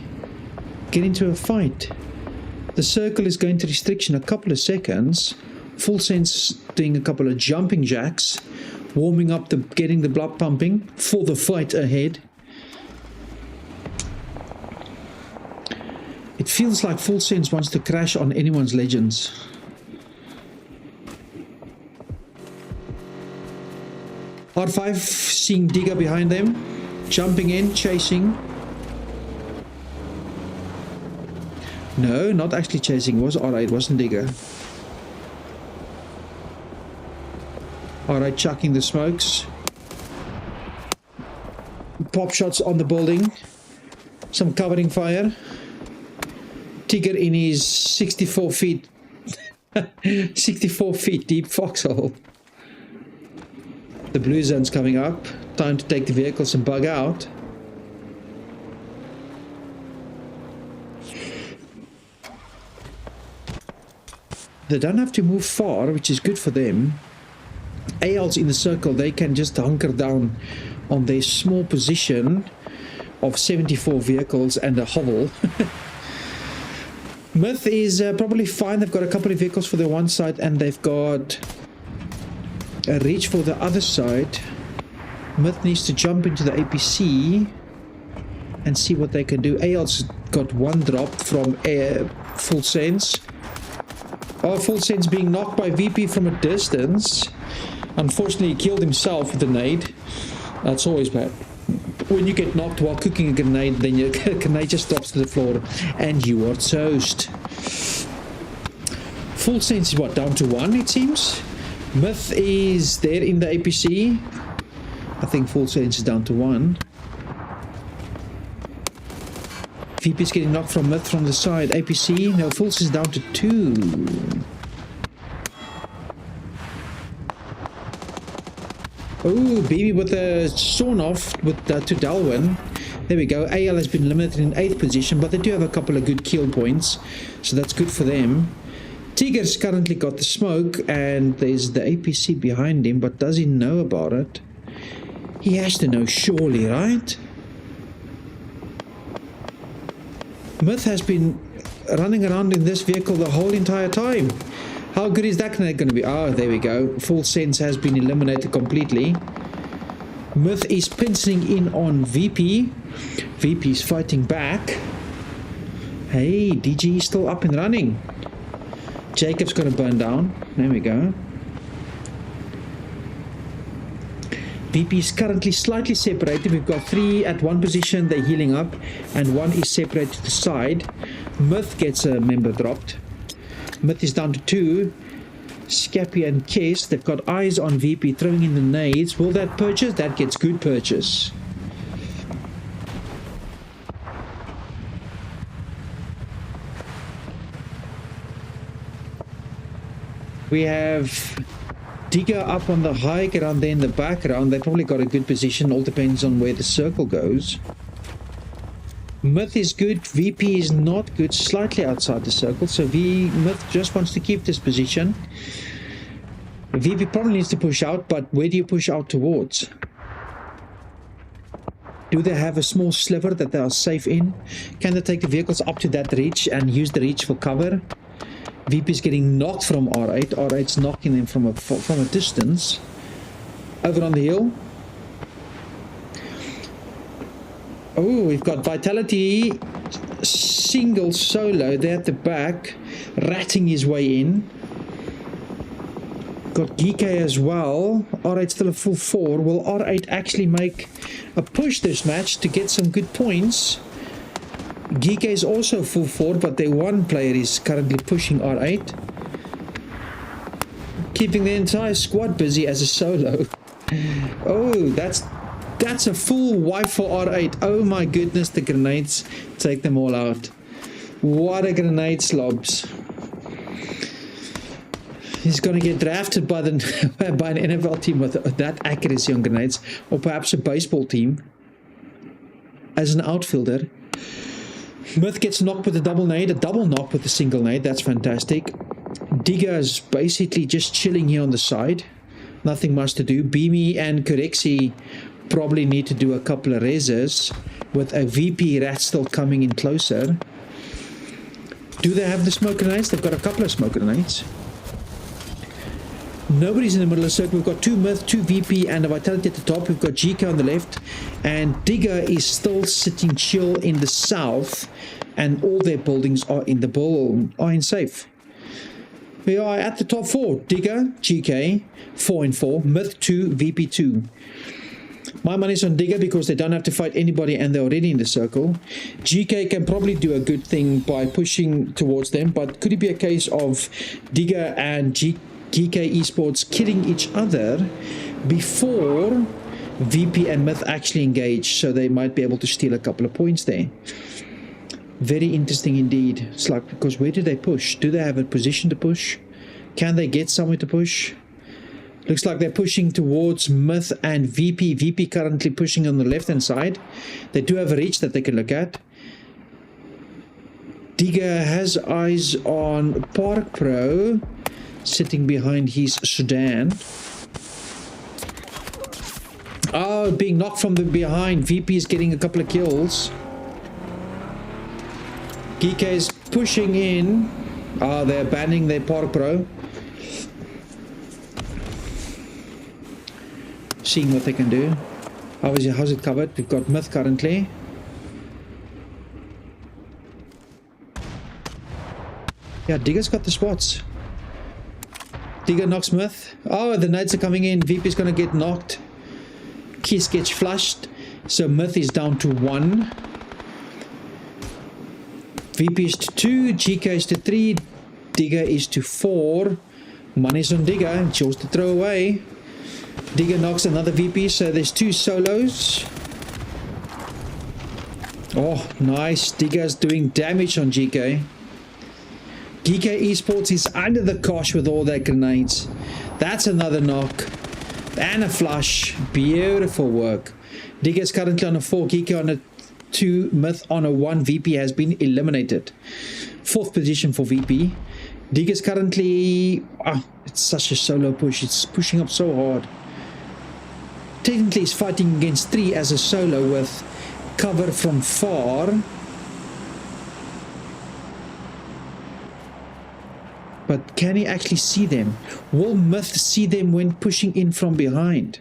get into a fight. The circle is going to restriction a couple of seconds. Full Sense doing a couple of jumping jacks, warming up, getting the blood pumping for the fight ahead. It feels like Full Sense wants to crash on Anyone's Legends. R5 seeing Digger behind them, jumping in, chasing. No, not actually chasing. It was R8, it wasn't Digger. R8 chucking the smokes. Pop shots on the building. Some covering fire. Tigger in his 64 feet 64 feet deep foxhole. The blue zone's coming up. Time to take the vehicles and bug out. They don't have to move far, which is good for them. AL's in the circle. They can just hunker down on their small position of 74 vehicles and a hovel. Myth is probably fine. They've got a couple of vehicles for their one side and they've got a reach for the other side. Myth needs to jump into the APC and see what they can do. AL's got 1 drop from Full Sense. Oh, Full Sense being knocked by VP from a distance. Unfortunately, he killed himself with a nade. That's always bad. When you get knocked while cooking a grenade, then your grenade just drops to the floor and you are toast. Full sense is what, down to 1 it seems? Myth is there in the APC. I think full sense is down to 1. VP is getting knocked from Myth from the side. APC, no, full sense is down to 2. Oh, baby with a sawn off with to Dalwin. There we go. AL has been limited in 8th position, but they do have a couple of good kill points, so that's good for them. Tiger's currently got the smoke, and there's the APC behind him, but does he know about it? He has to know, surely, right? Myth has been running around in this vehicle the whole entire time. How good is that grenade going to be? Oh, there we go. Full sense has been eliminated completely. Myth is penciling in on VP. VP is fighting back. Hey, DG is still up and running. Jacob's going to burn down. There we go. VP is currently slightly separated. We've got 3 at one position. They're healing up. And 1 is separated to the side. Myth gets a member dropped. Myth is down to 2. Scappy and Kess, they've got eyes on VP throwing in the nades. Will that purchase? That gets good purchase. We have Digger up on the high ground there in the background. They probably got a good position. All depends on where the circle goes. Myth is good, VP is not good, slightly outside the circle, so Myth just wants to keep this position. VP probably needs to push out, but where do you push out towards? Do they have a small sliver that they are safe in? Can they take the vehicles up to that reach and use the reach for cover? VP is getting knocked from R8, R8's knocking them from a distance. Over on the hill. Oh, we've got Vitality single solo there at the back, ratting his way in. Got GK as well. R8 still a full 4. Will R8 actually make a push this match to get some good points? GK is also full 4, but their one player is currently pushing R8. Keeping the entire squad busy as a solo. Oh, that's a full wipe for R8. Oh my goodness, the grenades take them all out. What a grenade slobs. He's going to get drafted by an NFL team with that accuracy on grenades, or perhaps a baseball team as an outfielder. Myth gets knocked with a double nade, a double knock with a single nade. That's fantastic. Digger is basically just chilling here on the side. Nothing much to do. Beamy and Corexi probably need to do a couple of reses with a VP rat still coming in closer. Do they have the smoke grenades? They've got a couple of smoke grenades. Nobody's in the middle of the circle. We've got 2 Myth, 2 VP, and a Vitality at the top. We've got GK on the left, and Digger is still sitting chill in the south, and all their buildings are in safe. We are at the top 4. Digger, GK, 4 and 4, Myth 2, VP 2. My money's on Digger because they don't have to fight anybody and they're already in the circle. GK can probably do a good thing by pushing towards them, but could it be a case of Digger and GK Esports killing each other before VP and Myth actually engage, so they might be able to steal a couple of points there? Very interesting indeed. It's like, because where do they push? Do they have a position to push? Can they get somewhere to push? Looks like they're pushing towards Myth and VP. VP currently pushing on the left-hand side. They do have a reach that they can look at. Digger has eyes on Park Pro, sitting behind his sedan. Oh, being knocked from the behind. VP is getting a couple of kills. GK is pushing in. Oh, they're banning their Park Pro. Seeing what they can do. How's it covered? We've got Myth currently. Yeah, Digger's got the spots. Digger knocks Myth. Oh, the nades are coming in. VP's going to get knocked. Kiss gets flushed. So Myth is down to 1. VP is to 2. GK is to 3. Digger is to 4. Money's on Digger. Chose to throw away. Digger knocks another VP. So there's 2 solos. Oh, nice. Digger's doing damage on GK. GK Esports is under the cosh with all their grenades. That's another knock. And a flush. Beautiful work. Digger's currently on a 4. GK on a 2. Myth on a 1. VP has been eliminated. 4th position for VP. Digger's currently... Oh, it's such a solo push. It's pushing up so hard. Technically, he's fighting against 3 as a solo with cover from far. But can he actually see them? Will Myth see them when pushing in from behind?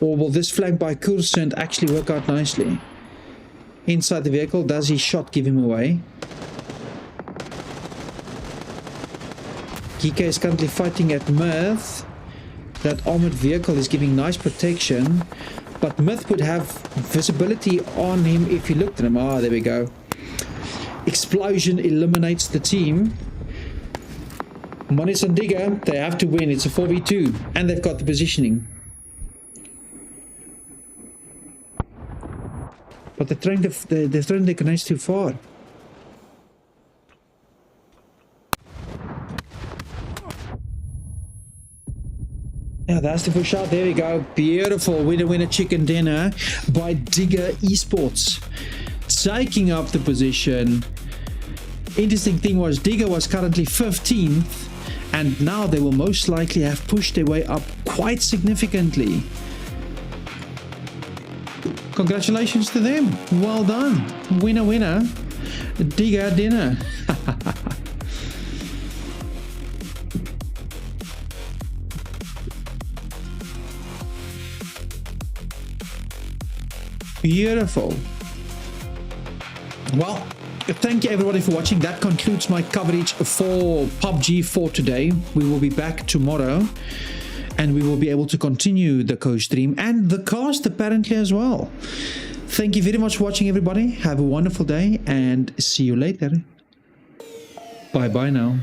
Or will this flank by Kursund actually work out nicely? Inside the vehicle, does his shot give him away? GK is currently fighting at Myth. That armored vehicle is giving nice protection. But Myth would have visibility on him if he looked at him. Ah, there we go. Explosion eliminates the team. Monis and Digger, they have to win. It's a 4v2. And they've got the positioning. But they're throwing the grenades too far. Yeah, that's the push out. There we go. Beautiful. Winner chicken dinner by Digger Esports. Taking up the position. Interesting thing was Digger was currently 15th. And now they will most likely have pushed their way up quite significantly. Congratulations to them. Well done. Winner. Digger dinner. Beautiful. Well, thank you everybody for watching. That concludes my coverage for PUBG for today. We will be back tomorrow and we will be able to continue the co-stream and the cast apparently as well. Thank you very much for watching everybody. Have a wonderful day and see you later. Bye bye now.